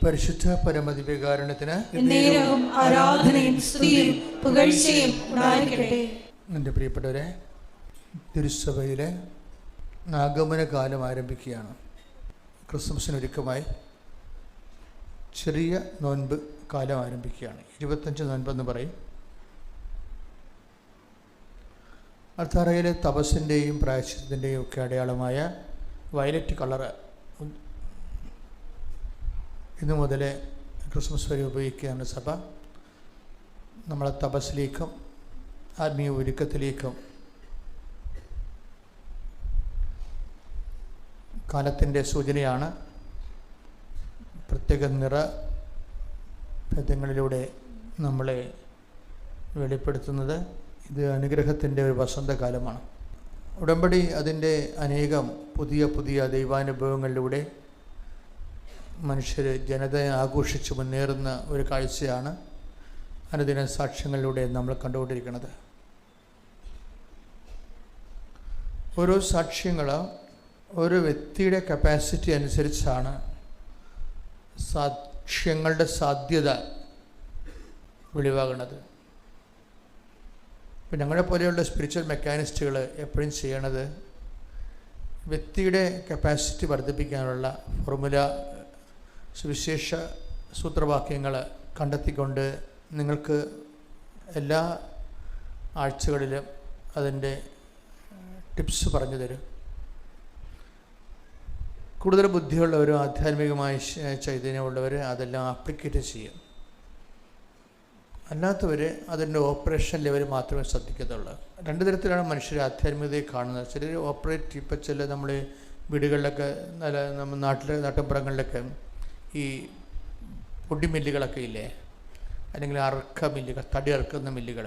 പരിശുദ്ധ പരമദിവ്യകാരുണ്യത്തിന് എന്നേരവും ആരാധനയും സ്തുതിയും പുകഴ്ചയും ഉണ്ടായിരിക്കട്ടെ. എൻ്റെ പ്രിയപ്പെട്ടവരെ, തിരുസഭയിലെ ആഗമന കാലം ആരംഭിക്കുകയാണ്. ക്രിസ്മസിനൊരുക്കമായി ചെറിയ നോൻപ് കാലം ആരംഭിക്കുകയാണ്. 25 നോൻപെന്ന് പറയും. അൾത്താരയിലെ തപസ്സിൻ്റെയും പ്രായശ്ചിത്തത്തിൻ്റെയും ഒക്കെ അടയാളമായ വയലറ്റ് കളറ് ഇന്നു മുതൽ ക്രിസ്മസ് വരെ ഉപയോഗിക്കുകയാണ് സഭ. നമ്മളെ തപസ്സിലേക്കും ആത്മീയ ഒരുക്കത്തിലേക്കും കാലത്തിൻ്റെ സൂചനയാണ്. പ്രത്യേക നിറഭേദങ്ങളിലൂടെ നമ്മളെ വെളിപ്പെടുത്തുന്നത്. ഇത് അനുഗ്രഹത്തിൻ്റെ ഒരു വസന്തകാലമാണ്. ഉടമ്പടി അതിൻ്റെ അനേകം പുതിയ പുതിയ ദൈവാനുഭവങ്ങളിലൂടെ മനുഷ്യർ ജനതയെ ആഘോഷിച്ച് മുന്നേറുന്ന ഒരു കാഴ്ചയാണ് അനുദിന സാക്ഷ്യങ്ങളിലൂടെ നമ്മൾ കണ്ടുകൊണ്ടിരിക്കുന്നത്. ഓരോ സാക്ഷ്യങ്ങൾ ഓരോ വ്യക്തിയുടെ കപ്പാസിറ്റി അനുസരിച്ചാണ് സാക്ഷ്യങ്ങളുടെ സാധ്യത വെളിവാകുന്നത്. ഇപ്പം ഞങ്ങളെ പോലെയുള്ള സ്പിരിച്വൽ മെക്കാനിസ്റ്റുകൾ എപ്പോഴും ചെയ്യണത് വ്യക്തിയുടെ കപ്പാസിറ്റി വർദ്ധിപ്പിക്കാനുള്ള ഫോർമുല, സുവിശേഷ സൂത്രവാക്യങ്ങൾ കണ്ടെത്തിക്കൊണ്ട് നിങ്ങൾക്ക് എല്ലാ ആഴ്ചകളിലും അതിൻ്റെ ടിപ്സ് പറഞ്ഞു തരും. കൂടുതൽ ബുദ്ധിയുള്ളവരും ആധ്യാത്മികമായ ചൈതന്യമുള്ളവർ അതെല്ലാം ആപ്ലിക്കേറ്റ് ചെയ്യും. അല്ലാത്തവർ അതിൻ്റെ ഓപ്പറേഷൻ ലെവൽ മാത്രമേ ശ്രദ്ധിക്കത്തുള്ളൂ. രണ്ട് തരത്തിലാണ് മനുഷ്യർ ആധ്യാത്മികതയെ കാണുന്നത്. ചിലർ ഓപ്പറേറ്റ്, ഇപ്പം ചില നമ്മൾ വീടുകളിലൊക്കെ നമ്മൾ നാട്ടിൻപുറങ്ങളിലൊക്കെ ഈ പൊടിമില്ലുകളൊക്കെ ഇല്ലേ, അല്ലെങ്കിൽ അറുക്ക മില്ലുകൾ, തടി അറുക്കുന്ന മില്ലുകൾ.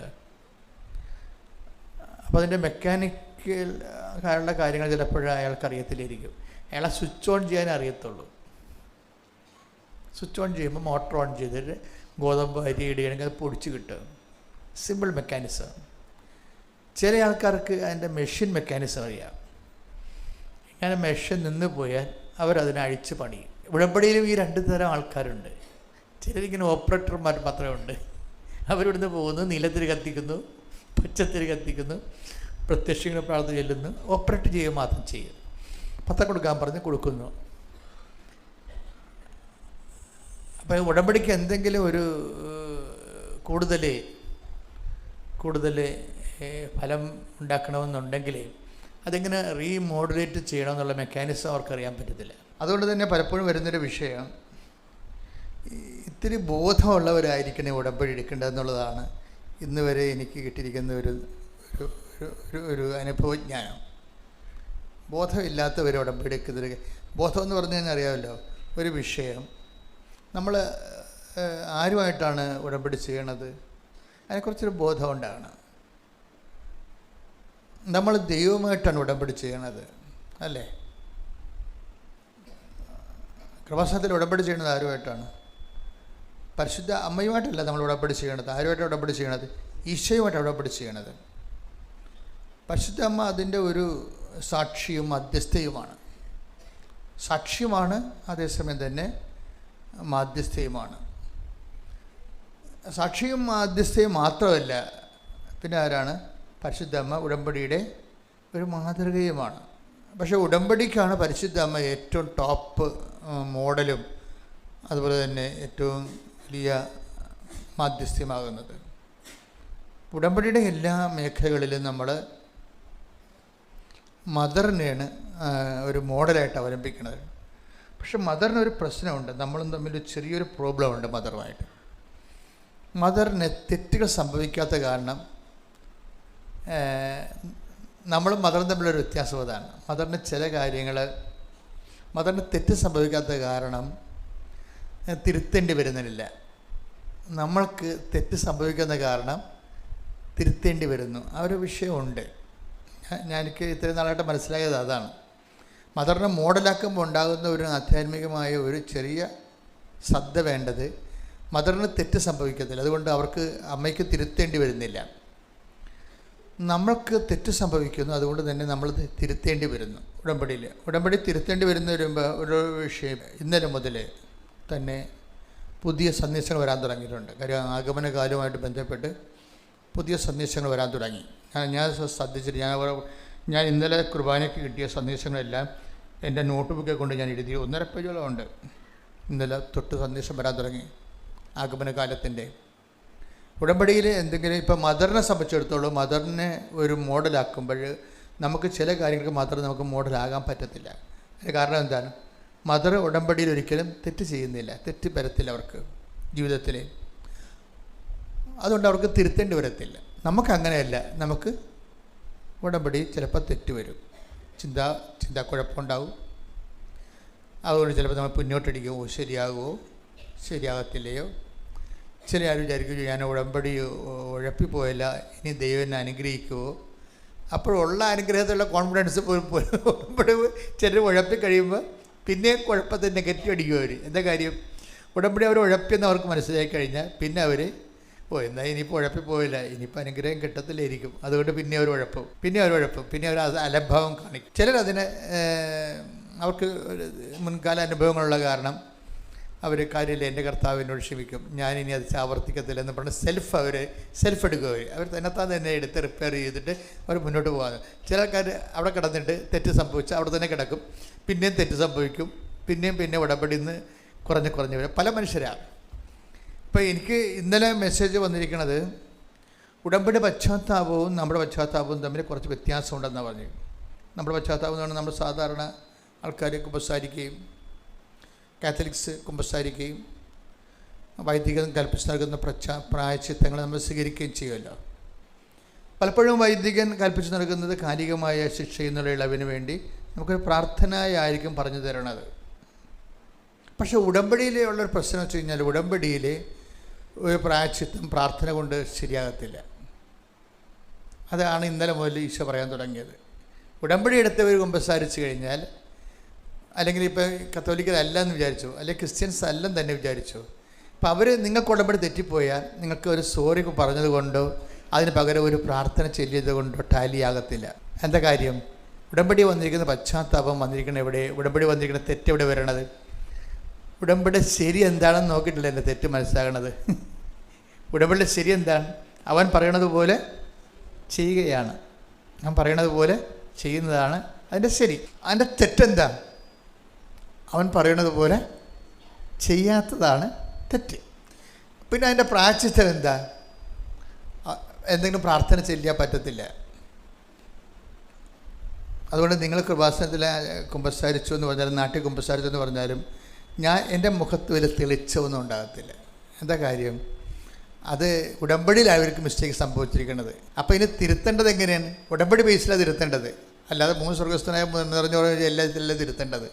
അപ്പോൾ അതിൻ്റെ മെക്കാനിക്കൽ ആയുള്ള കാര്യങ്ങൾ ചിലപ്പോൾ അയാൾക്ക് അറിയത്തില്ലായിരിക്കും. അയാളെ സ്വിച്ച് ഓൺ ചെയ്യാൻ അറിയത്തുള്ളൂ. സ്വിച്ച് ഓൺ ചെയ്യുമ്പോൾ മോട്ടർ ഓൺ ചെയ്തിട്ട് ഗോതമ്പ് അരി ഇടുകയാണെങ്കിൽ അത് പൊടിച്ച് കിട്ടും. Simple mechanism. ചില ആൾക്കാർക്ക് അതിൻ്റെ മെഷീൻ മെക്കാനിസം അറിയാം. ഇങ്ങനെ മെഷീൻ നിന്ന് പോയാൽ അവരതിനെ അഴിച്ച് പണിയും. ഉടമ്പടിയിലും ഈ രണ്ട് തരം ആൾക്കാരുണ്ട്. ചിലരിങ്ങനെ ഓപ്പറേറ്റർമാർ മാത്രമേ ഉണ്ട്. അവരിവിടുന്ന് പോകുന്നു, നീലത്തിരി കത്തിക്കുന്നു, പച്ചത്തിരി കത്തിക്കുന്നു, പ്രത്യക്ഷങ്ങൾ പ്രാർത്ഥന ചെല്ലുന്നു, ഓപ്പറേറ്റ് ചെയ്യുക മാത്രം ചെയ്യും. പത്രം കൊടുക്കാൻ പറഞ്ഞ് കൊടുക്കുന്നു. അപ്പോൾ ഉടമ്പടിക്ക് എന്തെങ്കിലും ഒരു കൂടുതൽ ഫലം ഉണ്ടാക്കണമെന്നുണ്ടെങ്കിൽ അതെങ്ങനെ റീമോഡുലേറ്റ് ചെയ്യണമെന്നുള്ള മെക്കാനിസം അവർക്കറിയാൻ പറ്റത്തില്ല. അതുകൊണ്ട് തന്നെ പലപ്പോഴും വരുന്നൊരു വിഷയം, ഇത്തിരി ബോധമുള്ളവരായിരിക്കണം ഉടമ്പടി എടുക്കേണ്ടതെന്നുള്ളതാണ് ഇന്ന് വരെ എനിക്ക് കിട്ടിയിരിക്കുന്ന ഒരു അനുഭവജ്ഞാനം. ബോധമില്ലാത്തവർ ഉടമ്പടി എടുക്കുന്നത്. ബോധം എന്ന് പറഞ്ഞു കഴിഞ്ഞാൽ അറിയാമല്ലോ, ഒരു വിഷയം നമ്മൾ ആരുമായിട്ടാണ് ഉടമ്പടി ചെയ്യണത്, അതിനെക്കുറിച്ചൊരു ബോധം ഉണ്ടാകണം. നമ്മൾ ദൈവമായിട്ടാണ് ഉടമ്പടി ചെയ്യണത്, അല്ലേ? കൃപാസനത്തിൽ ഉടമ്പടി ചെയ്യണത് ആരുമായിട്ടാണ്? പരിശുദ്ധ അമ്മയുമായിട്ടല്ല നമ്മൾ ഉടമ്പടി ചെയ്യണത്. ആരുമായിട്ടാണ് ഉടമ്പടി ചെയ്യണത്? ഈശോയുമായിട്ടാണ് ഉടമ്പടി ചെയ്യണത്. പരിശുദ്ധ അമ്മ അതിൻ്റെ ഒരു സാക്ഷിയും മധ്യസ്ഥയുമാണ്. സാക്ഷിയുമാണ്, അതേസമയം തന്നെ മാധ്യസ്ഥയുമാണ്. സാക്ഷിയും മാധ്യസ്ഥയും മാത്രമല്ല, പിന്നെ ആരാണ്? പരിശുദ്ധ അമ്മ ഉടമ്പടിയുടെ ഒരു മാതൃകയുമാണ്. പക്ഷേ ഉടമ്പടിക്കാണ് പരിശുദ്ധ അമ്മ ഏറ്റവും ടോപ്പ് മോഡലും അതുപോലെ തന്നെ ഏറ്റവും വലിയ മാധ്യസ്ഥ്യമാകുന്നത്. ഉടമ്പടിയുടെ എല്ലാ മേഖലകളിലും നമ്മൾ മദറിനെയാണ് ഒരു മോഡലായിട്ട് അവലംബിക്കുന്നത്. പക്ഷെ മദറിനൊരു പ്രശ്നമുണ്ട്. നമ്മളും തമ്മിൽ ചെറിയൊരു പ്രോബ്ലമുണ്ട് മദറുമായിട്ട്. മദറിന് തെറ്റുകൾ സംഭവിക്കാത്ത കാരണം നമ്മളും മദറും തമ്മിലൊരു വ്യത്യാസം അതാണ്. മദറിന് ചില കാര്യങ്ങൾ, മദറിന് തെറ്റ് സംഭവിക്കാത്ത കാരണം തിരുത്തേണ്ടി വരുന്നില്ല. നമ്മൾക്ക് തെറ്റ് സംഭവിക്കുന്ന കാരണം തിരുത്തേണ്ടി വരുന്നു. ആ ഒരു വിഷയമുണ്ട്. എനിക്ക് ഇത്രയും നാളായിട്ട് മനസ്സിലായത് അതാണ്. മദറിനെ മോഡലാക്കുമ്പോൾ ഉണ്ടാകുന്ന ഒരു ആധ്യാത്മികമായ ഒരു ചെറിയ ശ്രദ്ധ വേണ്ടത്, മദറിന് തെറ്റ് സംഭവിക്കത്തില്ല. അതുകൊണ്ട് അവർക്ക് അമ്മയ്ക്ക് തിരുത്തേണ്ടി വരുന്നില്ല. നമ്മൾക്ക് തെറ്റ് സംഭവിക്കുന്നു, അതുകൊണ്ട് തന്നെ നമ്മൾ തിരുത്തേണ്ടി വരുന്നു. ഉടമ്പടി തിരുത്തേണ്ടി വരുന്ന ഒരു വിഷയം ഇന്നലെ മുതൽ തന്നെ പുതിയ സന്ദേശങ്ങൾ വരാൻ തുടങ്ങിയിട്ടുണ്ട്. കാര്യം ആഗമന കാലവുമായിട്ട് ബന്ധപ്പെട്ട് പുതിയ സന്ദേശങ്ങൾ വരാൻ തുടങ്ങി. ഞാൻ ശ്രദ്ധിച്ചിട്ട് ഞാൻ ഇന്നലെ കുർബാനയ്ക്ക് കിട്ടിയ സന്ദേശങ്ങളെല്ലാം എൻ്റെ നോട്ട് ബുക്കെ കൊണ്ട് ഞാൻ എഴുതി 1.5 പേജോളം ഉണ്ട്. ഇന്നലെ തൊട്ട് സന്ദേശം വരാൻ തുടങ്ങി ആഗമന കാലത്തിൻ്റെ. ഉടമ്പടിയിൽ എന്തെങ്കിലും ഇപ്പം മദറിനെ സംബന്ധിച്ചിടത്തോളം മദറിനെ ഒരു മോഡലാക്കുമ്പോൾ നമുക്ക് ചില കാര്യങ്ങൾക്ക് മാത്രം നമുക്ക് മോഡലാകാൻ പറ്റത്തില്ല. അതിന് കാരണം എന്താണ്? മദർ ഉടമ്പടിയിൽ ഒരിക്കലും തെറ്റ് ചെയ്യുന്നില്ല, തെറ്റ് വരത്തില്ല അവർക്ക് ജീവിതത്തിൽ. അതുകൊണ്ട് അവർക്ക് തിരുത്തേണ്ടി വരത്തില്ല. നമുക്കങ്ങനെയല്ല. നമുക്ക് ഉടമ്പടി ചിലപ്പോൾ തെറ്റ് വരും, ചിന്താക്കുഴപ്പമുണ്ടാവും. അതുകൊണ്ട് ചിലപ്പോൾ നമ്മൾ മുന്നോട്ടടിക്കുമോ, ശരിയാകുമോ ശരിയാകത്തില്ലയോ. ചില ആരും വിചാരിക്കും ഞാൻ ഉടമ്പടി ഉഴപ്പിപ്പോയില്ല, ഇനി ദൈവം എന്നെ അനുഗ്രഹിക്കുമോ. അപ്പോഴുള്ള അനുഗ്രഹത്തിലുള്ള കോൺഫിഡൻസ് ഉടമ്പടി ചിലർ ഉഴപ്പി കഴിയുമ്പോൾ പിന്നെ കുഴപ്പത്തിൽ നെഗറ്റീവ് അടിക്കും അവർ. എന്താ കാര്യം? ഉടമ്പടി അവർ ഉഴപ്പിയെന്ന് അവർക്ക് മനസ്സിലാക്കി കഴിഞ്ഞാൽ പിന്നെ അവർ എന്നാൽ ഇനിയിപ്പോൾ ഉഴപ്പിപ്പോയില്ല, ഇനിയിപ്പോൾ അനുഗ്രഹം കിട്ടത്തില്ലായിരിക്കും, അതുകൊണ്ട് പിന്നെ അവർ ഉഴപ്പും, പിന്നെ അവർ അലംഭാവം കാണിക്കും. ചിലരതിന് അവർക്ക് മുൻകാല അനുഭവങ്ങളുള്ള കാരണം അവർ കാര്യമില്ല, എൻ്റെ കർത്താവിനോട് ക്ഷമിക്കും, ഞാനിനി അത് ആവർത്തിക്കത്തില്ലെന്ന് പറഞ്ഞ് സെൽഫ് എടുക്കുക. അവർ തന്നെ എടുത്ത് റിപ്പയർ ചെയ്തിട്ട് അവർ മുന്നോട്ട് പോകാതെ. ചില ആൾക്കാർ അവിടെ കിടന്നിട്ട് തെറ്റ് സംഭവിച്ചാൽ അവിടെ തന്നെ കിടക്കും, പിന്നെയും തെറ്റ് സംഭവിക്കും, പിന്നെ ഉടമ്പടിയിൽ നിന്ന് കുറഞ്ഞ് വരും. പല മനുഷ്യരാണ്. ഇപ്പോൾ എനിക്ക് ഇന്നലെ മെസ്സേജ് വന്നിരിക്കുന്നത് ഉടമ്പടി പശ്ചാത്താപവും നമ്മുടെ പശ്ചാത്താപവും തമ്മിൽ കുറച്ച് വ്യത്യാസമുണ്ടെന്നാണ് പറഞ്ഞു. നമ്മുടെ പശ്ചാത്താപം എന്ന് പറഞ്ഞാൽ നമ്മൾ സാധാരണ ആൾക്കാർ കുമ്പസാരിക്കുകയും കാത്തലിക്സ് കുമ്പസാരിക്കുകയും വൈദികൻ കൽപ്പിച്ച് നൽകുന്ന പ്രായശ്ചിത്തങ്ങൾ നമ്മൾ സ്വീകരിക്കുകയും ചെയ്യുമല്ലോ. പലപ്പോഴും വൈദികൻ കൽപ്പിച്ച് നൽകുന്നത് കാലികമായ ശിക്ഷയിൽ നിന്നുള്ള ഇളവിന് വേണ്ടി നമുക്കൊരു പ്രാർത്ഥനയായിരിക്കും പറഞ്ഞു തരണത്. പക്ഷേ ഉടമ്പടിയിലുള്ളൊരു പ്രശ്നം വെച്ച് കഴിഞ്ഞാൽ ഉടമ്പടിയിൽ ഒരു പ്രായശ്ചിത്തം പ്രാർത്ഥന കൊണ്ട് ശരിയാകത്തില്ല. അതാണ് ഇന്നലെ മുതൽ ഈശോ പറയാൻ തുടങ്ങിയത്. ഉടമ്പടി എടുത്തവർ കുമ്പസാരിച്ച് കഴിഞ്ഞാൽ, അല്ലെങ്കിൽ ഇപ്പോൾ കത്തോലിക്കരല്ല എന്ന് വിചാരിച്ചു, അല്ലെങ്കിൽ ക്രിസ്ത്യൻസ് അല്ലെന്ന് തന്നെ വിചാരിച്ചു, അപ്പോൾ അവർ നിങ്ങൾക്ക് ഉടമ്പടി തെറ്റിപ്പോയാൽ നിങ്ങൾക്ക് ഒരു സോറി പറഞ്ഞത് കൊണ്ടോ അതിന് പകരം ഒരു പ്രാർത്ഥന ചൊല്ലിയത് കൊണ്ടോ ടാലിയാകത്തില്ല. എന്താ കാര്യം? ഉടമ്പടി വന്നിരിക്കുന്ന പശ്ചാത്താപം വന്നിരിക്കുന്ന എവിടെ? ഉടമ്പടി വന്നിരിക്കുന്ന തെറ്റെവിടെ വരണത്? ഉടമ്പടി ശരി എന്താണെന്ന് നോക്കിയിട്ടില്ല എൻ്റെ തെറ്റ് മനസ്സിലാകണത്. ഉടമ്പടി ശരി എന്താണ്? അവൻ പറയണത് പോലെ ചെയ്യുകയാണ്. അവൻ പറയണത് പോലെ ചെയ്യുന്നതാണ് അതിൻ്റെ ശരി. അതിൻ്റെ തെറ്റെന്താ? അവൻ പറയണത് പോലെ ചെയ്യാത്തതാണ് തെറ്റ്. പിന്നെ അതിൻ്റെ പ്രായശ്ചിത്തം എന്താ? എന്തെങ്കിലും പ്രാർത്ഥന ചെല്ലാൻ പറ്റത്തില്ല. അതുകൊണ്ട് നിങ്ങൾ കൃപാസനത്തിൽ കുമ്പസാരിച്ചു എന്ന് പറഞ്ഞാലും നാട്ടിൽ കുമ്പസാരിച്ചു എന്ന് പറഞ്ഞാലും എൻ്റെ മുഖത്ത് വലിയ തെളിച്ചമൊന്നും ഉണ്ടാകത്തില്ല. എന്താ കാര്യം? അത് ഉടമ്പടിയിൽ അവർക്ക് മിസ്റ്റേക്ക് സംഭവിച്ചിരിക്കുന്നത്. അപ്പോൾ ഇനി തിരുത്തേണ്ടത് എങ്ങനെയാണ്? ഉടമ്പടി ബേസിലാണ് തിരുത്തേണ്ടത്, അല്ലാതെ മൂന്ന് സ്വർഗസ്ഥനായ നിറഞ്ഞ എല്ലാം തിരുത്തേണ്ടത്.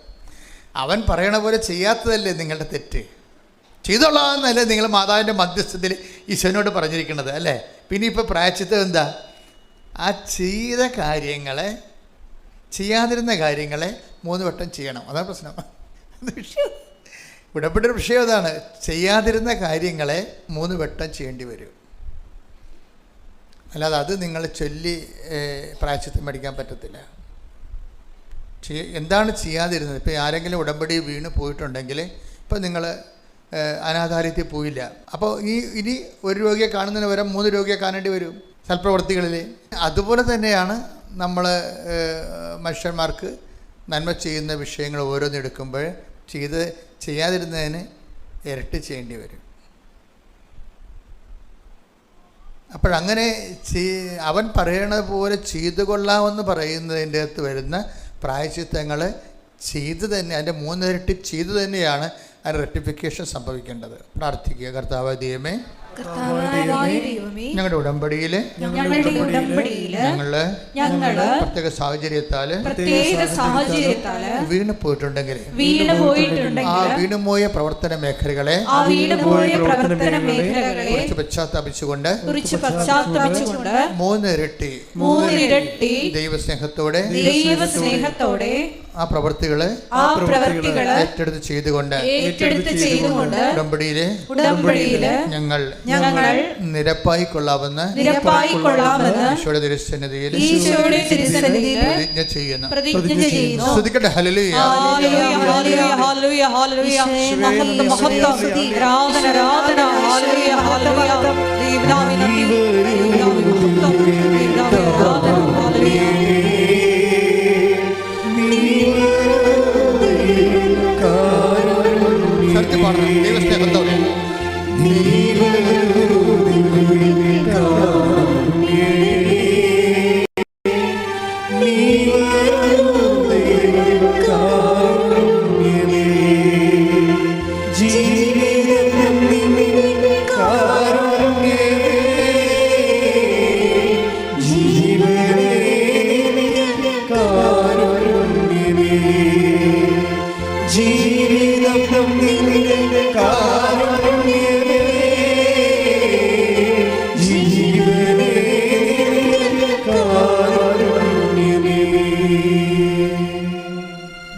അവൻ പറയണ പോലെ ചെയ്യാത്തതല്ലേ നിങ്ങളുടെ തെറ്റ്? ചെയ്തോളാമെന്നല്ലേ നിങ്ങൾ മാതാവിൻ്റെ മധ്യസ്ഥത്തിൽ ഈശോനോട് പറഞ്ഞിരിക്കുന്നത് അല്ലേ? പിന്നെ ഇപ്പോൾ പ്രായശ്ചിത്തം എന്താ? ആ ചെയ്ത കാര്യങ്ങളെ, ചെയ്യാതിരുന്ന കാര്യങ്ങളെ 3 വട്ടം ചെയ്യണം. അതാണ് പ്രശ്നം. ഉടമ്പടിയുടെ വിഷയം അതാണ്. ചെയ്യാതിരുന്ന കാര്യങ്ങളെ 3 വട്ടം ചെയ്യേണ്ടി വരും. അല്ലാതെ അത് നിങ്ങൾ ചൊല്ലി പ്രായശ്ചിത്തം മേടിക്കാൻ പറ്റത്തില്ല. എന്താണ് ചെയ്യാതിരുന്നത്? ഇപ്പോൾ ആരെങ്കിലും ഉടമ്പടി വീണ് പോയിട്ടുണ്ടെങ്കിൽ, ഇപ്പോൾ നിങ്ങൾ അനാഥാലയത്തിൽ പോയില്ല, അപ്പോൾ ഇനി ഒരു രോഗിയെ കാണുന്നതിന് പകരം 3 രോഗിയെ കാണേണ്ടി വരും സൽപ്രവർത്തികളിൽ. അതുപോലെ തന്നെയാണ് നമ്മൾ മനുഷ്യന്മാർക്ക് നന്മ ചെയ്യുന്ന വിഷയങ്ങൾ ഓരോന്നെടുക്കുമ്പോൾ ചെയ്യാതിരുന്നതിന് ഇരട്ടി ചെയ്യേണ്ടി വരും. അപ്പോഴങ്ങനെ അവൻ പറയണത് പോലെ ചെയ്തു കൊള്ളാമെന്ന് പറയുന്നതിൻ്റെ അകത്ത് വരുന്ന പ്രായശ്ചിത്തങ്ങൾ ചെയ്ത് തന്നെ, അതിൻ്റെ 3 ഇരട്ടി ചെയ്തു തന്നെയാണ് അതിന് റെക്ടിഫിക്കേഷൻ സംഭവിക്കേണ്ടത്. പ്രാർത്ഥിക്കുക. കർത്താവ് ദൈവമേ, ഞങ്ങളുടെ ഉടമ്പടിയിൽ ഞങ്ങള് പ്രത്യേക സാഹചര്യത്താല് വീണ് പോയിട്ടുണ്ടെങ്കിൽ ആ വീണുപോയ പ്രവർത്തന മേഖലകളെ കുറിച്ച് പശ്ചാത്തപിച്ചുകൊണ്ട് 3 ഇരട്ടി ദൈവസ്നേഹത്തോടെ ആ പ്രവൃത്തികള് ഏറ്റെടുത്ത് ചെയ്തുകൊണ്ട് ഉടമ്പടിയില് ഞങ്ങൾ ഞങ്ങൾ നിരപ്പായി കൊള്ളാമെന്ന് ഈശോയുടെ തിരുസന്നിധിയിൽ പ്രതിജ്ഞ ചെയ്യുന്നു. ശ്രദ്ധിക്കട്ടെ. ഹല്ലേലൂയ. ശക്തി പാടണം. ദൈവസ്നേഹത്തോടെ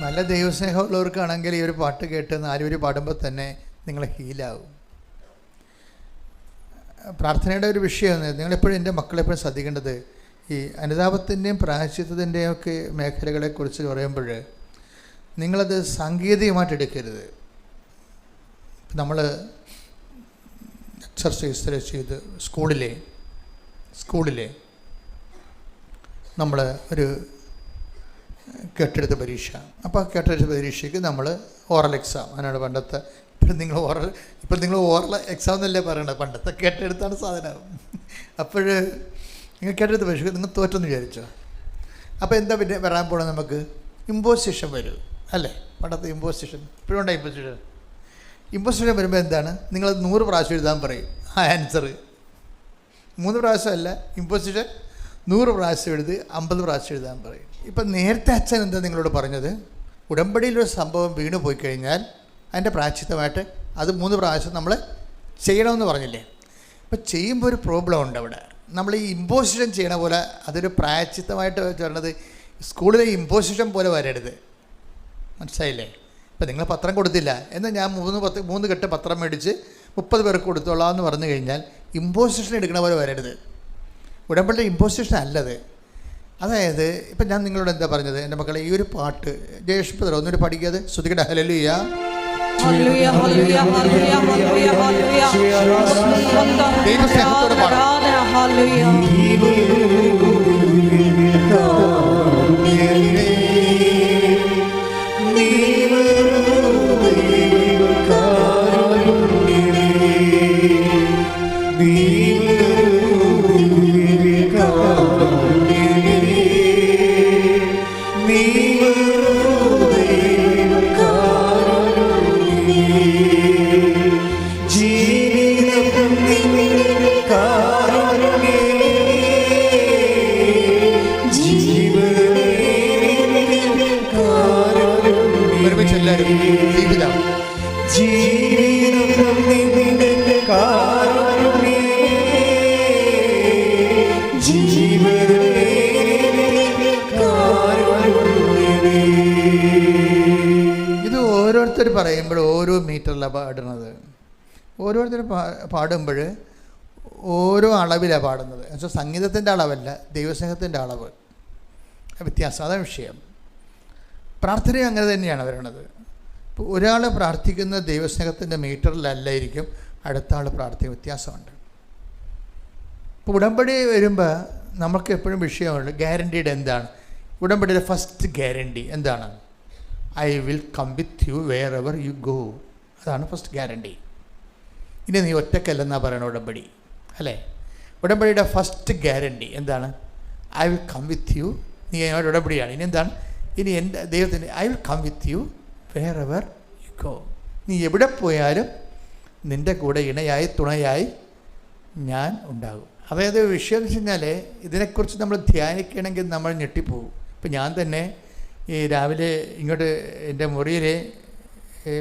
നല്ല ദൈവസ്നേഹമുള്ളവർക്കാണെങ്കിൽ ഈ ഒരു പാട്ട് കേട്ട് നാലുപേര് പാടുമ്പോൾ തന്നെ നിങ്ങൾ ഹീലാവും. പ്രാർത്ഥനയുടെ ഒരു വിഷയം നിങ്ങളെപ്പോഴും എൻ്റെ മക്കളെപ്പോഴും ശ്രദ്ധിക്കേണ്ടത് ഈ അനുതാപത്തിൻ്റെയും പ്രായശ്ചിത്തത്തിൻ്റെയും ഒക്കെ മേഖലകളെക്കുറിച്ച് പറയുമ്പോൾ നിങ്ങളത് സാങ്കേതികമായിട്ട് എടുക്കരുത്. നമ്മൾ എക്സർസൈസ് ചെയ്ത് സ്കൂളിലെ നമ്മൾ ഒരു കെട്ടെടുത്ത പരീക്ഷ. അപ്പോൾ കെട്ടെടുത്ത പരീക്ഷയ്ക്ക് നമ്മൾ ഓറൽ എക്സാം, അതിനാണ് പണ്ടത്തെ. ഇപ്പോൾ നിങ്ങൾ ഓറൽ എക്സാം എന്നല്ലേ പറയണത്, പണ്ടത്തെ കെട്ടെടുത്താണ് സാധനം. അപ്പോൾ നിങ്ങൾ കെട്ടെടുത്ത പരീക്ഷയ്ക്ക് നിങ്ങൾ തോറ്റെന്ന് വിചാരിച്ചോ. അപ്പോൾ എന്താ പിന്നെ വരാൻ പോകണം? നമുക്ക് ഇമ്പോസിഷൻ വരും അല്ലേ? പണ്ടത്തെ ഇമ്പോസിഷൻ ഇപ്പോഴും ഉണ്ടായി. ഇമ്പോസിഷൻ വരുമ്പോൾ എന്താണ്? നിങ്ങൾ 100 പ്രാവശ്യം എഴുതാൻ പറയും ആ ആൻസർ. 3 പ്രാവശ്യമല്ല, ഇമ്പോസിഷൻ 100 പ്രാവശ്യം എഴുതി 50 പ്രാവശ്യം എഴുതാൻ പറയും. ഇപ്പം നേരത്തെ അച്ഛൻ എന്താ നിങ്ങളോട് പറഞ്ഞത്? ഉടമ്പടിയിലൊരു സംഭവം വീണ് പോയി കഴിഞ്ഞാൽ അതിൻ്റെ പ്രായശ്ചിത്തമായിട്ട് അത് 3 പ്രാവശ്യം നമ്മൾ ചെയ്യണമെന്ന് പറഞ്ഞില്ലേ? ഇപ്പം ചെയ്യുമ്പോൾ ഒരു പ്രോബ്ലം ഉണ്ട് അവിടെ. നമ്മൾ ഈ ഇമ്പോസിഷൻ ചെയ്യണ പോലെ അതൊരു പ്രായശ്ചിത്തമായിട്ട് പറഞ്ഞത് സ്കൂളിലെ ഇമ്പോസിഷൻ പോലെ വരരുത്. മനസ്സിലായില്ലേ? ഇപ്പം നിങ്ങൾ പത്രം കൊടുത്തില്ല എന്നാൽ ഞാൻ 3 കെട്ട് പത്രം മേടിച്ച് 30 പേർക്ക് കൊടുത്തോളാം എന്ന് പറഞ്ഞു കഴിഞ്ഞാൽ ഇമ്പോസിഷൻ എടുക്കണ പോലെ വരരുത്. ഉടമ്പടിയുടെ ഇമ്പോസിഷൻ അല്ലത്. അതായത് ഇപ്പം ഞാൻ നിങ്ങളോട് എന്താ പറഞ്ഞത്? എൻ്റെ മക്കളെ, ഈ ഒരു പാട്ട് ജയേഷ്പദർ ഒന്നൊരു പഠിക്കാതെ ശ്രദ്ധിക്കട്ടെ. ഹല്ലേലൂയ. ദൈവസ്നേഹത്തോടെ പാടാം. ഇത് ഓരോരുത്തർ പറയുമ്പോൾ ഓരോ മീറ്ററിലാണ് പാടുന്നത്. ഓരോരുത്തർ പാടുമ്പോൾ ഓരോ അളവിലാണ് പാടുന്നത്. എന്നുവെച്ചാൽ സംഗീതത്തിൻ്റെ അളവല്ല, ദൈവസ്നേഹത്തിൻ്റെ അളവ് വ്യത്യാസം. അതാണ് വിഷയം. പ്രാർത്ഥനയും അങ്ങനെ തന്നെയാണ് വരണത്. ഇപ്പോൾ ഒരാൾ പ്രാർത്ഥിക്കുന്ന ദൈവസ്നേഹത്തിൻ്റെ മീറ്ററിലല്ലായിരിക്കും അടുത്ത ആൾ പ്രാർത്ഥിക്കുന്ന. വ്യത്യാസമുണ്ട്. ഇപ്പോൾ ഉടമ്പടി വരുമ്പോൾ നമുക്ക് എപ്പോഴും വിഷയമുണ്ട് ഗ്യാരണ്ടീഡ്. എന്താണ് ഉടമ്പടിയുടെ ഫസ്റ്റ് ഗ്യാരണ്ടി? എന്താണ്? I will come with you wherever you go. അതാണ് ഫസ്റ്റ് ഗ്യാരണ്ടി. ഇനി നീ ഒറ്റക്കല്ലെന്നാണ് പറയണ ഉടമ്പടി അല്ലേ? ഉടമ്പടിയുടെ ഫസ്റ്റ് ഗ്യാരണ്ടി എന്താണ്? I will come with you. നീ എന്നോട് ഉടമ്പടിയാണ്. ഇനി എന്താണ്? ഇനി എൻ്റെ ദൈവത്തിൻ്റെ I will come with you wherever you go. നീ എവിടെ പോയാലും നിൻ്റെ കൂടെ ഇണയായി തുണയായി ഞാൻ ഉണ്ടാകും. അതായത് വിഷയം എന്ന് വെച്ച് കഴിഞ്ഞാൽ ഇതിനെക്കുറിച്ച് നമ്മൾ ധ്യാനിക്കണമെങ്കിൽ നമ്മൾ ഞെട്ടിപ്പോകും. ഇപ്പം ഞാൻ തന്നെ ഈ രാവിലെ ഇങ്ങോട്ട് എൻ്റെ മുറിയിൽ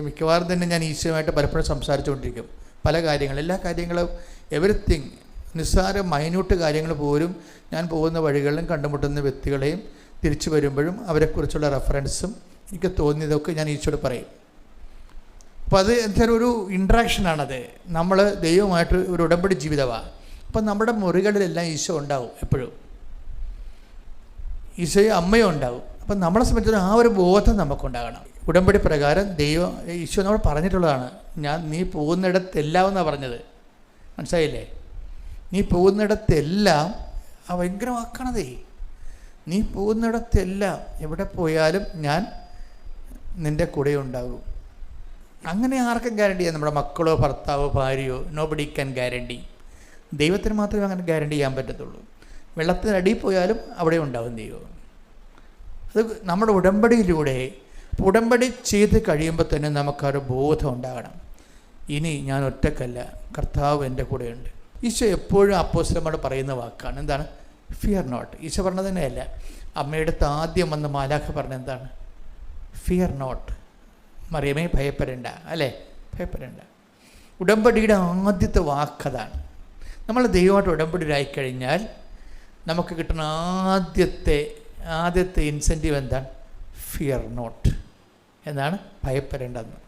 മിക്കവാറും തന്നെ ഞാൻ ഈശോയുമായിട്ട് പലപ്പോഴും സംസാരിച്ചുകൊണ്ടിരിക്കും. പല കാര്യങ്ങൾ, എല്ലാ കാര്യങ്ങളും, എവരിത്തിങ്, നിസ്സാര മൈന്യൂട്ട് കാര്യങ്ങൾ പോലും ഞാൻ പോകുന്ന വഴികളിലും കണ്ടുമുട്ടുന്ന വ്യക്തികളെയും തിരിച്ചു വരുമ്പോഴും അവരെക്കുറിച്ചുള്ള റെഫറൻസും എനിക്ക് തോന്നിയതൊക്കെ ഞാൻ ഈശോയോട് പറയും. അപ്പോൾ അത് എന്തായാലും ഒരു ഇൻട്രാക്ഷനാണത്. നമ്മൾ ദൈവമായിട്ട് ഒരു ഉടമ്പടി ജീവിതമാണ്. അപ്പം നമ്മുടെ മുറികളിലെല്ലാം ഈശോ ഉണ്ടാവും, എപ്പോഴും ഈശോയും അമ്മയും ഉണ്ടാവും. അപ്പം നമ്മളെ സംബന്ധിച്ചിടത്തോളം ആ ഒരു ബോധം നമുക്കുണ്ടാകണം. ഉടമ്പടി പ്രകാരം ദൈവം ഈശോ നമ്മൾ പറഞ്ഞിട്ടുള്ളതാണ്, നീ പോകുന്നിടത്തെല്ലാം എന്നാണ് പറഞ്ഞത്. മനസ്സിലായില്ലേ? നീ പോകുന്നിടത്തെല്ലാം ഭയങ്കര വാക്കാണതേ. നീ പോകുന്നിടത്തെല്ലാം എവിടെ പോയാലും ഞാൻ നിൻ്റെ കൂടെ ഉണ്ടാകും. അങ്ങനെ ആർക്കും ഗ്യാരണ്ടി ചെയ്യാം? നമ്മുടെ മക്കളോ ഭർത്താവോ ഭാര്യയോ, നോബഡി ക്യാൻ ഗ്യാരണ്ടി. ദൈവത്തിന് മാത്രമേ അങ്ങനെ ഗ്യാരണ്ടി ചെയ്യാൻ പറ്റത്തുള്ളൂ. വെള്ളത്തിനടിയിൽ പോയാലും അവിടെ ഉണ്ടാകും ദൈവം. അത് നമ്മുടെ ഉടമ്പടിയിലൂടെ, ഉടമ്പടി ചെയ്ത് കഴിയുമ്പോൾ തന്നെ നമുക്കൊരു ബോധം ഉണ്ടാകണം, ഇനി ഞാൻ ഒറ്റക്കല്ല, കർത്താവ് എൻ്റെ കൂടെയുണ്ട്. ഈശോ എപ്പോഴും അപ്പോസ്തലന്മാരോട് പറയുന്ന വാക്കാണ്, എന്താണ്? Fear not. ഈശോ പറഞ്ഞത് തന്നെയല്ല, അമ്മയുടെ അടുത്ത് ആദ്യം വന്ന് മാലാഖ പറഞ്ഞത് എന്താണ്? ഫിയർ നോട്ട്, മറിയമേ ഭയപ്പെടേണ്ട, അല്ലേ? ഭയപ്പെടേണ്ട. ഉടമ്പടിയുടെ ആദ്യത്തെ വാക്കതാണ്. നമ്മൾ ദൈവമായിട്ട് ഉടമ്പടിയിലായിക്കഴിഞ്ഞാൽ നമുക്ക് കിട്ടുന്ന ആദ്യത്തെ ഇൻസെൻറ്റീവ് എന്താണ്? ഫിയർ നോട്ട് എന്നാണ്, ഭയപ്പെടേണ്ടെന്ന്.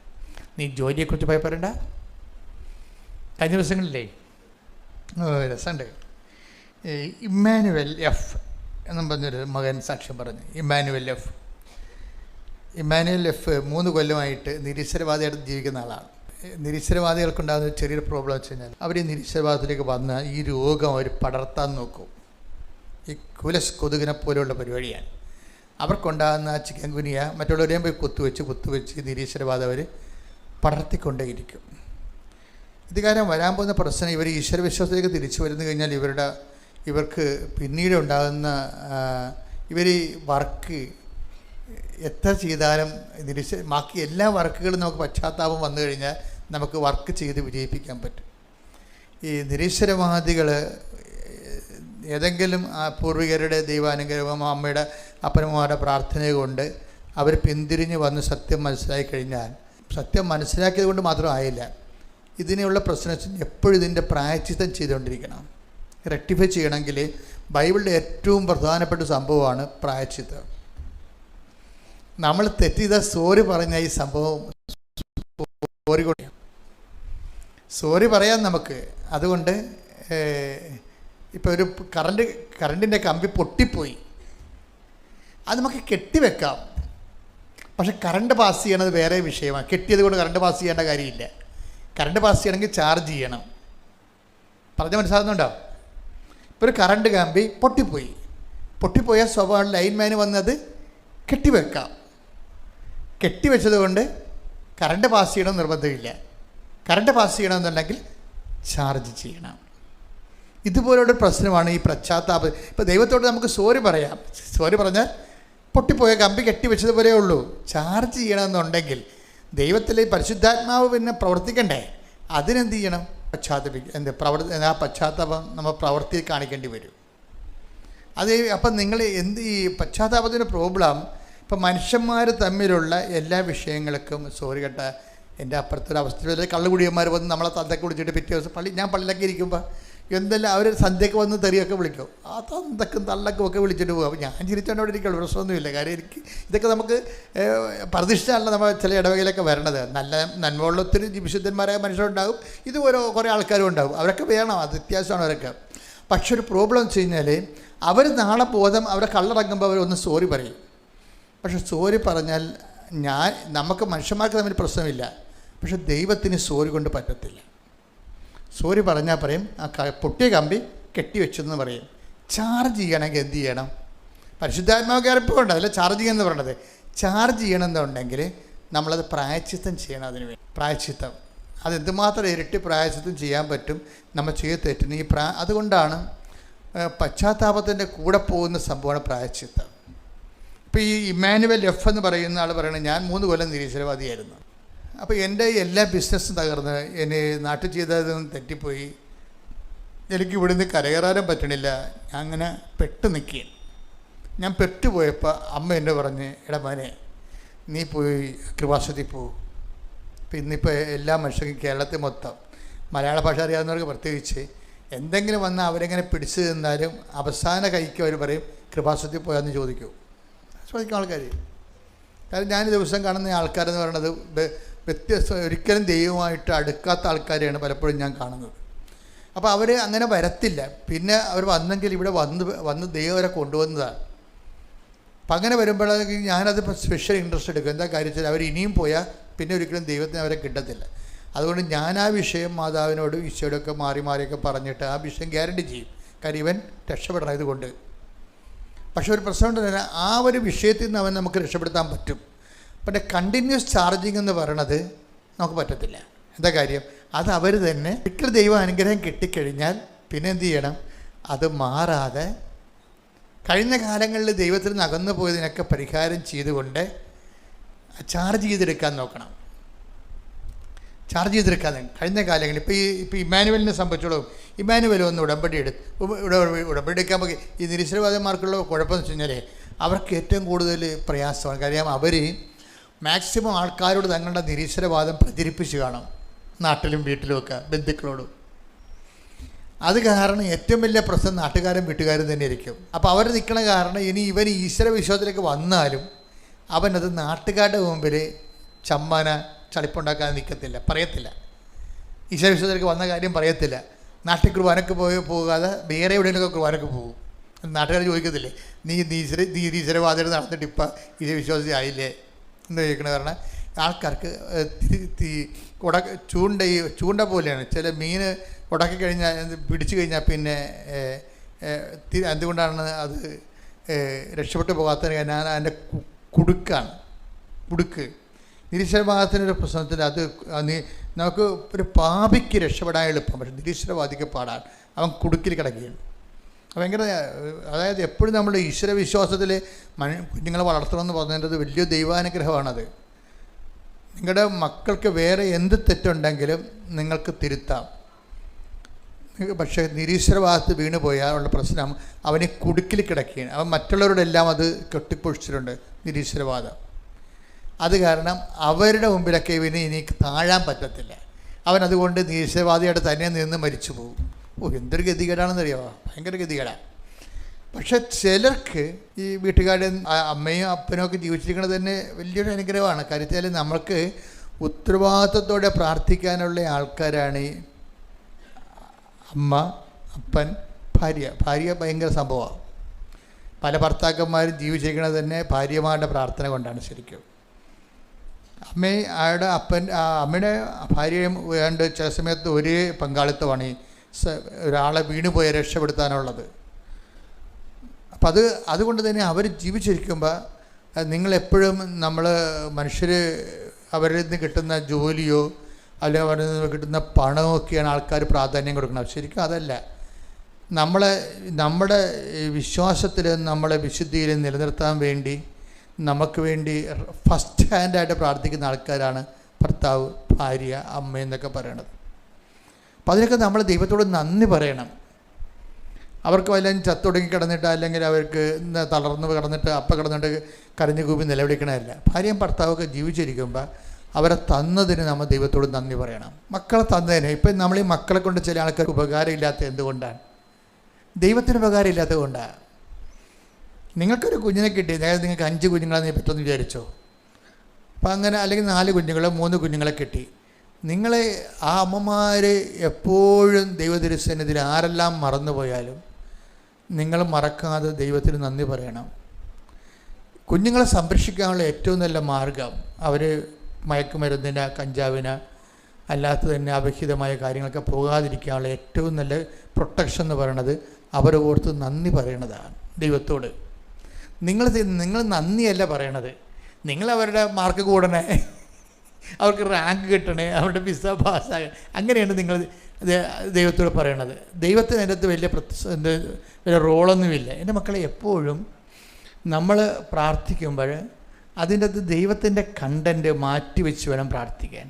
നീ ജോലിയെക്കുറിച്ച് ഭയപ്പെടേണ്ട. കഴിഞ്ഞ ദിവസങ്ങളിലേ രസമുണ്ട്, ഇമ്മാനുവൽ എഫ് എന്നും പറഞ്ഞൊരു മകൻ സാക്ഷ്യം പറഞ്ഞു. ഇമ്മാനുവൽ എഫ് 3 കൊല്ലമായിട്ട് നിരീശ്വരവാദിയായിട്ട് ജീവിക്കുന്ന ആളാണ്. നിരീശ്വരവാദികൾക്കുണ്ടാകുന്ന ചെറിയൊരു പ്രോബ്ലം വെച്ച് കഴിഞ്ഞാൽ അവർ ഈ നിരീശ്വരവാദത്തിലേക്ക് വന്ന് ഈ രോഗം അവർ പടർത്താൻ നോക്കും. ഈ കുലസ് കൊതുകിനെ പോലെയുള്ള പരിപാടിയാണ്. അവർക്കുണ്ടാകുന്ന ചിക്കൻ ഗുനിയ മറ്റുള്ളവരെയും പോയി കുത്തുവെച്ച് നിരീശ്വരവാദം അവർ പടർത്തിക്കൊണ്ടേയിരിക്കും. ഇത് കാരണം വരാൻ പോകുന്ന പ്രശ്നം, ഇവർ ഈശ്വരവിശ്വാസത്തിലേക്ക് തിരിച്ചു വരുന്നു കഴിഞ്ഞാൽ ഇവർക്ക് പിന്നീട് ഉണ്ടാകുന്ന ഇവർ വർക്ക് എത്ര ചെയ്താലും ബാക്കി എല്ലാ വർക്കുകളും നമുക്ക് പശ്ചാത്താപം വന്നു കഴിഞ്ഞാൽ നമുക്ക് വർക്ക് ചെയ്ത് വിജയിപ്പിക്കാൻ പറ്റും. ഈ നിരീശ്വരവാദികൾ ഏതെങ്കിലും പൂർവികരുടെ ദൈവാനുഗ്രഹമോ അമ്മയുടെ അപ്പനമ്മമാരുടെ പ്രാർത്ഥന കൊണ്ട് അവർ പിന്തിരിഞ്ഞ് വന്ന് സത്യം മനസ്സിലാക്കി കഴിഞ്ഞാൽ, സത്യം മനസ്സിലാക്കിയത് കൊണ്ട് മാത്രം ആയില്ല, ഇതിനുള്ള പ്രശ്നം എപ്പോഴും ഇതിൻ്റെ പ്രായശ്ചിത്തം ചെയ്തുകൊണ്ടിരിക്കണം. റെക്ടിഫൈ ചെയ്യണമെങ്കിൽ ബൈബിളിൻ്റെ ഏറ്റവും പ്രധാനപ്പെട്ട സംഭവമാണ് പ്രായശ്ചിത്തം. നമ്മൾ തെറ്റ് ചെയ്താൽ സോറി പറഞ്ഞ ഈ സംഭവം സോറി പറയാം നമുക്ക്. അതുകൊണ്ട് ഇപ്പോൾ ഒരു കറണ്ടിൻ്റെ കമ്പി പൊട്ടിപ്പോയി, അത് നമുക്ക് കെട്ടിവെക്കാം. പക്ഷെ കറണ്ട് പാസ് ചെയ്യണത് വേറെ വിഷയമാണ്. കെട്ടിയത് കൊണ്ട് കറണ്ട് പാസ് ചെയ്യേണ്ട കാര്യമില്ല. കറണ്ട് പാസ് ചെയ്യണമെങ്കിൽ ചാർജ് ചെയ്യണം. പറഞ്ഞ് മനസ്സിലാകുന്നുണ്ടോ? ഇപ്പോൾ ഒരു കറണ്ട് കമ്പി പൊട്ടിപ്പോയാൽ സ്വഭാവം ലൈൻമാന് വന്നത് കെട്ടിവെക്കാം. കെട്ടിവെച്ചത് കൊണ്ട് കറണ്ട് പാസ് ചെയ്യണം നിർബന്ധമില്ല. കറണ്ട് പാസ് ചെയ്യണമെന്നുണ്ടെങ്കിൽ ചാർജ് ചെയ്യണം. ഇതുപോലുള്ള പ്രശ്നമാണ് ഈ പശ്ചാത്താപം. ഇപ്പോൾ ദൈവത്തോട് നമുക്ക് സോറി പറയാം. സോറി പറഞ്ഞാൽ പൊട്ടിപ്പോയ കമ്പി കെട്ടിവെച്ചതുപോലെ ഉള്ളൂ. ചാർജ് ചെയ്യണമെന്നുണ്ടെങ്കിൽ ദൈവത്തിലെ പരിശുദ്ധാത്മാവ് പിന്നെ പ്രവർത്തിക്കണ്ടേ? അതിനെന്ത് ചെയ്യണം? ആ പശ്ചാത്താപം നമ്മൾ പ്രവർത്തി കാണിക്കേണ്ടി വരും. അത് അപ്പം നിങ്ങൾ ഈ പശ്ചാത്താപത്തിൻ്റെ പ്രോബ്ലം, ഇപ്പം മനുഷ്യന്മാർ തമ്മിലുള്ള എല്ലാ വിഷയങ്ങൾക്കും സോറി കേട്ട എൻ്റെ അപ്പുറത്തൊരവസ്ഥയിൽ കള്ളുകുടിയന്മാർ വന്ന് നമ്മളെ തന്തയ്ക്ക് വിളിച്ചിട്ട് പിറ്റേ ദിവസം ഞാൻ പള്ളിയിലൊക്കെ ഇരിക്കുമ്പോൾ എന്തെല്ലാം അവർ സന്ധ്യയ്ക്ക് വന്ന് തെറിയൊക്കെ വിളിക്കും. ആ തന്തക്കും തള്ളക്കും ഒക്കെ വിളിച്ചിട്ട് പോകും. അപ്പോൾ ഞാൻ ചിരിച്ചോണ്ട് അവിടെ ഇരിക്കുള്ളൂ, പ്രശ്നമൊന്നുമില്ല. കാര്യം ഇതൊക്കെ നമുക്ക് പ്രതിഷ്ഠയല്ല നമ്മൾ ചില ഇടവകയിലൊക്കെ വരണത്. നന്മയുള്ള ഒത്തിരി വിശുദ്ധന്മാരായ മനുഷ്യരുണ്ടാകും, ഇത് കുറേ ആൾക്കാരും ഉണ്ടാകും. അവരൊക്കെ വേണം, അത് വ്യത്യാസമാണ് അവരൊക്കെ. പക്ഷെ ഒരു പ്രോബ്ലം വെച്ച് കഴിഞ്ഞാൽ അവർ നാളെ ബോധം അവരെ കള്ളിറങ്ങുമ്പോൾ അവരൊന്ന് സോറി പറയും. പക്ഷെ സോറി പറഞ്ഞാൽ നമുക്ക് മനുഷ്യന്മാർക്ക് തമ്മിൽ പ്രശ്നമില്ല, പക്ഷെ ദൈവത്തിന് സോറി കൊണ്ട് പറ്റത്തില്ല. സോറി പറഞ്ഞാൽ പറയും ആ പൊട്ടിയ കമ്പി കെട്ടിവെച്ചെന്ന് പറയും. ചാർജ് ചെയ്യണമെങ്കിൽ എന്ത് ചെയ്യണം? പരിശുദ്ധാത്മാവ് കയറിപ്പോണ്ട് അതിൽ ചാർജ് ചെയ്യുമെന്ന് പറയണത്. ചാർജ് ചെയ്യണമെന്നുണ്ടെങ്കിൽ നമ്മളത് പ്രായശ്ചിത്തം ചെയ്യണം. അതിന് വേണ്ടി പ്രായശ്ചിത്തം, അതെന്തുമാത്രം ഇരട്ടി പ്രായശ്ചിത്തം ചെയ്യാൻ പറ്റും നമ്മൾ ചെയ്ത് തെറ്റിന്. അതുകൊണ്ടാണ് പശ്ചാത്താപത്തിൻ്റെ കൂടെ പോകുന്ന സംഭവമാണ് പ്രായശ്ചിത്തം. ഇപ്പോൾ ഈ ഇമ്മാനുവൽ എഫ് എന്ന് പറയുന്ന ആൾ പറയണത്, ഞാൻ 3 കൊല്ലം നിരീശ്വരവാദിയായിരുന്നു. അപ്പോൾ എൻ്റെ എല്ലാ ബിസിനസ്സും തകർന്ന്, എന്നെ നാട്ടിൽ ചെയ്തതും തെറ്റിപ്പോയി, എനിക്ക് ഇവിടുന്ന് കരകയറാനും പറ്റണില്ല. ഞാൻ അങ്ങനെ നിൽക്കുകയാണ്. ഞാൻ പെട്ടുപോയപ്പോൾ അമ്മ എന്നെ പറഞ്ഞ്, എടാ മോനെ നീ പോയി കൃപാസനത്തിൽ പോകും. ഇപ്പം ഇന്നിപ്പോൾ എല്ലാ മനുഷ്യർക്കും കേരളത്തിൽ മൊത്തം മലയാള ഭാഷ അറിയാവുന്നവർക്ക് പ്രത്യേകിച്ച് എന്തെങ്കിലും വന്നാൽ അവരെങ്ങനെ പിടിച്ചു നിന്നാലും അവസാന കൈക്ക് അവർ പറയും കൃപാസനത്തിൽ പോയാന്ന് ചോദിക്കും ആൾക്കാർ. കാരണം ഞാൻ ദിവസം കാണുന്ന ആൾക്കാരെന്ന് പറയുന്നത് ഒരിക്കലും ദൈവമായിട്ട് അടുക്കാത്ത ആൾക്കാരെയാണ് പലപ്പോഴും ഞാൻ കാണുന്നത്. അപ്പോൾ അവർ അങ്ങനെ വരത്തില്ല. പിന്നെ അവർ വന്നെങ്കിൽ ഇവിടെ വന്ന് ദൈവം അവരെ കൊണ്ടുവന്നതാണ്. അപ്പം അങ്ങനെ വരുമ്പോഴേക്ക് ഞാനത് സ്പെഷ്യൽ ഇൻട്രസ്റ്റ് എടുക്കും. എന്താ കാര്യം വെച്ചാൽ അവർ ഇനിയും പോയാൽ പിന്നെ ഒരിക്കലും ദൈവത്തിന് അവരെ കിട്ടത്തില്ല. അതുകൊണ്ട് ഞാൻ ആ വിഷയം മാതാവിനോടും ഈശോയോടൊക്കെ മാറിയൊക്കെ പറഞ്ഞിട്ട് ആ വിഷയം ഗ്യാരണ്ടി ചെയ്യും. കാര്യം ഇവൻ രക്ഷപ്പെടണം ഇതുകൊണ്ട്. പക്ഷെ ഒരു പ്രശ്നം തന്നെ ആ ഒരു വിഷയത്തിൽ നിന്ന് അവൻ നമുക്ക് രക്ഷപ്പെടുത്താൻ പറ്റും. പിന്നെ കണ്ടിന്യൂസ് ചാർജിങ് എന്ന് പറയണത് നമുക്ക് പറ്റത്തില്ല. എന്താ കാര്യം? അത് അവർ തന്നെ ഒരിക്കലും ദൈവ അനുഗ്രഹം കിട്ടിക്കഴിഞ്ഞാൽ പിന്നെ എന്ത് ചെയ്യണം? അത് മാറാതെ കഴിഞ്ഞ കാലങ്ങളിൽ ദൈവത്തിൽ നിന്ന് അകന്നു പോയതിനൊക്കെ പരിഹാരം ചെയ്തുകൊണ്ട് ചാർജ് ചെയ്തെടുക്കാൻ നോക്കണം. ചാർജ് ചെയ്തെടുക്കാൻ കഴിഞ്ഞ കാലങ്ങളിൽ ഇപ്പോൾ ഇമ്മാനുവലിനെ സംബന്ധിച്ചോളം ഇമ്മാനുവൽ ഒന്ന് ഉടമ്പടി എടുക്കാൻ പോയി. ഈ നിരീശ്വരവാദന്മാർക്കുള്ള കുഴപ്പമെന്ന് വെച്ച് കഴിഞ്ഞാൽ അവർക്ക് ഏറ്റവും കൂടുതൽ പ്രയാസമാണ്. കാര്യം അവർ മാക്സിമം ആൾക്കാരോട് തങ്ങളുടെ നിരീശ്വരവാദം പ്രചരിപ്പിച്ച് കാണും, നാട്ടിലും വീട്ടിലുമൊക്കെ ബന്ധുക്കളോടും. അത് കാരണം ഏറ്റവും വലിയ പ്രശ്നം നാട്ടുകാരും വീട്ടുകാരും തന്നെ ആയിരിക്കും. അപ്പോൾ അവർ നിൽക്കണ കാരണം ഇനി ഇവൻ ഈശ്വര വിശ്വാസത്തിലേക്ക് വന്നാലും അവനത് നാട്ടുകാരുടെ മുമ്പിൽ ചമ്മന ചളിപ്പുണ്ടാക്കാൻ നിൽക്കത്തില്ല, പറയത്തില്ല. ഈശ്വര വിശ്വാസത്തിലേക്ക് വന്ന കാര്യം പറയത്തില്ല. നാട്ടിൽ കുർബാനക്ക് പോകാതെ വേറെ എവിടെയെങ്കിലുമൊക്കെ കുർബാനക്ക് പോകും. നാട്ടുകാർ ചോദിക്കത്തില്ലേ, നീ ഈശ്വരവാദികൾ നടന്നിട്ട് ഇപ്പം ഈശ്വര വിശ്വാസി ആയില്ലേ എന്ന് ചോദിക്കണ കാരണം ആൾക്കാർക്ക് ചൂണ്ട പോലെയാണ്. ചില മീൻ ഉടക്കി കഴിഞ്ഞാൽ പിടിച്ചു കഴിഞ്ഞാൽ പിന്നെ എന്തുകൊണ്ടാണ് അത് രക്ഷപ്പെട്ടു പോകാത്തതിന് കാരണം അതിൻ്റെ കുടുക്ക്. നിരീശ്വരവാദത്തിനൊരു പ്രശ്നത്തിൽ അത് നമുക്ക് ഒരു പാപിക്ക് രക്ഷപ്പെടാൻ എളുപ്പം, പക്ഷെ നിരീശ്വരവാദിക്ക് പാടാൻ അവൻ കുടുക്കിൽ കിടക്കുകയാണ്. ഭയങ്കര, അതായത് എപ്പോഴും നമ്മുടെ ഈശ്വര വിശ്വാസത്തിൽ കുഞ്ഞുങ്ങളെ വളർത്തണമെന്ന് പറഞ്ഞത് വലിയ ദൈവാനുഗ്രഹമാണത്. നിങ്ങളുടെ മക്കൾക്ക് വേറെ എന്ത് തെറ്റുണ്ടെങ്കിലും നിങ്ങൾക്ക് തിരുത്താം. പക്ഷേ നിരീശ്വരവാദത്തിൽ വീണ് പോയാൽ ഉള്ള പ്രശ്നം അവനെ കുടുക്കിൽ കിടക്കുകയാണ്. അവൻ മറ്റുള്ളവരോടെല്ലാം അത് കെട്ടിപ്പൊഴിച്ചിട്ടുണ്ട് നിരീശ്വരവാദം. അത് കാരണം അവരുടെ മുമ്പിലൊക്കെ ഇനി താഴാൻ പറ്റത്തില്ല. അവൻ അതുകൊണ്ട് നിരീശ്വരവാദിയായിട്ട് തന്നെ നിന്ന് മരിച്ചു പോകും. എന്തൊരു ഗതികേടാണെന്നറിയാമോ? ഭയങ്കര ഗതികേടാണ്. പക്ഷെ ചിലർക്ക് ഈ വീട്ടുകാരുടെ അമ്മയും അപ്പനും ഒക്കെ ജീവിച്ചിരിക്കുന്നത് തന്നെ വലിയൊരു അനുഗ്രഹമാണ്. കാര്യത്തിൽ നമ്മൾക്ക് ഉത്തരവാദിത്വത്തോടെ പ്രാർത്ഥിക്കാനുള്ള ആൾക്കാരാണ് ഈ അമ്മ, അപ്പൻ, ഭാര്യ ഭയങ്കര സംഭവമാണ്. പല ഭർത്താക്കന്മാരും ജീവിച്ചിരിക്കുന്നത് തന്നെ ഭാര്യമാരുടെ പ്രാർത്ഥന കൊണ്ടാണ്. ശരിക്കും അമ്മയുടെ ഭാര്യയും വേണ്ട ചില സമയത്ത് ഒരേ പങ്കാളിത്തമാണ് ഈ ഒരാളെ വീണുപോയി രക്ഷപ്പെടുത്താനുള്ളത്. അപ്പം അതുകൊണ്ട് തന്നെ അവർ ജീവിച്ചിരിക്കുമ്പോൾ നിങ്ങളെപ്പോഴും മനുഷ്യർ അവരിൽ നിന്ന് കിട്ടുന്ന ജോലിയോ അല്ലെങ്കിൽ അവരിൽ നിന്ന് കിട്ടുന്ന പണമൊക്കെയാണ് ആൾക്കാർ പ്രാധാന്യം കൊടുക്കുന്നത്. ശരിക്കും അതല്ല. നമ്മുടെ വിശ്വാസത്തിൽ നമ്മളെ വിശുദ്ധിയിൽ നിലനിർത്താൻ വേണ്ടി നമുക്ക് വേണ്ടി ഫസ്റ്റ് ഹാൻഡായിട്ട് പ്രാർത്ഥിക്കുന്ന ആൾക്കാരാണ് ഭർത്താവ്, ഭാര്യ, അമ്മ എന്നൊക്കെ പറയണത്. അപ്പം അതിനൊക്കെ നമ്മൾ ദൈവത്തോട് നന്ദി പറയണം. അവർക്ക് വല്ലതും ചത്തൊടുങ്ങി കിടന്നിട്ട് അല്ലെങ്കിൽ അവർക്ക് തളർന്ന് കിടന്നിട്ട് കിടന്നിട്ട് കരഞ്ഞു കൂപ്പി നിലവിളിക്കണമല്ല. ഭാര്യയും ഭർത്താവൊക്കെ ജീവിച്ചിരിക്കുമ്പോൾ അവരെ തന്നതിന് നമ്മൾ ദൈവത്തോട് നന്ദി പറയണം. മക്കളെ തന്നതിന് ഇപ്പം നമ്മൾ ഈ മക്കളെ കൊണ്ട് ചില ആൾക്കാർക്ക് ഉപകാരമില്ലാത്ത എന്തുകൊണ്ടാണ്? ദൈവത്തിന് ഉപകാരമില്ലാത്തത് കൊണ്ടാണ്. നിങ്ങൾക്കൊരു കുഞ്ഞിനെ കിട്ടി, അതായത് നിങ്ങൾക്ക് 5 കുഞ്ഞുങ്ങളെ പറ്റുമെന്ന് വിചാരിച്ചോ? അപ്പം അങ്ങനെ അല്ലെങ്കിൽ 4 കുഞ്ഞുങ്ങളോ 3 കുഞ്ഞുങ്ങളെ കിട്ടി. നിങ്ങളെ ആ അമ്മമാർ എപ്പോഴും ദൈവതിരുസന്നിധിയിൽ ആരെല്ലാം മറന്നുപോയാലും നിങ്ങൾ മറക്കാതെ ദൈവത്തിന് നന്ദി പറയണം. കുഞ്ഞുങ്ങളെ സംരക്ഷിക്കാനുള്ള ഏറ്റവും നല്ല മാർഗം അവർ മയക്കുമരുന്നിന്, കഞ്ചാവിന്, അല്ലാത്ത തന്നെ അവിഹിതമായ കാര്യങ്ങളൊക്കെ പോകാതിരിക്കാനുള്ള ഏറ്റവും നല്ല പ്രൊട്ടക്ഷൻ എന്ന് പറയണത് അവരെ ഓർത്ത് നന്ദി പറയണതാണ് ദൈവത്തോട്. നിങ്ങൾ നന്ദിയല്ല പറയണത്. നിങ്ങൾ അവരുടെ മാർക്ക് കൂടണേ, അവർക്ക് റാങ്ക് കിട്ടണേ, അവരുടെ വിസ പാസ്സാകണേ, അങ്ങനെയാണ് നിങ്ങൾ ദൈവത്തോട് പറയണത്. ദൈവത്തിന് അതിൻ്റെ അകത്ത് വലിയ റോളൊന്നുമില്ല. എൻ്റെ മക്കളെ എപ്പോഴും നമ്മൾ പ്രാർത്ഥിക്കുമ്പോൾ അതിൻ്റെ അകത്ത് ദൈവത്തിൻ്റെ കണ്ടൻറ്റ് മാറ്റിവെച്ച് വേണം പ്രാർത്ഥിക്കാൻ.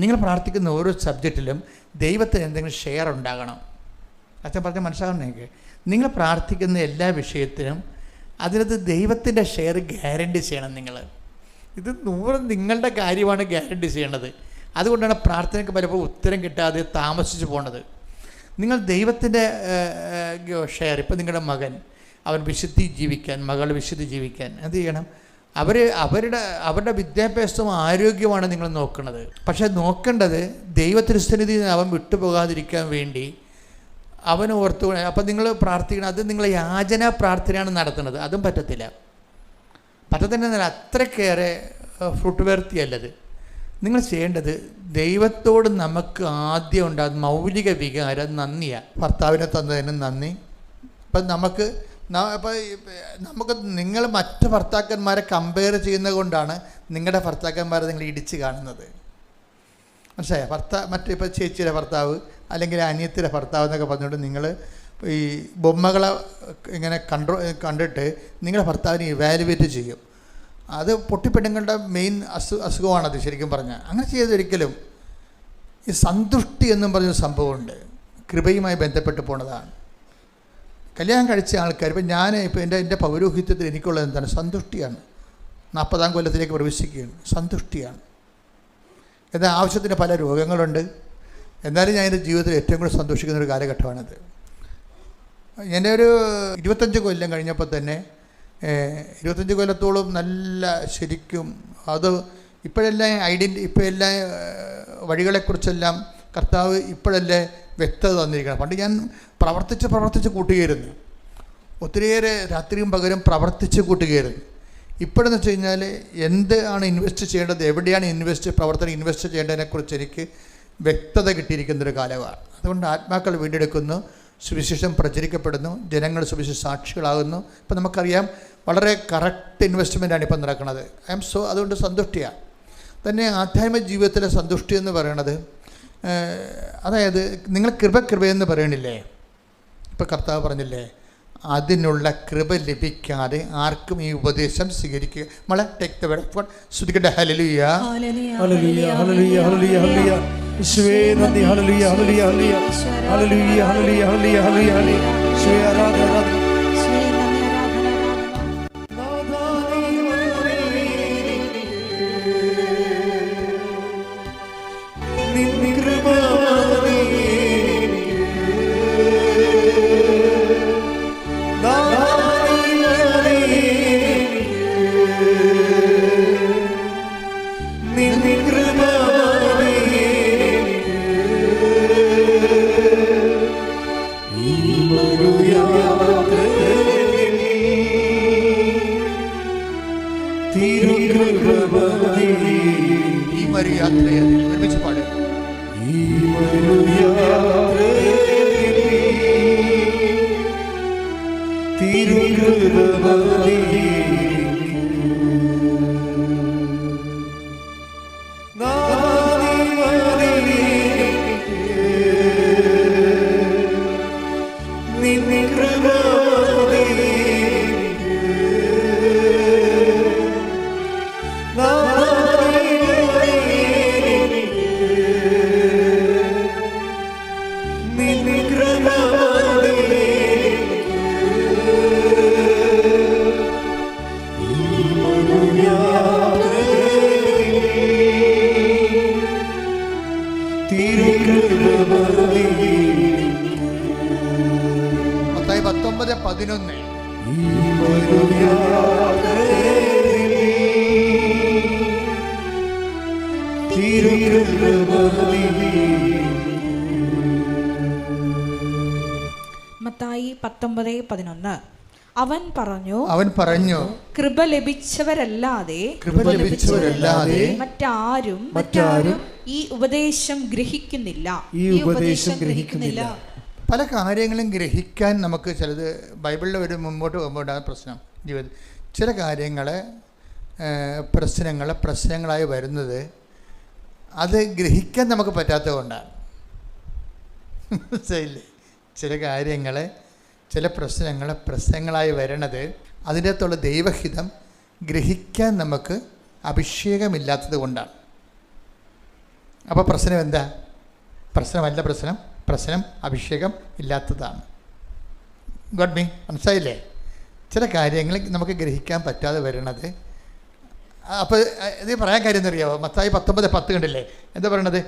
നിങ്ങൾ പ്രാർത്ഥിക്കുന്ന ഓരോ സബ്ജക്റ്റിലും ദൈവത്തിന് എന്തെങ്കിലും ഷെയർ ഉണ്ടാകണം. അച്ഛൻ പറഞ്ഞ മനസ്സിലാകണം. നിങ്ങൾ പ്രാർത്ഥിക്കുന്ന എല്ലാ വിഷയത്തിനും അതിനകത്ത് ദൈവത്തിൻ്റെ ഷെയർ ഗ്യാരണ്ടി ചെയ്യണം. ഇത് 100 നിങ്ങളുടെ കാര്യമാണ് ഗ്യാരണ്ടി ചെയ്യണത്. അതുകൊണ്ടാണ് പ്രാർത്ഥനയ്ക്ക് പലപ്പോഴും ഉത്തരം കിട്ടാതെ താമസിച്ച് പോണത്. നിങ്ങൾ ദൈവത്തിൻ്റെ ഷെയർ, ഇപ്പം നിങ്ങളുടെ മകൻ അവൻ വിശുദ്ധി ജീവിക്കാൻ, മകൾ വിശുദ്ധി ജീവിക്കാൻ എന്ത് ചെയ്യണം? അവരുടെ വിദ്യാഭ്യാസവും ആരോഗ്യമാണ് നിങ്ങൾ നോക്കുന്നത്. പക്ഷേ നോക്കേണ്ടത് ദൈവത്തിരുസന്നിധിയിൽ നിന്ന് അവൻ വിട്ടുപോകാതിരിക്കാൻ വേണ്ടി അവൻ ഓർത്തു. അപ്പം നിങ്ങൾ പ്രാർത്ഥിക്കണം, അത് നിങ്ങൾ യാചന പ്രാർത്ഥനയാണ് നടത്തുന്നത്. അതും പറ്റത്തില്ല. പറ്റത്തില്ല, അത്രയ്ക്കേറെ ഫ്രൂട്ട് വരുത്തിയല്ലത്. നിങ്ങൾ ചെയ്യേണ്ടത് ദൈവത്തോട് നമുക്ക് ആദ്യം ഉണ്ടാകുന്ന മൗലിക വികാരം നന്ദിയാണ്. ഭർത്താവിനെ തന്നതിന് നന്ദി. ഇപ്പം നമുക്ക് നിങ്ങൾ മറ്റ് ഭർത്താക്കന്മാരെ കമ്പയർ ചെയ്യുന്നത് കൊണ്ടാണ് നിങ്ങളുടെ ഭർത്താക്കന്മാരെ നിങ്ങൾ ഇടിച്ച് കാണുന്നത്. മനസ്സിലായോ? ഇപ്പോൾ ചേച്ചിയുടെ ഭർത്താവ് അല്ലെങ്കിൽ അനിയത്തിയുടെ ഭർത്താവ് എന്നൊക്കെ പറഞ്ഞുകൊണ്ട് നിങ്ങൾ ഈ ബൊമ്മകളെ ഇങ്ങനെ കണ്ടിട്ട് നിങ്ങളുടെ ഭർത്താവിനെ ഇവാലുവേറ്റ് ചെയ്യും. അത് പൊട്ടിപ്പെണ്ണുങ്ങളുടെ മെയിൻ അസുഖമാണത് ശരിക്കും പറഞ്ഞാൽ. അങ്ങനെ ചെയ്തൊരിക്കലും ഈ സന്തുഷ്ടി എന്നും പറഞ്ഞൊരു സംഭവമുണ്ട്, കൃപയുമായി ബന്ധപ്പെട്ട് പോണതാണ്. കല്യാണം കഴിച്ച ആൾക്കാർ ഇപ്പോൾ എൻ്റെ പൗരോഹിത്യത്തിൽ എനിക്കുള്ളത് എന്താണ്? സന്തുഷ്ടിയാണ്. 40-ാം കൊല്ലത്തിലേക്ക് പ്രവേശിക്കുകയാണ്, സന്തുഷ്ടിയാണ്. എന്നാൽ ആവശ്യത്തിന് പല രോഗങ്ങളുണ്ട്, എന്നാലും ഞാൻ എൻ്റെ ജീവിതത്തിൽ ഏറ്റവും കൂടുതൽ സന്തോഷിക്കുന്നൊരു കാലഘട്ടമാണിത്. എൻ്റെ ഒരു 25 കൊല്ലം കഴിഞ്ഞപ്പോൾ തന്നെ 25 കൊല്ലത്തോളം നല്ല ശരിക്കും അത് ഇപ്പോൾ എല്ലാ വഴികളെക്കുറിച്ചെല്ലാം കർത്താവ് ഇപ്പോഴല്ലേ വ്യക്തത തന്നിരിക്കണം. പണ്ട് ഞാൻ പ്രവർത്തിച്ച് കൂട്ടുകയായിരുന്നു, ഒത്തിരിയേറെ രാത്രിയും പകരം പ്രവർത്തിച്ച് കൂട്ടുകയായിരുന്നു. ഇപ്പോഴെന്ന് വെച്ച് കഴിഞ്ഞാൽ എന്താണ് ഇൻവെസ്റ്റ് ചെയ്യേണ്ടത്, എവിടെയാണ് പ്രവർത്തനം ഇൻവെസ്റ്റ് ചെയ്യേണ്ടതിനെക്കുറിച്ച് എനിക്ക് വ്യക്തത കിട്ടിയിരിക്കുന്നൊരു കാലമാണ്. അതുകൊണ്ട് ആത്മാക്കൾ വീണ്ടെടുക്കുന്നു, സുവിശേഷം പ്രചരിക്കപ്പെടുന്നു, ജനങ്ങൾ സുവിശേഷ സാക്ഷികളാകുന്നു. ഇപ്പം നമുക്കറിയാം വളരെ കറക്റ്റ് ഇൻവെസ്റ്റ്മെൻറ്റാണ് ഇപ്പം നടക്കുന്നത്. അതുകൊണ്ട് സന്തുഷ്ടിയാണ്. തന്നെ ആധ്യാത്മിക ജീവിതത്തിലെ സന്തുഷ്ടി എന്ന് പറയണത്, അതായത് നിങ്ങൾ കൃപയെന്ന് പറയണില്ലേ, ഇപ്പം കർത്താവ് പറഞ്ഞില്ലേ, അതിനുള്ള കൃപ ലഭിക്കാതെ ആർക്കും ഈ ഉപദേശം സ്വീകരിക്കുക. നമ്മളെ take the word of God. സ്തുതിക്കട്ടെ. ഹല്ലേലൂയ, ഹല്ലേലൂയ, ഹല്ലേലൂയ, ഹല്ലേലൂയ, ഹല്ലേലൂയ. യേശുവേ നന്ദി. ഹല്ലേലൂയ, ഹല്ലേലൂയ, ഹല്ലേലൂയ, ഹല്ലേലൂയ, ഹല്ലേലൂയ, ഹല്ലേലൂയ, ഹല്ലേലൂയ. യേശുവേ ആരാധന, ആരാധന. മത്തായി 19:11. മത്തായി 19:11. അവൻ പറഞ്ഞു കൃപ ലഭിച്ചവരല്ലാതെ മറ്റാരും ഈ ഉപദേശം ഗ്രഹിക്കുന്നില്ല. പല കാര്യങ്ങളും ഗ്രഹിക്കാൻ നമുക്ക് ചിലത് ബൈബിളിൽ ഒരു മുമ്പോട്ട് പോകുമ്പോഴാണ് പ്രശ്നം. ജീവിതത്തിൽ ചില കാര്യങ്ങൾ പ്രശ്നങ്ങളായി വരുന്നത് അത് ഗ്രഹിക്കാൻ നമുക്ക് പറ്റാത്തത് കൊണ്ടാണ്. മനസ്സിലായില്ലേ? ചില കാര്യങ്ങൾ ചില പ്രശ്നങ്ങളായി വരണത് അതിൻ്റെ അകത്തുള്ള ദൈവഹിതം ഗ്രഹിക്കാൻ നമുക്ക് അഭിഷേകമില്ലാത്തത് കൊണ്ടാണ്. അപ്പോൾ പ്രശ്നം എന്താ? പ്രശ്നം അഭിഷേകം ഇല്ലാത്തതാണ്. ഗോഡ് മീ, മനസ്സിലായില്ലേ? ചില കാര്യങ്ങൾ നമുക്ക് ഗ്രഹിക്കാൻ പറ്റാതെ വരണത്. അപ്പോൾ ഇത് പറയാൻ കാര്യം എന്നറിയാമോ? മത്തായി 19:10 കണ്ടില്ലേ? എന്താ പറയണത്?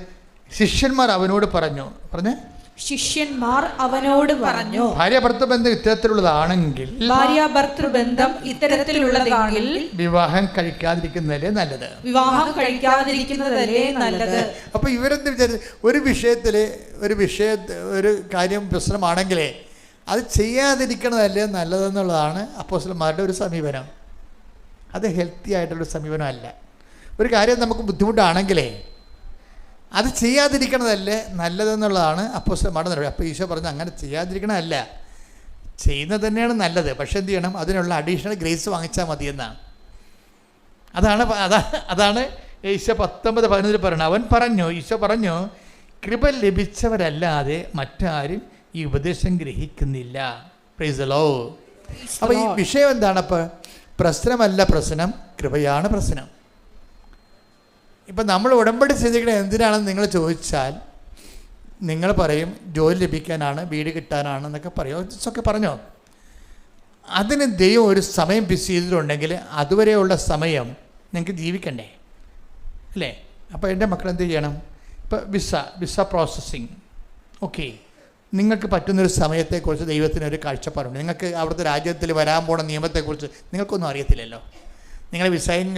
ശിഷ്യന്മാർ അവനോട് പറഞ്ഞേ ശിഷ്യന്മാർ അവനോട് പറഞ്ഞു, ഭാര്യ ഭർത്തൃബന്ധം ഇത്തരത്തിലുള്ളതാണെങ്കിൽ വിവാഹം കഴിക്കാതിരിക്കുന്നതല്ലേ നല്ലത്. അപ്പൊ ഇവരെന്ത് വിചാരിച്ചു, ഒരു കാര്യം പ്രശ്നമാണെങ്കിലേ അത് ചെയ്യാതിരിക്കണതല്ലേ നല്ലതെന്നുള്ളതാണ് അപ്പോസ്തലന്മാരുടെ ഒരു സമീപനം. അത് ഹെൽത്തി ആയിട്ടുള്ളൊരു സമീപനമല്ല. ഒരു കാര്യം നമുക്ക് ബുദ്ധിമുട്ടാണെങ്കിലേ അത് ചെയ്യാതിരിക്കണതല്ലേ നല്ലതെന്നുള്ളതാണ് അപ്പോസ്തലന്മാരുടെ നടപടി. അപ്പോൾ ഈശോ പറഞ്ഞു അങ്ങനെ ചെയ്യാതിരിക്കണമല്ല, ചെയ്യുന്നത് തന്നെയാണ് നല്ലത്. പക്ഷെ എന്ത് ചെയ്യണം, അതിനുള്ള അഡീഷണൽ ഗ്രേസ് വാങ്ങിച്ചാൽ മതിയെന്നാണ്. അതാണ് ഈശോ 19:11 പറയുന്നത്. ഈശോ പറഞ്ഞു, കൃപ ലഭിച്ചവരല്ലാതെ മറ്റാരും ഈ ഉപദേശം ഗ്രഹിക്കുന്നില്ല. Praise the Lord. അപ്പോൾ ഈ വിഷയം എന്താണ്? അപ്പോൾ പ്രശ്നമല്ല പ്രശ്നം, കൃപയാണ് പ്രശ്നം. ഇപ്പം നമ്മൾ ഉടമ്പടി ചെയ്തിരിക്കുന്നത് എന്തിനാണെന്ന് നിങ്ങൾ ചോദിച്ചാൽ നിങ്ങൾ പറയും ജോലി ലഭിക്കാനാണ്, വീട് കിട്ടാനാണ് എന്നൊക്കെ പറയും. ഇതൊക്കെ പറഞ്ഞോ. അതിന് ദൈവം ഒരു സമയം ഫിക്സ് ചെയ്തിട്ടുണ്ടെങ്കിൽ അതുവരെയുള്ള സമയം നിങ്ങൾക്ക് ജീവിക്കണ്ടേ, അല്ലേ? അപ്പോൾ എൻ്റെ മക്കൾ എന്ത് ചെയ്യണം? ഇപ്പോൾ വിസ പ്രോസസ്സിങ്, ഓക്കെ, നിങ്ങൾക്ക് പറ്റുന്നൊരു സമയത്തെക്കുറിച്ച് ദൈവത്തിനൊരു കാഴ്ചപ്പാടുണ്ട്. നിങ്ങൾക്ക് അവിടുത്തെ രാജ്യത്തിൽ വരാൻ പോണ നിയമത്തെക്കുറിച്ച് നിങ്ങൾക്കൊന്നും അറിയത്തില്ലല്ലോ. നിങ്ങൾ വിസയും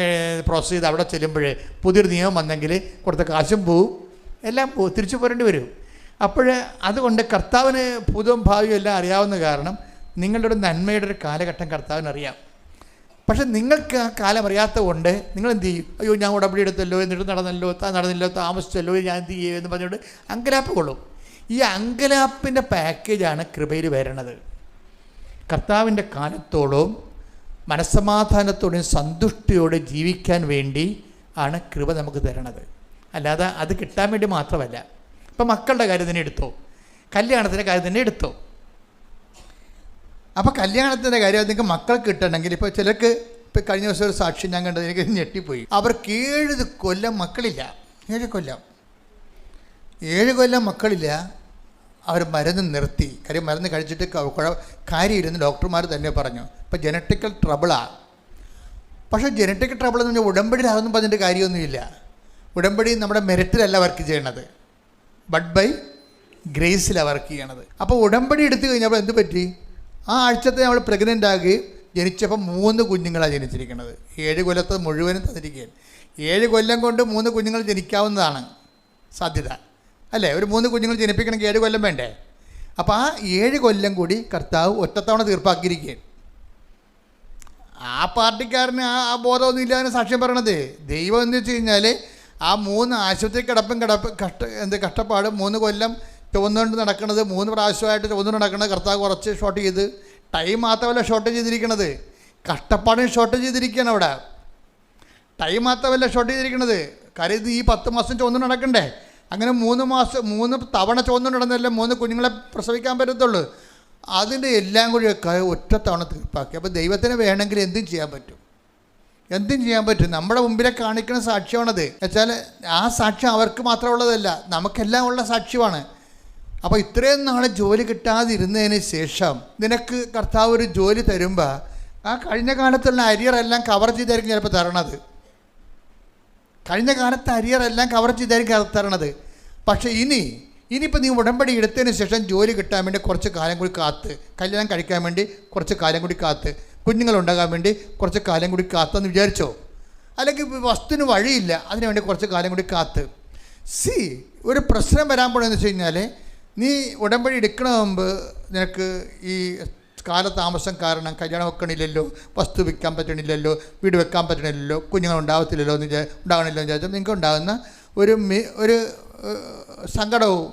പ്രോസസ്സ് ചെയ്ത് അവിടെ ചെല്ലുമ്പോൾ പുതിയൊരു നിയമം വന്നെങ്കിൽ കൊടുത്ത കാശും പോവും, എല്ലാം പോവും, തിരിച്ചു പോരേണ്ടി വരും. അപ്പോൾ അതുകൊണ്ട് കർത്താവിന് ഭൂതവും ഭാവിയും എല്ലാം അറിയാവുന്ന കാരണം നിങ്ങളുടെ ഒരു നന്മയുടെ ഒരു കാലഘട്ടം കർത്താവിന് അറിയാം. പക്ഷെ നിങ്ങൾക്ക് ആ കാലം അറിയാത്തത് കൊണ്ട് നിങ്ങൾ എന്ത് ചെയ്യും? അയ്യോ, ഞാൻ ഉടമ്പടി എടുത്തല്ലോ, എന്നിട്ട് നടന്നില്ലോ, താമസിച്ചല്ലോ, ഞാൻ എന്ത് ചെയ്യും എന്ന് പറഞ്ഞുകൊണ്ട് അങ്കലാപ്പ് കൊള്ളും. ഈ അങ്കലാപ്പിൻ്റെ പാക്കേജാണ് കൃപയിൽ വരണത്. കർത്താവിൻ്റെ കാലത്തോളം മനസ്സമാധാനത്തോടെയും സന്തുഷ്ടിയോടെ ജീവിക്കാൻ വേണ്ടി ആണ് കൃപ നമുക്ക് തരണത്. അല്ലാതെ അത് കിട്ടാൻ വേണ്ടി മാത്രമല്ല. ഇപ്പം മക്കളുടെ കാര്യം തന്നെ എടുത്തോ, കല്യാണത്തിൻ്റെ കാര്യം തന്നെ എടുത്തോ. അപ്പോൾ കല്യാണത്തിൻ്റെ കാര്യം നിങ്ങൾക്ക് മക്കൾ കിട്ടണമെങ്കിൽ ഇപ്പോൾ ചിലർക്ക്, ഇപ്പോൾ കഴിഞ്ഞ ദിവസം ഒരു സാക്ഷി ഞാൻ കണ്ടത്, എനിക്ക് ഞെട്ടിപ്പോയി. അവർക്ക് 7 കൊല്ലം മക്കളില്ല. 7 കൊല്ലം മക്കളില്ല. അവർ മരുന്ന് നിർത്തി. കാര്യം മരുന്ന് കഴിച്ചിട്ട് കാര്യമില്ലെന്ന് ഡോക്ടർമാർ തന്നെ പറഞ്ഞു. ഇപ്പോൾ ജനറ്റിക്കൽ ട്രബിളാണ്. പക്ഷേ ജനറ്റിക്കൽ ട്രബിൾ എന്ന് പറഞ്ഞാൽ ഉടമ്പടിയിലാണെന്നും പറഞ്ഞിട്ട് കാര്യമൊന്നുമില്ല. ഉടമ്പടി നമ്മുടെ മെറിറ്റിലല്ല വർക്ക് ചെയ്യണത്, ബട്ട് ബൈ ഗ്രേസിലാണ് വർക്ക് ചെയ്യണത്. അപ്പോൾ ഉടമ്പടി എടുത്തു കഴിഞ്ഞപ്പോൾ എന്ത് പറ്റി? ആ ആഴ്ചത്തെ നമ്മൾ പ്രഗ്നൻ്റ് ആകുകയും ജനിച്ചപ്പോൾ 3 കുഞ്ഞുങ്ങളാണ് ജനിച്ചിരിക്കുന്നത്. 7 കൊല്ലത്തെ മുഴുവനും തന്നിരിക്കുകയാണ്. 7 കൊല്ലം കൊണ്ട് 3 കുഞ്ഞുങ്ങൾ ജനിക്കാവുന്നതാണ് സാധ്യത, അല്ലേ? ഒരു 3 കുഞ്ഞുങ്ങൾ ജനിപ്പിക്കണമെങ്കിൽ 7 കൊല്ലം വേണ്ടേ? അപ്പോൾ ആ 7 കൊല്ലം കൂടി കർത്താവ് ഒറ്റത്തവണ തീർപ്പാക്കിയിരിക്കുകയാണ്. ആ പാർട്ടിക്കാരന് ആ ബോധമൊന്നും ഇല്ലാതെ സാക്ഷ്യം പറയണത്. ദൈവം എന്ന് വെച്ച് കഴിഞ്ഞാൽ ആ 3 ആശുപത്രി കഷ്ടപ്പാട് 3 കൊല്ലം ചുവന്നുകൊണ്ട് നടക്കുന്നത്, 3 പ്രാവശ്യമായിട്ട് ചുവന്നുകൊണ്ട് നടക്കുന്നത് കർത്താവ് കുറച്ച് ഷോർട്ട് ചെയ്ത്, ടൈം മാത്രമല്ല ഷോർട്ട് ചെയ്തിരിക്കണത്, കഷ്ടപ്പാടിന് ഷോർട്ട് ചെയ്തിരിക്കുകയാണ് അവിടെ. ടൈം മാത്രമല്ല ഷോർട്ട് ചെയ്തിരിക്കണത്. കാര്യം ഇത് ഈ 10 മാസം ചുവന്നുകൊണ്ട് നടക്കണ്ടേ. അങ്ങനെ 3 തവണ ചുവന്നുകൊണ്ട് നടന്നല്ലേ 3 കുഞ്ഞുങ്ങളെ പ്രസവിക്കാൻ പറ്റത്തുള്ളൂ. അതിൻ്റെ എല്ലാം കൂടി ഒറ്റത്തവണ തീർപ്പാക്കി. അപ്പോൾ ദൈവത്തിന് വേണമെങ്കിൽ എന്തും ചെയ്യാൻ പറ്റും. നമ്മുടെ മുമ്പിലെ കാണിക്കുന്ന സാക്ഷ്യമാണത്. വെച്ചാൽ ആ സാക്ഷ്യം അവർക്ക് മാത്രമുള്ളതല്ല, നമുക്കെല്ലാം ഉള്ള സാക്ഷ്യമാണ്. അപ്പോൾ ഇത്രയും നാൾ ജോലി കിട്ടാതിരുന്നതിന് ശേഷം നിനക്ക് കർത്താവ് ഒരു ജോലി തരുമ്പോൾ ആ കഴിഞ്ഞ കാലത്തുള്ള അരിയറെല്ലാം കവർ ചെയ്തായിരിക്കും ചിലപ്പോൾ തരണത്. കഴിഞ്ഞ കാലത്തെ അരിയറെല്ലാം കവർ ചെയ്തായിരിക്കും തരണത്. പക്ഷേ ഇനിയിപ്പോൾ നീ ഉടമ്പടി എടുത്തതിന് ശേഷം ജോലി കിട്ടാൻ വേണ്ടി കുറച്ച് കാലം കൂടി കാത്ത്, കല്യാണം കഴിക്കാൻ വേണ്ടി കുറച്ച് കാലം കൂടി കാത്ത്, കുഞ്ഞുങ്ങളുണ്ടാകാൻ വേണ്ടി കുറച്ച് കാലം കൂടി കാത്തെന്ന് വിചാരിച്ചോ. അല്ലെങ്കിൽ വസ്തുവിന് വഴിയില്ല, അതിനുവേണ്ടി കുറച്ച് കാലം കൂടി കാത്ത്. ഒരു പ്രശ്നം വരാൻ പോണെന്ന് വെച്ച് കഴിഞ്ഞാൽ നീ ഉടമ്പടി എടുക്കണ മുമ്പ് നിനക്ക് ഈ കാലതാമസം കാരണം കല്യാണം വെക്കണില്ലല്ലോ, വസ്തു വിൽക്കാൻ പറ്റണില്ലല്ലോ, വീട് വെക്കാൻ പറ്റണില്ലല്ലോ, കുഞ്ഞുങ്ങൾ ഉണ്ടാകണില്ലല്ലോ എന്ന് വിചാരിച്ചാൽ നിങ്ങൾക്ക് ഉണ്ടാകുന്ന ഒരു സങ്കടവും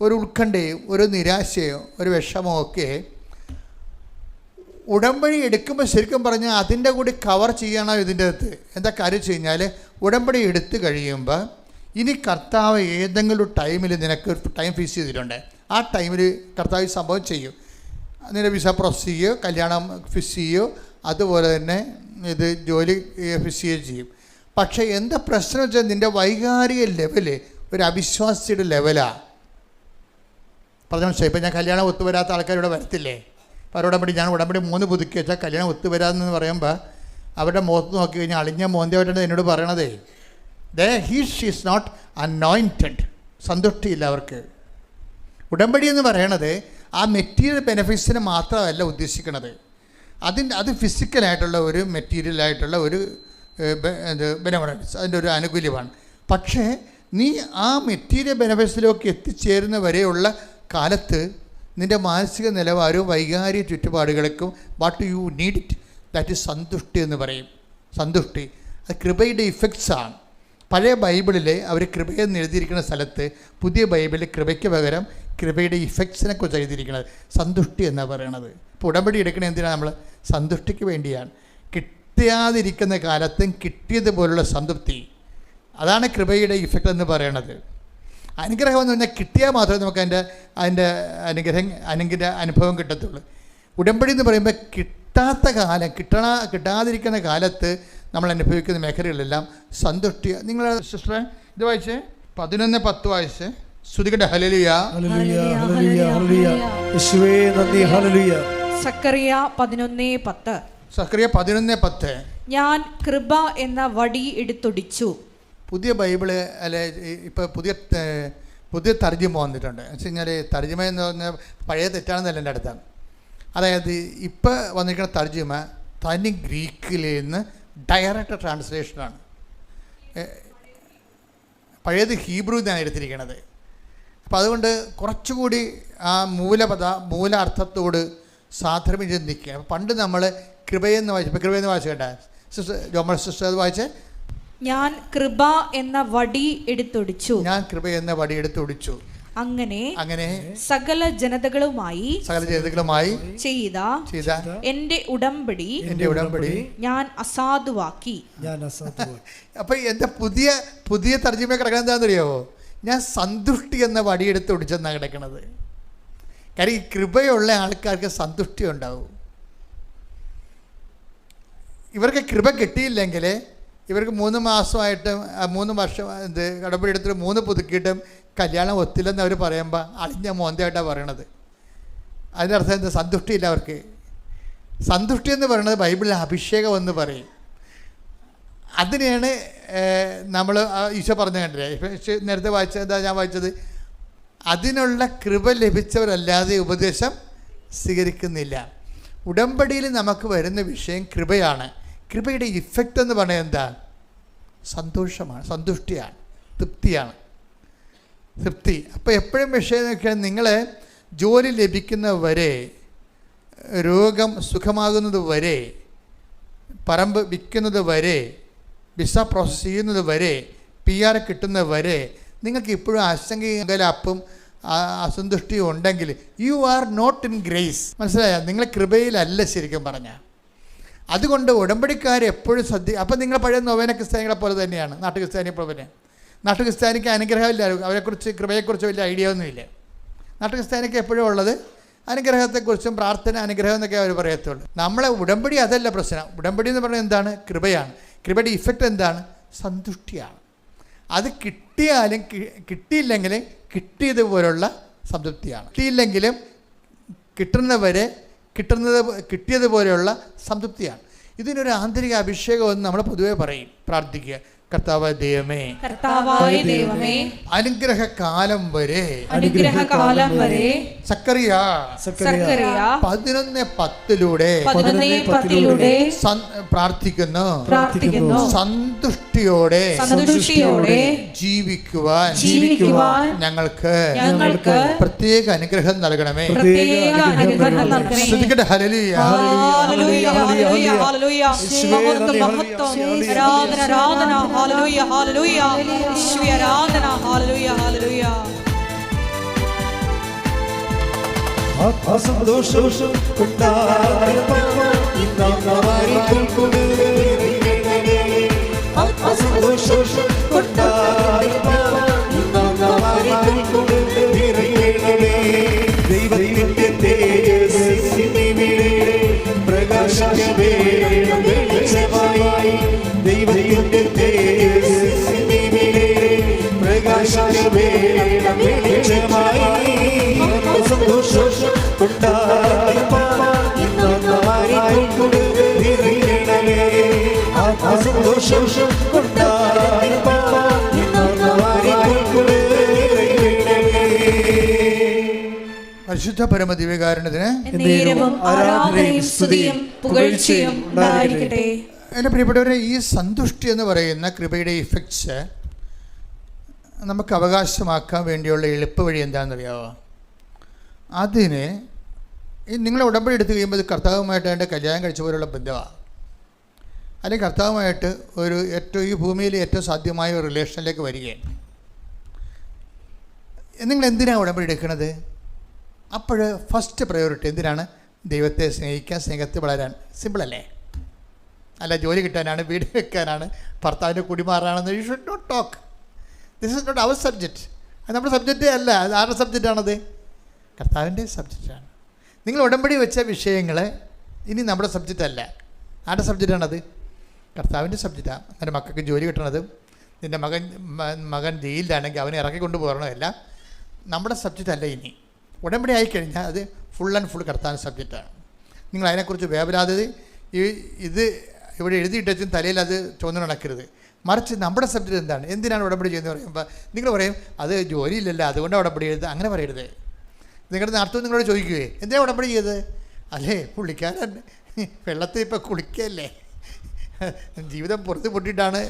ഒരു ഉത്കണ്ഠയും ഒരു നിരാശയും ഒരു വിഷമവും ഒക്കെ ഉടമ്പടി എടുക്കുമ്പോൾ ശരിക്കും പറഞ്ഞാൽ അതിൻ്റെ കൂടി കവർ ചെയ്യണം. ഇതിൻ്റെ അകത്ത് എന്താ കാര്യം വെച്ച് കഴിഞ്ഞാൽ ഉടമ്പടി എടുത്തു കഴിയുമ്പോൾ ഇനി കർത്താവ് ഏതെങ്കിലും ഒരു ടൈമിൽ നിനക്ക് ടൈം ഫിക്സ് ചെയ്തിട്ടുണ്ട്. ആ ടൈമിൽ കർത്താവ് സംഭവം ചെയ്യും. നിന്റെ വിസ പ്രോസസ് ചെയ്യുകയോ കല്യാണം ഫിക്സ് ചെയ്യുകയോ അതുപോലെ തന്നെ ഇത് ജോലി ഫിക്സ് ചെയ്യുകയോ ചെയ്യും. പക്ഷേ എന്താ പ്രശ്നം വെച്ചാൽ നിൻ്റെ വൈകാരിക ലെവല് ഒരു അവിശ്വാസിയുടെ ലെവലാണ്. പറഞ്ഞു മനസ്സിലായി. ഇപ്പം ഞാൻ കല്യാണം ഒത്തുവരാത്ത ആൾക്കാരിവിടെ വരത്തില്ലേ? അപ്പോൾ അവരോടമ്പടി ഞാൻ ഉടമ്പടി 3 പുതുക്കി വെച്ചാൽ കല്യാണം ഒത്തുവരാമെന്ന് പറയുമ്പോൾ അവരുടെ മുഖത്ത് നോക്കി കഴിഞ്ഞാൽ അളിഞ്ഞ മോന്തയായിട്ടാണ് എന്നോട് പറയണതേ. She is not anointed. സന്തുഷ്ടിയില്ല അവർക്ക്. ഉടമ്പടി എന്ന് പറയണത് ആ മെറ്റീരിയൽ ബെനിഫിറ്റ്സിനെ മാത്രമല്ല ഉദ്ദേശിക്കുന്നത്. അത് ഫിസിക്കലായിട്ടുള്ള ഒരു മെറ്റീരിയലായിട്ടുള്ള ഒരു ബെനഫിറ്റ്സ്, അതിൻ്റെ ഒരു ആനുകൂല്യമാണ്. പക്ഷേ നീ ആ മെറ്റീരിയൽ ബെനഫിറ്റ്സിലേക്ക് എത്തിച്ചേരുന്ന വരെയുള്ള കാലത്ത് നിൻ്റെ മാനസിക നിലവാരവും വൈകാരിക ചുറ്റുപാടുകൾക്കും what you need it, that is സന്തുഷ്ടി എന്ന് പറയും. സന്തുഷ്ടി അത് കൃപയുടെ ഇഫക്ട്സാണ്. പഴയ ബൈബിളിൽ അവർ കൃപയെന്ന് എഴുതിയിരിക്കുന്ന സ്ഥലത്ത് പുതിയ ബൈബിളിൽ കൃപയ്ക്ക് പകരം കൃപയുടെ ഇഫക്ട്സിനെ കുറിച്ച് എഴുതിയിരിക്കുന്നത് സന്തുഷ്ടി എന്നാണ് പറയണത്. ഇപ്പോൾ ഉടമ്പടി എടുക്കണത് എന്തിനാണ്? നമ്മൾ സന്തുഷ്ടിക്ക് വേണ്ടിയാണ്. കിട്ടാതിരിക്കുന്ന കാലത്തും കിട്ടിയതുപോലുള്ള സംതൃപ്തി, അതാണ് കൃപയുടെ ഇഫക്റ്റ് എന്ന് പറയണത്. അനുഗ്രഹം എന്ന് പറഞ്ഞാൽ കിട്ടിയാൽ മാത്രമേ നമുക്ക് അതിൻ്റെ അനുഗ്രഹ അനുഭവം കിട്ടത്തുള്ളൂ. ഉടമ്പടി എന്ന് പറയുമ്പോൾ കിട്ടാത്ത കാലം, കിട്ടാതിരിക്കുന്ന കാലത്ത് നമ്മൾ അനുഭവിക്കുന്ന മേഖലകളിലെല്ലാം സന്തുഷ്ടി. നിങ്ങൾ സിസ്റ്ററെ ഇത് വായിച്ചേ, 11:10 വായിച്ചേ. സ്തുതിക്കട്ടെ. ഹല്ലേലൂയ, ഹല്ലേലൂയ, ഹല്ലേലൂയ, ഹല്ലേലൂയ. യേശുവേ നന്ദി. ഹല്ലേലൂയ. സക്കറിയ 11:10. സക്കറിയ 11:10. ഞാൻ കൃപ എന്ന വടി എടുത്തൊടിച്ചു. പുതിയ ബൈബിള് അല്ലെ, ഇപ്പോൾ പുതിയ തർജ്ജിമ വന്നിട്ടുണ്ട്. എന്ന് വെച്ച് കഴിഞ്ഞാൽ തർജ്ജിമ എന്ന് പറഞ്ഞാൽ പഴയ തെറ്റാണെന്നല്ല എൻ്റെ അടുത്താണ്. അതായത് ഇപ്പോൾ വന്നിരിക്കുന്ന തർജ്ജിമ തനി ഗ്രീക്കിൽ നിന്ന് ഡയറക്റ്റ് ട്രാൻസ്ലേഷനാണ്. പഴയത് ഹീബ്രു എന്നാണ് എടുത്തിരിക്കുന്നത്. അപ്പോൾ അതുകൊണ്ട് കുറച്ചുകൂടി ആ മൂലാർത്ഥത്തോട് സാധർമ്യം ചെയ്ത് നിൽക്കുക. പണ്ട് നമ്മൾ കൃപയെന്ന് വായിച്ചപ്പോൾ കൃപയെന്ന് വായിച്ചു കേട്ടാ സിസ്റ്റർ ജോമൽ സിസ്റ്റർ, അത് വായിച്ചേ. ഞാൻ കൃപ എന്ന വടി എടുത്തൊടിച്ചു. ഞാൻ കൃപ എന്ന വടി എടുത്തൊടിച്ചു. അങ്ങനെ സകല ജനതകളുമായി ചെയ്ത എന്റെ ഉടമ്പടി ഞാൻ അസാധുവാക്കി. അപ്പൊ എന്റെ പുതിയ തർജ്ജിമ കിടക്കണം എന്താണെന്നറിയാവോ? ഞാൻ സന്തുഷ്ടി എന്ന വടിയെടുത്ത് ഒടിച്ചെന്നാണ് കിടക്കണത്. കാര്യം ഈ കൃപയുള്ള ആൾക്കാർക്ക് സന്തുഷ്ടി ഉണ്ടാവും. ഇവർക്ക് കൃപ കിട്ടിയില്ലെങ്കിൽ ഇവർക്ക് 3 മാസമായിട്ടും 3 വർഷം കടമ്പടി എടുത്തിട്ട് 3 പുതുക്കിയിട്ടും കല്യാണം ഒത്തില്ലെന്ന് അവർ പറയുമ്പോൾ അളിഞ്ഞ മോന്തയായിട്ടാണ് പറയണത്. അതിൻ്റെ അർത്ഥം എന്താ? സന്തുഷ്ടിയില്ല അവർക്ക്. സന്തുഷ്ടി എന്ന് പറയുന്നത് ബൈബിളിൽ അഭിഷേകം എന്ന് പറയും. അതിനെയാണ് നമ്മൾ ഈശോ പറഞ്ഞു കണ്ടില്ലേ? ഇപ്പം നേരത്തെ വായിച്ചത് ഞാൻ വായിച്ചത്, അതിനുള്ള കൃപ ലഭിച്ചവരല്ലാതെ ഉപദേശം സ്വീകരിക്കുന്നില്ല. ഉടമ്പടിയിൽ നമുക്ക് വരുന്ന വിഷയം കൃപയാണ്. കൃപയുടെ ഇഫക്റ്റ് എന്ന് പറയുന്നത് എന്താ? സന്തോഷമാണ്, സന്തുഷ്ടിയാണ്, തൃപ്തിയാണ്. തൃപ്തി. അപ്പോൾ എപ്പോഴും വിഷയം നോക്കിയാൽ നിങ്ങൾ ജോലി ലഭിക്കുന്നവരെ, രോഗം സുഖമാകുന്നത് വരെ, പറമ്പ് വിൽക്കുന്നത് വരെ, വിസ പ്രോസസ് ചെയ്യുന്നത് വരെ, PR കിട്ടുന്നത് വരെ നിങ്ങൾക്ക് ഇപ്പോഴും ആശങ്കയും അസന്തുഷ്ടിയും ഉണ്ടെങ്കിൽ you are not in grace. മനസ്സിലായോ? നിങ്ങൾ കൃപയിലല്ല ശരിക്കും പറഞ്ഞാൽ. അതുകൊണ്ട് ഉടമ്പടിക്കാർ എപ്പോഴും അപ്പം നിങ്ങൾ പഴയ നൊവേന ക്രിസ്ത്യാനികളെ പോലെ തന്നെയാണ്. നാട്ടു ക്രിസ്ത്യാനിയെ പോലെ തന്നെ. നാട്ടു ക്രിസ്ത്യാനിക്ക് അനുഗ്രഹമില്ല, അവരെക്കുറിച്ച് കൃപയെക്കുറിച്ച് വലിയ ഐഡിയ ഒന്നുമില്ല. നാട്ടു ക്രിസ്ത്യാനിക്ക് എപ്പോഴും ഉള്ളത് അനുഗ്രഹത്തെക്കുറിച്ചും പ്രാർത്ഥന, അനുഗ്രഹം എന്നൊക്കെ അവർ പറയത്തുള്ളൂ. നമ്മളെ ഉടമ്പടി അതല്ല പ്രശ്നം. ഉടമ്പടി എന്ന് പറയുന്നത് എന്താണ്? കൃപയാണ്. കൃപയുടെ ഇഫക്റ്റ് എന്താണ്? സന്തുഷ്ടിയാണ്. അത് കിട്ടിയാലും കിട്ടിയില്ലെങ്കിലും കിട്ടിയതുപോലുള്ള സംതൃപ്തിയാണ്. കിട്ടിയില്ലെങ്കിലും കിട്ടിയതുപോലെയുള്ള സംതൃപ്തിയാണ്. ഇതിനൊരു ആന്തരിക അഭിഷേകം എന്ന് നമ്മൾ പൊതുവെ പറയും. പ്രാർത്ഥിക്കുക, കർത്താവായ ദൈവമേ, അനുഗ്രഹകാലം വരെ സക്കറിയ 11:10 പ്രാർത്ഥിക്കുന്നു. സന്തുഷ്ടിയോടെ ജീവിക്കുവാൻ ഞങ്ങൾക്ക് പ്രത്യേക അനുഗ്രഹം നൽകണമേ. ശ്രദ്ധിക്കട്ടെ. ഹല്ലേലൂയ, ഹല്ലേലൂയ, ഹല്ലേലൂയ, ഈശോയെ ആരാധന. ഹല്ലേലൂയ, ഹല്ലേലൂയ. സന്തോഷം കൊണ്ടാടുന്നു ദൈവത്തിന്റെ തേജസ്സിനിവിടെ പ്രകാശമേ വെളിച്ചമായി. ദൈവത്തിന്റെ തേജസ്സിനിവിടെ പ്രകാശമേ വെളിച്ചമായി. സന്തോഷം കൊണ്ടാടുന്നു സന്തോഷം കൊണ്ടാടുന്നു പരിശുദ്ധ പരമദിവ്യകാരുണ്യത്തിന് നേരവും ആരാധനയും സ്തുതിയും പുകഴ്ചയും ഉണ്ടായിരിക്കട്ടെ. എൻ്റെ പ്രിയപ്പെട്ടവരെ, ഈ സന്തുഷ്ടി എന്ന് പറയുന്ന കൃപയുടെ ഇഫക്ട്സ് നമുക്ക് അവകാശമാക്കാൻ വേണ്ടിയുള്ള എളുപ്പ വഴി എന്താണെന്നറിയാമോ? അതിന് നിങ്ങൾ ഉടമ്പടി എടുത്തു കഴിയുമ്പോൾ ഇത് കർത്താവുമായിട്ട് അതിൻ്റെ കല്യാണം കഴിച്ച പോലുള്ള ബന്ധമാണ്, അല്ലെങ്കിൽ കർത്താവുമായിട്ട് ഒരു ഈ ഭൂമിയിലെ ഏറ്റവും സാധ്യമായ ഒരു റിലേഷനിലേക്ക് വരികയാണ്. നിങ്ങൾ എന്തിനാണ് ഉടമ്പടി എടുക്കുന്നത്? അപ്പോൾ ഫസ്റ്റ് പ്രയോറിറ്റി എന്തിനാണ്? ദൈവത്തെ സ്നേഹിക്കാൻ, സ്നേഹത്തിൽ വളരാൻ. സിമ്പിളല്ലേ? അല്ല ജോലി കിട്ടാനാണ്, വീട് വെക്കാനാണ്, ഭർത്താവിൻ്റെ കുടിമാറാണെന്ന്. You should not talk. This is not our subject. അത് നമ്മുടെ സബ്ജക്റ്റേ അല്ല. അത് ആരുടെ സബ്ജക്റ്റാണത്? കർത്താവിൻ്റെ സബ്ജക്റ്റാണ്. നിങ്ങൾ ഉടമ്പടി വെച്ച വിഷയങ്ങൾ ഇനി നമ്മുടെ സബ്ജക്റ്റ് അല്ല. ആരുടെ സബ്ജക്റ്റാണത്? കർത്താവിൻ്റെ സബ്ജക്റ്റാണ്. എൻ്റെ മക്കൾക്ക് ജോലി കിട്ടണത്, നിൻ്റെ മകൻ ജയിലിലാണെങ്കിൽ അവനെ ഇറക്കിക്കൊണ്ട് പോകണമല്ല നമ്മുടെ സബ്ജക്റ്റ് അല്ല. ഇനി ഉടമ്പടി ആയിക്കഴിഞ്ഞാൽ അത് ഫുൾ ആൻഡ് ഫുൾ കർത്താവിൻ്റെ സബ്ജക്റ്റാണ്. നിങ്ങൾ അതിനെക്കുറിച്ച് വേവലാതെ ഇത് ഇവിടെ എഴുതിയിട്ടും തലയിൽ അത് ചുവന്നു നടക്കരുത്. മറിച്ച് നമ്മുടെ സബ്ജക്റ്റ് എന്താണ്, എന്തിനാണ് ഉടമ്പടി ചെയ്യുന്നത് പറയുമ്പോൾ നിങ്ങൾ പറയും അത് ജോലിയില്ലല്ലോ അതുകൊണ്ടാണ് ഉടമ്പടി ചെയ്തത്. അങ്ങനെ പറയരുത്. നിങ്ങളുടെ നാട്ടിൽ നിങ്ങളോട് ചോദിക്കുകയെ എന്തിനാണ് ഉടമ്പടി ചെയ്തത്? അല്ലേ പുള്ളിക്കാരൻ വെള്ളത്തിൽ ഇപ്പോൾ കുളിക്കല്ലേ, ജീവിതം പൊറുതി പൊട്ടിയിട്ടാണ്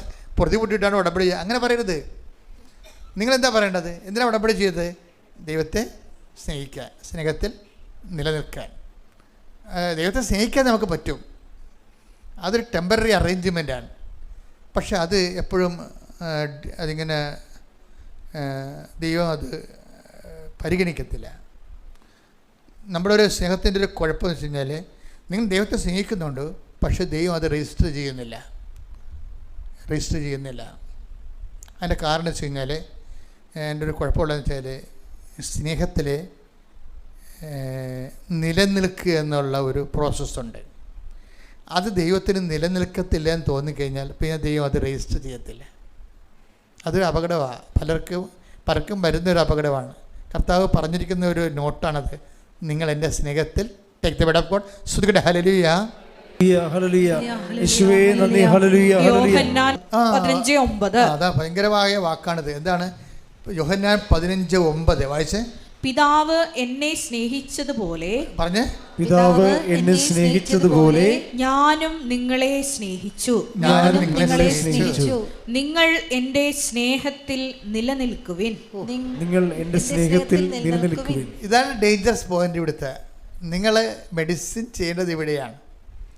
ഉടമ്പടി ചെയ്യുക. അങ്ങനെ പറയരുത്. നിങ്ങളെന്താ പറയേണ്ടത്? എന്തിനാണ് ഉടമ്പടി ചെയ്തത്? ദൈവത്തെ സ്നേഹിക്കാൻ, സ്നേഹത്തിൽ നിലനിൽക്കാൻ. ദൈവത്തെ സ്നേഹിക്കാൻ നമുക്ക് പറ്റും. അതൊരു ടെമ്പററി അറേഞ്ച്മെൻറ്റാണ്. പക്ഷെ അത് എപ്പോഴും അതിങ്ങനെ ദൈവം അത് പരിഗണിക്കത്തില്ല. നമ്മുടെ ഒരു സ്നേഹത്തിൻ്റെ ഒരു കുഴപ്പമെന്ന് വെച്ച് കഴിഞ്ഞാൽ നിങ്ങൾ ദൈവത്തെ സ്നേഹിക്കുന്നുണ്ട്, പക്ഷേ ദൈവം അത് രജിസ്റ്റർ ചെയ്യുന്നില്ല. അതിൻ്റെ കാരണം വെച്ച് കഴിഞ്ഞാൽ എൻ്റെ ഒരു കുഴപ്പമുള്ളതെന്ന് വെച്ചാൽ സ്നേഹത്തിൽ നിലനിൽക്കുക എന്നുള്ള ഒരു പ്രോസസ്സുണ്ട്. അത് ദൈവത്തിന് നിലനിൽക്കത്തില്ല എന്ന് തോന്നിക്കഴിഞ്ഞാൽ പിന്നെ ദൈവം അത് രജിസ്റ്റർ ചെയ്യത്തില്ല. അതൊരു അപകടമാണ്. പലർക്കും വരുന്നൊരു അപകടമാണ്. കർത്താവ് പറഞ്ഞിരിക്കുന്ന ഒരു നോട്ടാണത്. നിങ്ങൾ എൻ്റെ സ്നേഹത്തിൽ take the word of God. ശ്രുതികട്ടെ ഹല്ലേലൂയ. അതാ ഭയങ്കരമായ വാക്കാണിത്. എന്താണ്? യോഹന്നാൻ 15:9 വായിച്ചേ. പിതാവ് എന്നെ സ്നേഹിച്ചതുപോലെ പറഞ്ഞേ, പിതാവ് എന്നെ സ്നേഹിച്ചതുപോലെ ഞാനും നിങ്ങളെ സ്നേഹിച്ചു. നിങ്ങൾ എൻ്റെ സ്നേഹത്തിൽ നിലനിൽക്കുവിൻ. ഇതാണ് ഡേഞ്ചറസ് പോയിന്റ്. ഇവിടുത്തെ നിങ്ങൾ മെഡിസിൻ ചെയ്യേണ്ടത് ഇവിടെയാണ്,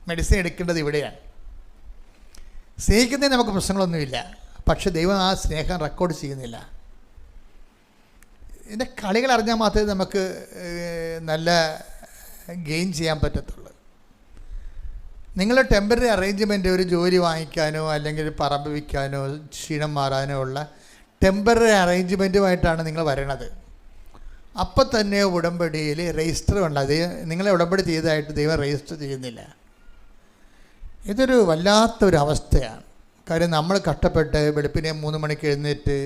മെഡിസിൻ എടുക്കേണ്ടത് ഇവിടെയാണ്. സ്നേഹിക്കുന്നതിന് നമുക്ക് പ്രശ്നങ്ങളൊന്നുമില്ല, പക്ഷെ ദൈവം ആ സ്നേഹം റെക്കോർഡ് ചെയ്യുന്നില്ല. ഇതിൻ്റെ കളികൾ അറിഞ്ഞാൽ മാത്രമേ നമുക്ക് നല്ല ഗെയിൻ ചെയ്യാൻ പറ്റത്തുള്ളൂ. നിങ്ങൾ ടെമ്പററി അറേഞ്ച്മെൻറ്റ്, ഒരു ജോലി വാങ്ങിക്കാനോ അല്ലെങ്കിൽ പറമ്പ് വിൽക്കാനോ ക്ഷീണം മാറാനോ ഉള്ള ടെമ്പററി അറേഞ്ച്മെൻറ്റുമായിട്ടാണ് നിങ്ങൾ വരണത്. അപ്പം തന്നെ ഉടമ്പടിയിൽ രജിസ്റ്റർ ഉണ്ട്. അത് നിങ്ങളെ ഉടമ്പടി ചെയ്തതായിട്ട് ദൈവം രജിസ്റ്റർ ചെയ്യുന്നില്ല. ഇതൊരു വല്ലാത്തൊരു അവസ്ഥയാണ്. കാര്യം നമ്മൾ കഷ്ടപ്പെട്ട് വെളുപ്പിനെ 3 മണിക്ക് എഴുന്നേറ്റ്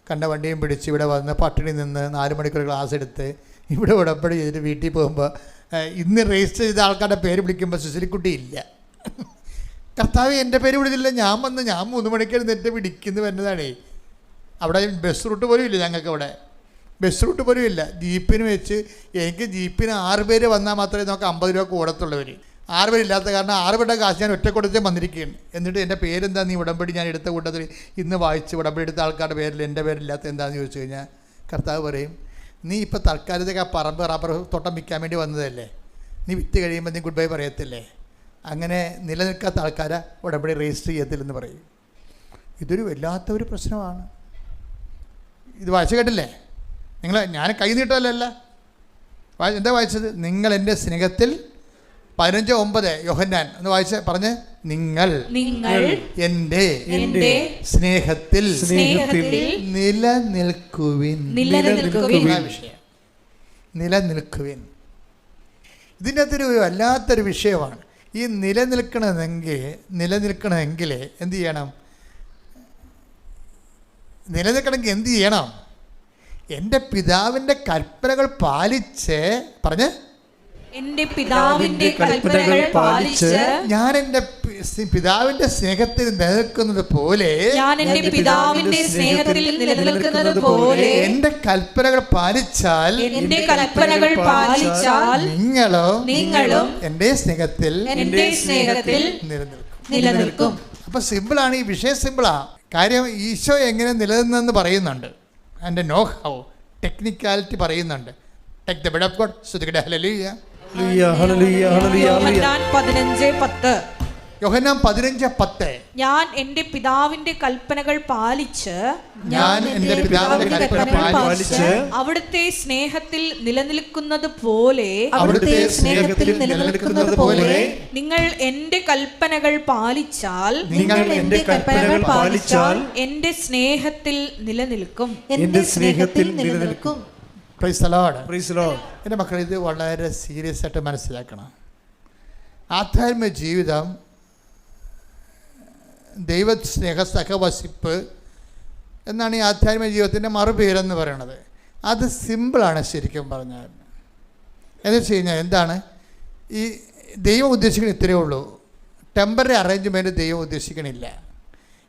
കണ്ട വണ്ടിയും പിടിച്ച് ഇവിടെ വന്ന് പട്ടിണി നിന്ന് 4 മണിക്കൂർ ക്ലാസ് എടുത്ത് ഇവിടെ ഉടമ്പടി ചെയ്തിട്ട് വീട്ടിൽ പോകുമ്പോൾ ഇന്ന് രജിസ്റ്റർ ചെയ്ത ആൾക്കാരുടെ പേര് വിളിക്കുമ്പോൾ സുശീലിക്കുട്ടി ഇല്ല. കർത്താവ് എൻ്റെ പേര് വിളിച്ചില്ല, ഞാൻ 3 മണിക്ക് എഴുന്നേറ്റ് പിടിക്കുന്നു വരുന്നതാണേ. അവിടെ ബസ് റൂട്ട് പോലും ഇല്ല. ഞങ്ങൾക്ക് അവിടെ ബസ് റൂട്ട് പോലും ഇല്ല. ജീപ്പിന് വെച്ച് എനിക്ക് ജീപ്പിന് 6 പേര് വന്നാൽ മാത്രമേ നമുക്ക് 50 രൂപ കൂടത്തുള്ളവർ. 6 പേരില്ലാത്ത കാരണം 6 പേരുടെ കാശ് ഞാൻ ഒറ്റ കൊടുത്തേ വന്നിരിക്കുകയാണ്. എന്നിട്ട് എൻ്റെ പേരെന്താ നീ ഉടമ്പടി ഞാൻ എടുത്ത കൂട്ടത്തിൽ ഇന്ന് വായിച്ച് ഉടമ്പടി എടുത്ത ആൾക്കാരുടെ പേരിൽ എൻ്റെ പേരില്ലാത്ത എന്താണെന്ന് ചോദിച്ചു കഴിഞ്ഞാൽ കർത്താവ് പറയും, നീ ഇപ്പോൾ തൽക്കാലത്തേക്ക് ആ പറമ്പ് റബ്ബർ തോട്ടം വിൽക്കാൻ വേണ്ടി വന്നതല്ലേ, നീ വിറ്റ് കഴിയുമ്പോൾ നീ ഗുഡ് ബൈ പറയത്തില്ലേ. അങ്ങനെ നിലനിൽക്കാത്ത ആൾക്കാരെ ഉടമ്പടി രജിസ്റ്റർ ചെയ്യത്തില്ലെന്ന് പറയും. ഇതൊരു വല്ലാത്തൊരു പ്രശ്നമാണ്. ഇത് വായിച്ചു കേട്ടില്ലേ നിങ്ങൾ? ഞാൻ കൈ നീട്ടമല്ല എന്താ വായിച്ചത്? നിങ്ങൾ എൻ്റെ സ്നേഹത്തിൽ 15:9 യോഹന്നാൻ ഒന്ന് വായിച്ച് പറഞ്ഞ്, നിങ്ങൾ എൻ്റെ സ്നേഹത്തിൽ നിലനിൽക്കുവിൻ. നിലനിൽക്കുവിൻ. ഇതിൻ്റെ അകത്തൊരു വല്ലാത്തൊരു വിഷയമാണ്. ഈ നിലനിൽക്കണമെങ്കിൽ എന്ത് ചെയ്യണം? നിലനിൽക്കണമെങ്കിൽ എന്ത് ചെയ്യണം? എൻ്റെ പിതാവിൻ്റെ കൽപ്പനകൾ പാലിച്ച് പറഞ്ഞ്, എൻ്റെ പിതാവിൻ്റെ കൽപ്പനകൾ പാലിച്ച് ഞാൻ എൻ്റെ പിതാവിന്റെ സ്നേഹത്തിൽ നിലനിൽക്കുന്നത് പോലെ ഞാൻ എൻ്റെ പിതാവിന്റെ സ്നേഹത്തിൽ നിലനിൽക്കുന്നത് പോലെ എന്റെ കൽപ്പനകൾ പാലിച്ചാൽ നിങ്ങളും എന്റെ സ്നേഹത്തിൽ നിലനിൽക്കും. അപ്പൊ സിമ്പിളാണ്, ഈ വിഷയം സിമ്പിളാ. കാര്യം ഈശോ എങ്ങനെ നിലനിന്നെന്ന് പറയുന്നുണ്ട്, അതിന്റെ നോ ഹൗ ടെക്നിക്കാലിറ്റി പറയുന്നുണ്ട്. Take the bed of God. ശ്രുതിക്കട്ടെ ഹല്ലേലൂയ. യോഹന്നാൻ 15:10 ഞാൻ എൻ്റെ പിതാവിന്റെ കൽപ്പനകൾ പാലിച്ച് അവിടുത്തെ സ്നേഹത്തിൽ നിലനിൽക്കുന്നത് പോലെ നിങ്ങൾ എൻ്റെ കൽപ്പനകൾ പാലിച്ചാൽ എൻ്റെ സ്നേഹത്തിൽ നിലനിൽക്കും. Praise the Lord. എൻ്റെ മക്കൾ, ഇത് വളരെ സീരിയസ് ആയിട്ട് മനസ്സിലാക്കണം. ആധ്യാത്മിക ജീവിതം, ദൈവ സ്നേഹ സഹവസിപ്പ് എന്നാണ് ഈ ആധ്യാത്മിക ജീവിതത്തിൻ്റെ മറുപേരെന്ന് പറയണത്. അത് സിമ്പിളാണ് ശരിക്കും പറഞ്ഞാൽ. എന്ന് വെച്ച് കഴിഞ്ഞാൽ എന്താണ് ഈ ദൈവം ഉദ്ദേശിക്കുന്നത്? ഇത്രയേ ഉള്ളൂ. ടെമ്പററി അറേഞ്ച്മെൻറ്റ് ദൈവം ഉദ്ദേശിക്കണില്ല.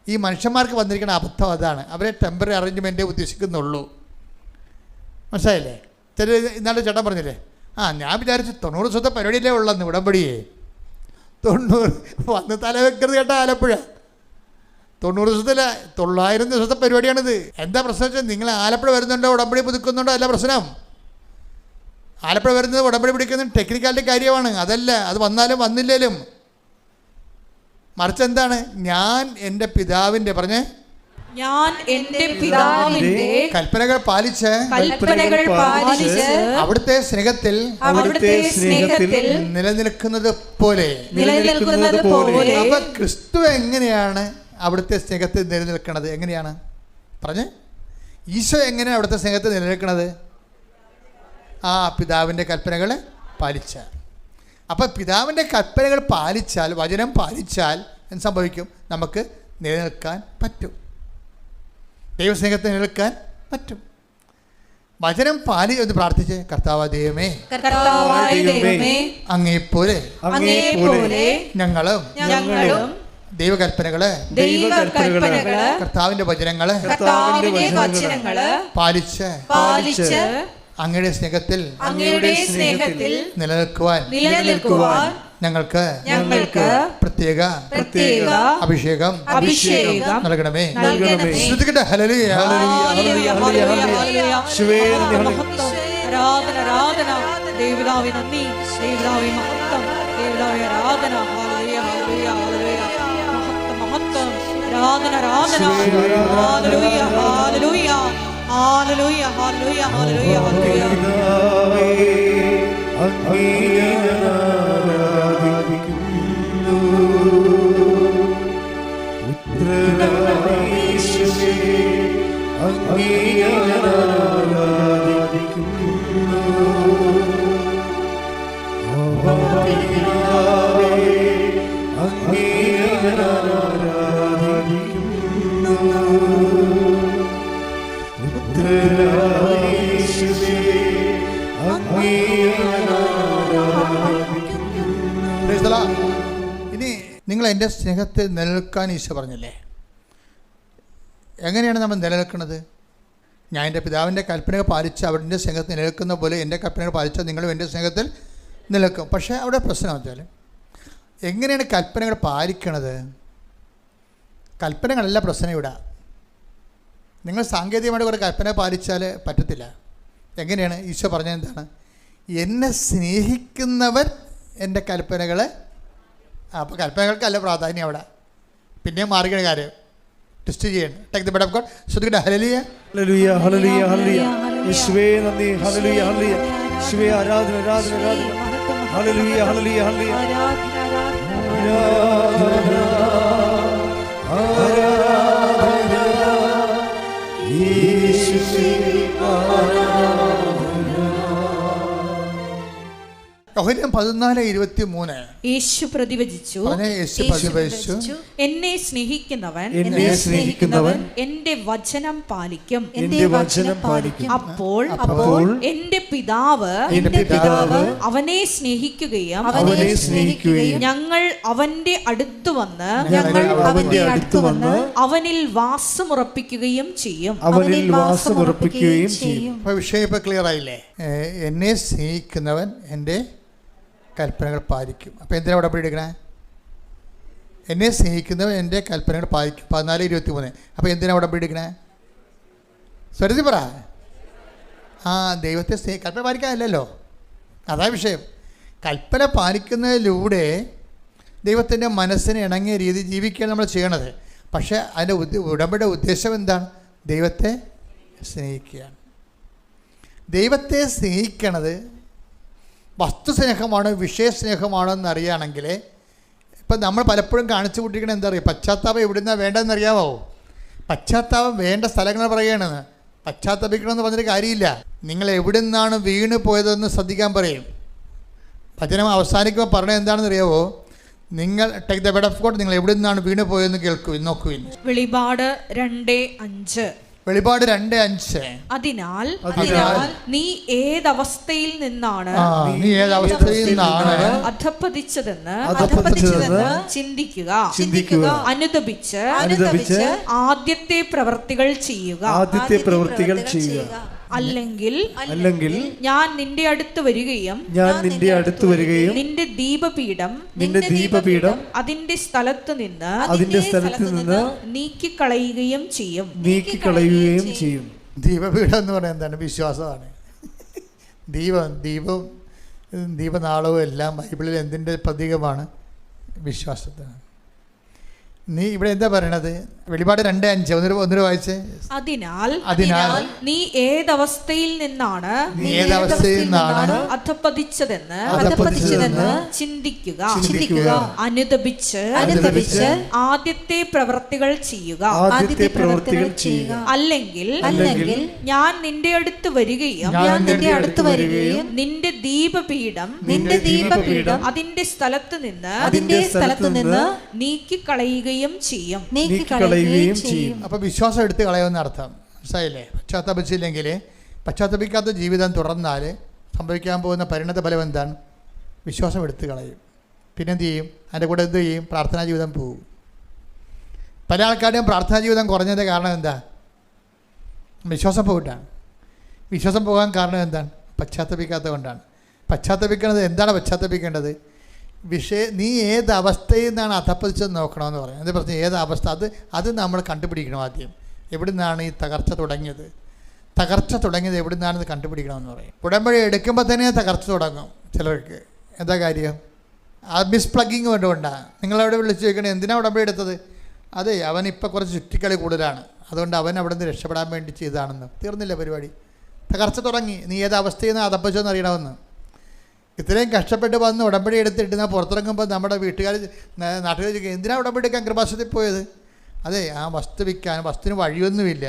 ഈ മനുഷ്യന്മാർക്ക് വന്നിരിക്കുന്ന അബദ്ധം അതാണ്. അവരെ ടെമ്പററി അറേഞ്ച്മെൻറ്റേ ഉദ്ദേശിക്കുന്നുള്ളൂ. മനസ്സിലായില്ലേ? ചില ഇന്നാളുടെ ചേട്ടൻ പറഞ്ഞില്ലേ, ഞാൻ വിചാരിച്ചു 90% പരിപാടിയിലേ ഉള്ളെന്ന്. ഉടമ്പടിയേ 90 വന്ന് തലവെക്കരുത് കേട്ടോ. ആലപ്പുഴ 90 900 ദിവസത്തെ പരിപാടിയാണിത്. എന്താ പ്രശ്നം വെച്ചാൽ, നിങ്ങൾ ആലപ്പുഴ വരുന്നുണ്ടോ, ഉടമ്പടി പുതുക്കുന്നുണ്ടോ, അല്ല പ്രശ്നം. ആലപ്പുഴ വരുന്നത് ഉടമ്പടി പിടിക്കുന്നത് ടെക്നിക്കാലിറ്റി കാര്യമാണ്. അതല്ല, അത് വന്നാലും വന്നില്ലേലും. മറിച്ച് എന്താണ്, ഞാൻ എൻ്റെ പിതാവിൻ്റെ ഞാൻ എൻ്റെ പിതാവിന്റെ കൽപ്പനകൾ പാലിച്ച് അവിടുത്തെ സ്നേഹത്തിൽ നിലനിൽക്കുന്നത് പോലെ. അപ്പൊ ക്രിസ്തു എങ്ങനെയാണ് അവിടുത്തെ സ്നേഹത്തിൽ നിലനിൽക്കുന്നത്? എങ്ങനെയാണ് പറഞ്ഞ്? ഈശോ എങ്ങനെയാണ് അവിടുത്തെ സ്നേഹത്തിൽ നിലനിൽക്കുന്നത്? പിതാവിൻ്റെ കൽപ്പനകൾ പാലിച്ച. അപ്പം പിതാവിൻ്റെ കൽപ്പനകൾ പാലിച്ചാൽ, വചനം പാലിച്ചാൽ എന്ത് സംഭവിക്കും? നമുക്ക് നിലനിൽക്കാൻ പറ്റും. ദൈവസ്നേഹത്തിൽ നിലനിൽക്കാൻ പറ്റും. വചനം എന്ന് പ്രാർത്ഥിച്ച്, കർത്താവായ ദൈവമേ, അങ്ങേപ്പോലെ ഞങ്ങളും ദൈവകൽപ്പനകള് കർത്താവിന്റെ വചനങ്ങള് പാലിച്ച് അങ്ങയുടെ സ്നേഹത്തിൽ നിലനിൽക്കുവാൻ ഞങ്ങൾക്ക് പ്രത്യേക അഭിഷേകം നൽകണമേ. ശ്രുതിക്കട്ടെ ഹല്ലേലൂയ. ഇനി നിങ്ങൾ എൻ്റെ സ്നേഹത്തിൽ നിലനിൽക്കാൻ ഈശോ പറഞ്ഞില്ലേ? എങ്ങനെയാണ് നമ്മൾ നിലനിൽക്കുന്നത്? ഞാൻ എൻ്റെ പിതാവിൻ്റെ കൽപ്പനകൾ പാലിച്ച് അവിടെ സ്നേഹത്തിൽ നിലനിൽക്കുന്ന പോലെ എൻ്റെ കൽപ്പനകൾ പാലിച്ചാൽ നിങ്ങളും എൻ്റെ സ്നേഹത്തിൽ നിലനിൽക്കും. പക്ഷേ അവിടെ പ്രശ്നം വെച്ചാൽ, എങ്ങനെയാണ് കൽപ്പനകൾ പാലിക്കണത്? കൽപ്പനകളല്ല പ്രശ്നം ഇവിടെ. നിങ്ങൾ സാങ്കേതികമായിട്ട് കുറേ കൽപ്പന പാലിച്ചാൽ പറ്റത്തില്ല. എങ്ങനെയാണ്? ഈശോ പറഞ്ഞത് എന്താണ്? എന്നെ സ്നേഹിക്കുന്നവർ എൻ്റെ കൽപ്പനകൾ. അപ്പോൾ കൽപ്പനകൾക്കല്ല പ്രാധാന്യം അവിടെ. പിന്നെ മാറിക്കണ കാര്യം ടെസ്റ്റ് ചെയ്യണം. Take the bed of God. ശ്രുതിക്കട്ടെ ഹല്ലേലൂയ. ഹല്ലേലൂയ ഹല്ലേലൂയ ഹല്ലേലൂയ. യേശുവേ നന്ദി. ഹല്ലേലൂയ ഹല്ലേലൂയ. യേശുവേ ആരാധന ആരാധന ആരാധന. ഹല്ലേലൂയ ഹല്ലേലൂയ ഹല്ലേലൂയ. യോഹന്നാൻ 14:23. യേശു പ്രതിവചിച്ചു, യേശു പ്രതിവചിച്ചു, എന്നെ സ്നേഹിക്കുന്നവൻ എന്റെ വചനം പാലിക്കും. അപ്പോൾ എന്റെ പിതാവ് അവനെ സ്നേഹിക്കുകയും ഞങ്ങൾ അവന്റെ അടുത്തു വന്ന് അവനിൽ വാസമുറപ്പിക്കുകയും ചെയ്യും. വിഷയം ഇപ്പൊ ക്ലിയർ ആയില്ലേ? എന്നെ സ്നേഹിക്കുന്നവൻ എൻ്റെ കൽപ്പനകൾ പാലിക്കും. അപ്പം എന്തിനാ ഉടമ്പടി എടുക്കണേ? എന്നെ സ്നേഹിക്കുന്നവൻ എൻ്റെ കൽപ്പനകൾ പാലിക്കും. 14:23. അപ്പം എന്തിനാ ഉടമ്പടി എടുക്കണേ? സ്വരത്തിൽ പറ. ദൈവത്തെ കൽപ്പന പാലിക്കാനല്ലല്ലോ, അതാ വിഷയം. കൽപ്പന പാലിക്കുന്നതിലൂടെ ദൈവത്തിൻ്റെ മനസ്സിന് ഇണങ്ങിയ രീതി ജീവിക്കുകയാണ് നമ്മൾ ചെയ്യണത്. പക്ഷേ അതിൻ്റെ ഉടമ്പടിയുടെ ഉദ്ദേശം എന്താണ്? ദൈവത്തെ സ്നേഹിക്കുകയാണ്. ദൈവത്തെ സ്നേഹിക്കണത് വസ്തുസ്നേഹമാണോ വിഷയസ്നേഹമാണോ എന്നറിയുകയാണെങ്കിൽ, ഇപ്പം നമ്മൾ പലപ്പോഴും കാണിച്ചു കൂട്ടിയിരിക്കണത് എന്താ പറയുക? പശ്ചാത്താപം എവിടുന്നാണ് വേണ്ടതെന്ന് അറിയാമോ? പശ്ചാത്താപം വേണ്ട സ്ഥലങ്ങൾ പറയുകയാണെന്ന്. പശ്ചാത്തപിക്കണമെന്ന് പറഞ്ഞിട്ട് കാര്യമില്ല. നിങ്ങൾ എവിടെ നിന്നാണ് വീണ് പോയതെന്ന് ശ്രദ്ധിക്കാൻ പറയും. വചനം അവസാനിക്കുമ്പോൾ പറഞ്ഞത് എന്താണെന്ന് അറിയാമോ? നിങ്ങൾ take the word of God, നിങ്ങൾ എവിടെ നിന്നാണ് വീണ് പോയതെന്ന് നോക്കുവിൻ. വെളിപാട് 2:5. വെളിപാട് 2:5. അതിനാൽ നീ ഏതവസ്ഥയിൽ നിന്നാണ് അധപ്പതിച്ചതെന്ന് ചിന്തിക്കുക. അനുതപിച്ച് ആദ്യത്തെ പ്രവൃത്തികൾ ചെയ്യുക. അല്ലെങ്കിൽ ഞാൻ നിന്റെ അടുത്ത് വരികയും നിന്റെ ദീപപീഠം അതിന്റെ സ്ഥലത്ത് നിന്ന് നീക്കിക്കളയുകയും ചെയ്യും. ദീപപീഠം എന്ന് പറയുന്നത് എന്താണ്? വിശ്വാസമാണ്. ദീപനാളവും എല്ലാം ബൈബിളിൽ എന്തിൻ്റെ പ്രതീകമാണ്? വിശ്വാസത്തിന്. നീ ഇവിടെ എന്താ പറയണത്? വെളിപാട് 2:5 ഒന്നിനു വായിച്ചേ. അതിനാൽ നീ ഏതവസ്ഥയിൽ നിന്നാണ് അധപ്പതിച്ചതെന്ന് ചിന്തിക്കുക. അനുതപിച്ച് ആദ്യത്തെ പ്രവൃത്തികൾ ചെയ്യുക. അല്ലെങ്കിൽ ഞാൻ നിന്റെ അടുത്ത് വരികയും നിന്റെ ദീപപീഠം അതിന്റെ സ്ഥലത്ത് നിന്ന് നീക്കിക്കളയുകയും ചെയ്യും. അപ്പൊ വിശ്വാസം എടുത്ത് കളയുമെന്ന് അർത്ഥം. മനസ്സിലായില്ലേ? പശ്ചാത്തപിച്ചില്ലെങ്കിൽ, പശ്ചാത്തപിക്കാത്ത ജീവിതം തുടർന്നാൽ സംഭവിക്കാൻ പോകുന്ന പരിണത ഫലം എന്താണ്? വിശ്വാസം എടുത്ത് കളയും. പിന്നെ എന്ത് ചെയ്യും? അതിൻ്റെ കൂടെ എന്ത് ചെയ്യും? പ്രാർത്ഥനാ ജീവിതം പോകും. പല ആൾക്കാരുടെയും പ്രാർത്ഥനാ ജീവിതം കുറഞ്ഞതിൻ്റെ കാരണം എന്താ? വിശ്വാസം പോയിട്ടാണ്. വിശ്വാസം പോകാൻ കാരണം എന്താണ്? പശ്ചാത്തപിക്കാത്തത് കൊണ്ടാണ്. പശ്ചാത്തപിക്കുന്നത് എന്താണ്? പശ്ചാത്തപിക്കേണ്ടത് നീ ഏത് അവസ്ഥയിൽ നിന്നാണ് അധപ്പതിച്ചത് നോക്കണമെന്ന് പറയും. അത് പറഞ്ഞ് ഏത് അവസ്ഥ, അത് നമ്മൾ കണ്ടുപിടിക്കണം. ആദ്യം എവിടെ നിന്നാണ് ഈ തകർച്ച തുടങ്ങിയത് എവിടെ നിന്നാണെന്ന് കണ്ടുപിടിക്കണമെന്ന് പറയും. ഉടമ്പടി എടുക്കുമ്പോൾ തന്നെ തകർച്ച തുടങ്ങും ചിലർക്ക്. എന്താ കാര്യം? ആ മിസ്പ്ലഗിങ് കൊണ്ടുകൊണ്ടാണ്. നിങ്ങളവിടെ വിളിച്ച് ചോദിക്കണേ എന്തിനാണ് ഉടമ്പടി എടുത്തത്? അതെ, അവനിപ്പോൾ കുറച്ച് ചുറ്റിക്കളി കൂടുതലാണ്, അതുകൊണ്ട് അവൻ അവിടെ നിന്ന് രക്ഷപ്പെടാൻ വേണ്ടി ചെയ്തതാണെന്ന്. തീർന്നില്ല പരിപാടി. തകർച്ച തുടങ്ങി. നീ ഏത് അവസ്ഥയിൽ നിന്ന് അധപ്പതിച്ചെന്ന് അറിയണമെന്ന്. ഇത്രയും കഷ്ടപ്പെട്ട് വന്ന് ഉടമ്പടി എടുത്തിട്ട് ഞാൻ പുറത്തിറങ്ങുമ്പോൾ നമ്മുടെ നാട്ടുകാർ ചോദിക്കുക എന്തിനാണ് ഉടമ്പടി എടുക്കാൻ കൃപാസനത്തിൽ പോയത്? അതെ, ആ വസ്തു വിൽക്കാൻ. വസ്തുവിന് വഴിയൊന്നുമില്ല.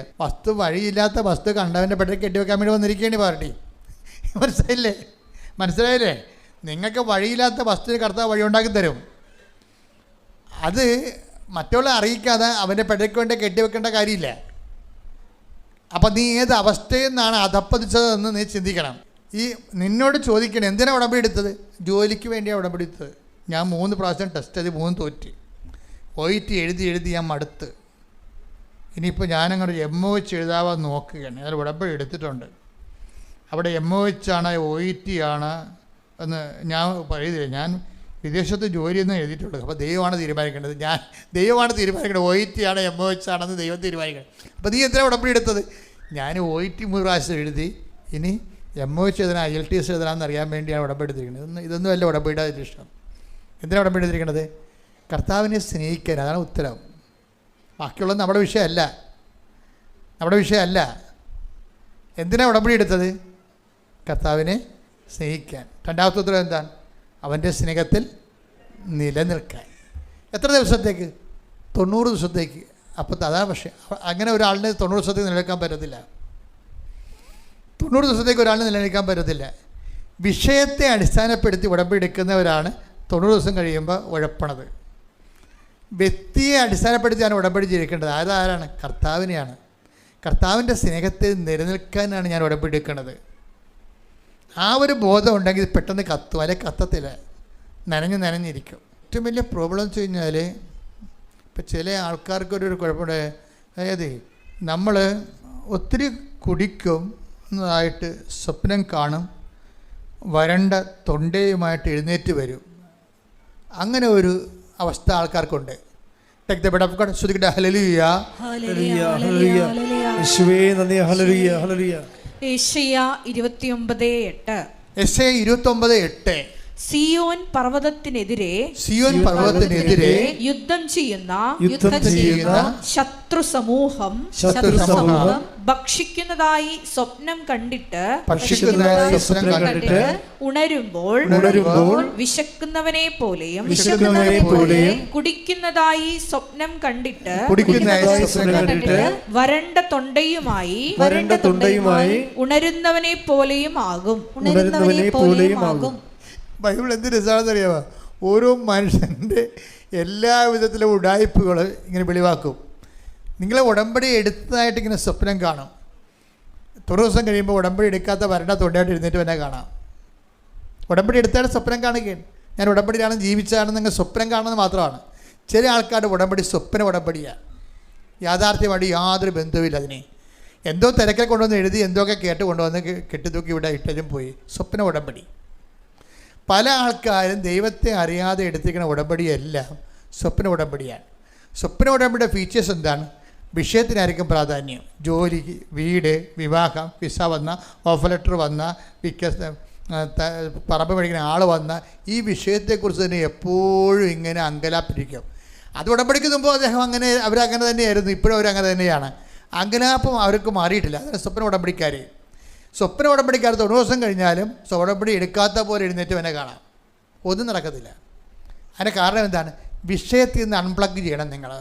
വഴിയില്ലാത്ത വസ്തു കണ്ടവൻ്റെ പെട്ടെന്ന് കെട്ടിവെക്കാൻ വേണ്ടി വന്നിരിക്കുകയാണ് പാർട്ടി. മനസ്സിലായില്ലേ? നിങ്ങൾക്ക് വഴിയില്ലാത്ത വസ്തുവിന് കർത്താവ് വഴി ഉണ്ടാക്കി തരും. അത് മറ്റുള്ള അറിയിക്കാതെ അവൻ്റെ പെടയ്ക്ക് വേണ്ടി കെട്ടിവെക്കേണ്ട കാര്യമില്ല. അപ്പം നീ ഏത് അവസ്ഥയിൽ നിന്നാണ് അധപ്പതിച്ചതെന്ന് നീ ചിന്തിക്കണം. നിന്നോട് ചോദിക്കണം എന്തിനാണ് ഉടമ്പടി എടുത്തത്? ജോലിക്ക് വേണ്ടിയാണ് ഉടമ്പടി എടുത്തത്. ഞാൻ 3 പ്രാവശ്യം ടെസ്റ്റ് ചെയ്ത് 3 തോറ്റ്. OET എഴുതി ഞാൻ മടുത്ത്. ഇനിയിപ്പോൾ ഞാനങ്ങോട്ട് MOH എഴുതാവാൻ നോക്കുകയാണ്. ഞാൻ ഉടമ്പടി എടുത്തിട്ടുണ്ട്. അവിടെ MOH ആണ് OET ആണ് എന്ന് ഞാൻ എഴുതില്ല. ഞാൻ വിദേശത്ത് ജോലിയൊന്നും എഴുതിയിട്ടുള്ളൂ. അപ്പോൾ ദൈവമാണ് തീരുമാനിക്കേണ്ടത്. ദൈവമാണ് തീരുമാനിക്കേണ്ടത്. OET ആണ് MOH ആണെന്ന് ദൈവം തീരുമാനിക്കണം. അപ്പോൾ നീ എന്തിനാണ് ഉടമ്പടി എടുത്തത്? ഞാൻ OET 3 പ്രാവശ്യം എഴുതി. ഇനി MOH എഴുതണം, IELTS എഴുതണമെന്ന് അറിയാൻ വേണ്ടിയാണ് ഉടമ്പടി എടുത്തിരിക്കുന്നത്. ഇതൊന്നും അല്ല ഉടമ്പടിയുടെ ഇഷ്ടം. എന്തിനാണ് ഉടമ്പടി എടുത്തിരിക്കുന്നത്? കർത്താവിനെ സ്നേഹിക്കാൻ. അതാണ് ഉത്തരം. ബാക്കിയുള്ളത് നമ്മുടെ വിഷയമല്ല. എന്തിനാണ് ഉടമ്പടി എടുത്തത്? കർത്താവിനെ സ്നേഹിക്കാൻ. രണ്ടാമത്തെ ഉത്തരം എന്താണ്? അവൻ്റെ സ്നേഹത്തിൽ നിലനിൽക്കാൻ. എത്ര ദിവസത്തേക്ക്? 90 ദിവസത്തേക്ക്. അപ്പോൾ അതാ. പക്ഷേ അങ്ങനെ ഒരാളിന് 90 ദിവസത്തേക്ക് നിലനിൽക്കാൻ പറ്റത്തില്ല. 90 ദിവസത്തേക്ക് ഒരാളിന് നിലനിൽക്കാൻ പറ്റത്തില്ല. വിഷയത്തെ അടിസ്ഥാനപ്പെടുത്തി ഉടമ്പടി എടുക്കുന്നവരാണ് 90 ദിവസം കഴിയുമ്പോൾ ഉഴപ്പണത്. വ്യക്തിയെ അടിസ്ഥാനപ്പെടുത്തിയാണ് ഉടമ്പടി ജീവിക്കേണ്ടത്. ആരാണ്? കർത്താവിനെയാണ്. കർത്താവിൻ്റെ സ്നേഹത്തിൽ നിലനിൽക്കാനാണ് ഞാൻ ഉടമ്പടി എടുക്കുന്നത്. ആ ഒരു ബോധം ഉണ്ടെങ്കിൽ പെട്ടെന്ന് കത്തും, അല്ലെങ്കിൽ കത്തത്തില്ല, നനഞ്ഞിരിക്കും. ഏറ്റവും വലിയ പ്രോബ്ലം വെച്ച് കഴിഞ്ഞാൽ ഇപ്പം ചില ആൾക്കാർക്കൊരു കുഴപ്പമുണ്ട്. അതായത് നമ്മൾ ഒത്തിരി കുടിക്കും എന്നതായിട്ട് സ്വപ്നം കാണും, വരണ്ട തൊണ്ടയുമായിട്ട് എഴുന്നേറ്റ് വരും. അങ്ങനെ ഒരു അവസ്ഥ ആൾക്കാർക്കുണ്ട്. Take the bed of God. ഹല്ലേലൂയ ഹല്ലേലൂയ ഹല്ലേലൂയ യേശുവേ നന്ദി. ഹല്ലേലൂയ ഹല്ലേലൂയ. യെശയ്യാ 29:8. യെശയ്യാ 29:8. സിയോൻ പർവ്വതത്തിനെതിരെ യുദ്ധം ചെയ്യുന്ന ശത്രു സമൂഹം ഭക്ഷിക്കുന്നതായി സ്വപ്നം കണ്ടിട്ട് ഉണരുമ്പോൾ വിശക്കുന്നവനെ പോലെയും കുടിക്കുന്നതായി സ്വപ്നം കണ്ടിട്ട് വരണ്ട തൊണ്ടയുമായി ഉണരുന്നവനെ പോലെയും ആകും. ബൈബിൾ എന്ത് രസമാണെന്ന് അറിയാമോ? ഓരോ മനുഷ്യൻ്റെ എല്ലാവിധത്തിലും ഉഡായിപ്പുകൾ ഇങ്ങനെ വെളിവാക്കും. നിങ്ങളെ ഉടമ്പടി എടുത്തതായിട്ട് ഇങ്ങനെ സ്വപ്നം കാണും. 90 ദിവസം കഴിയുമ്പോൾ ഉടമ്പടി എടുക്കാത്ത വരണ്ട തൊണ്ടയായിട്ട് എഴുന്നേറ്റ് തന്നെ കാണാം. ഉടമ്പടി എടുത്തായിട്ട് സ്വപ്നം കാണുകയാണ്. ഞാൻ ഉടമ്പടിയിലാണ് ജീവിച്ചതാണെന്ന് നിങ്ങൾ സ്വപ്നം കാണുന്നത് മാത്രമാണ്. ചില ആൾക്കാരുടെ ഉടമ്പടി സ്വപ്ന ഉടമ്പടിയാണ്. യാഥാർത്ഥ്യമായിട്ട് യാതൊരു ബന്ധവുമില്ല. അതിനെ എന്തോ തിരക്കെ കൊണ്ടുവന്ന് എഴുതി എന്തൊക്കെ കേട്ട് കൊണ്ടുവന്ന് കെട്ടിത്തൂക്കി ഇവിടെ ഇട്ടതും പോയി. സ്വപ്ന ഉടമ്പടി. പല ആൾക്കാരും ദൈവത്തെ അറിയാതെ എടുത്തിരിക്കുന്ന ഉടമ്പടിയെല്ലാം സ്വപ്ന ഉടമ്പടിയാണ്. സ്വപ്ന ഉടമ്പടിയുടെ ഫീച്ചേഴ്സ് എന്താണ്? വിഷയത്തിനായിരിക്കും പ്രാധാന്യം. ജോലി, വീട്, വിവാഹം, വിസ വന്ന, ഓഫർ ലെറ്റർ വന്ന, പറമ്പ് മേടിക്കുന്ന ആൾ വന്ന, ഈ വിഷയത്തെക്കുറിച്ച് തന്നെ എപ്പോഴും ഇങ്ങനെ അങ്കലാപ്പിരിക്കും. അത് ഉടമ്പടിക്ക് മുമ്പ് അവരങ്ങനെ തന്നെയായിരുന്നു, ഇപ്പോഴും അവരങ്ങനെ തന്നെയാണ്. അങ്കലാപ്പം അവർക്ക് മാറിയിട്ടില്ല. അതാണ് സ്വപ്ന ഉടമ്പടിക്കാർ. സ്വപ്ന ഉടമ്പടിക്കാർ 90 ദിവസം കഴിഞ്ഞാലും ഉടമ്പടി എടുക്കാത്ത പോലെ എഴുന്നേറ്റ് തന്നെ കാണാം. ഒന്നും നടക്കത്തില്ല. അതിൻ്റെ കാരണം എന്താണ്? വിഷയത്തിൽ നിന്ന് അൺപ്ലഗ് ചെയ്യണം. നിങ്ങൾ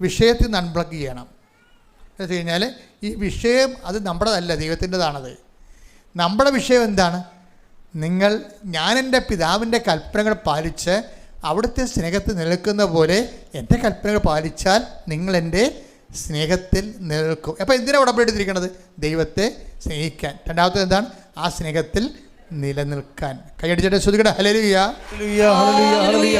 വിഷയത്തിൽ നിന്ന് അൺപ്ലഗ് ചെയ്യണം. എന്ന് വെച്ച് കഴിഞ്ഞാൽ ഈ വിഷയം അത് നമ്മുടേതല്ല, ദൈവത്തിൻ്റെതാണത്. നമ്മുടെ വിഷയം എന്താണ്? ഞാൻ എൻ്റെ പിതാവിൻ്റെ കൽപ്പനകൾ പാലിച്ച് അവിടുത്തെ സ്നേഹത്തിൽ നിൽക്കുന്ന പോലെ എൻ്റെ കൽപ്പനകൾ പാലിച്ചാൽ നിങ്ങൾ എൻ്റെ സ്നേഹത്തിൽ നിലനിൽക്കും. അപ്പോൾ എന്തിനാണ് ഉടമ്പടി എടുത്തിരിക്കുന്നത്? ദൈവത്തെ സ്നേഹിക്കാൻ. രണ്ടാമത്തെ എന്താണ്? ആ സ്നേഹത്തിൽ നിലനിൽക്കാൻ. കൈയടിച്ചിട്ട് ശ്രുതികട ഹല്ലേലൂയ ഹല്ലേലൂയ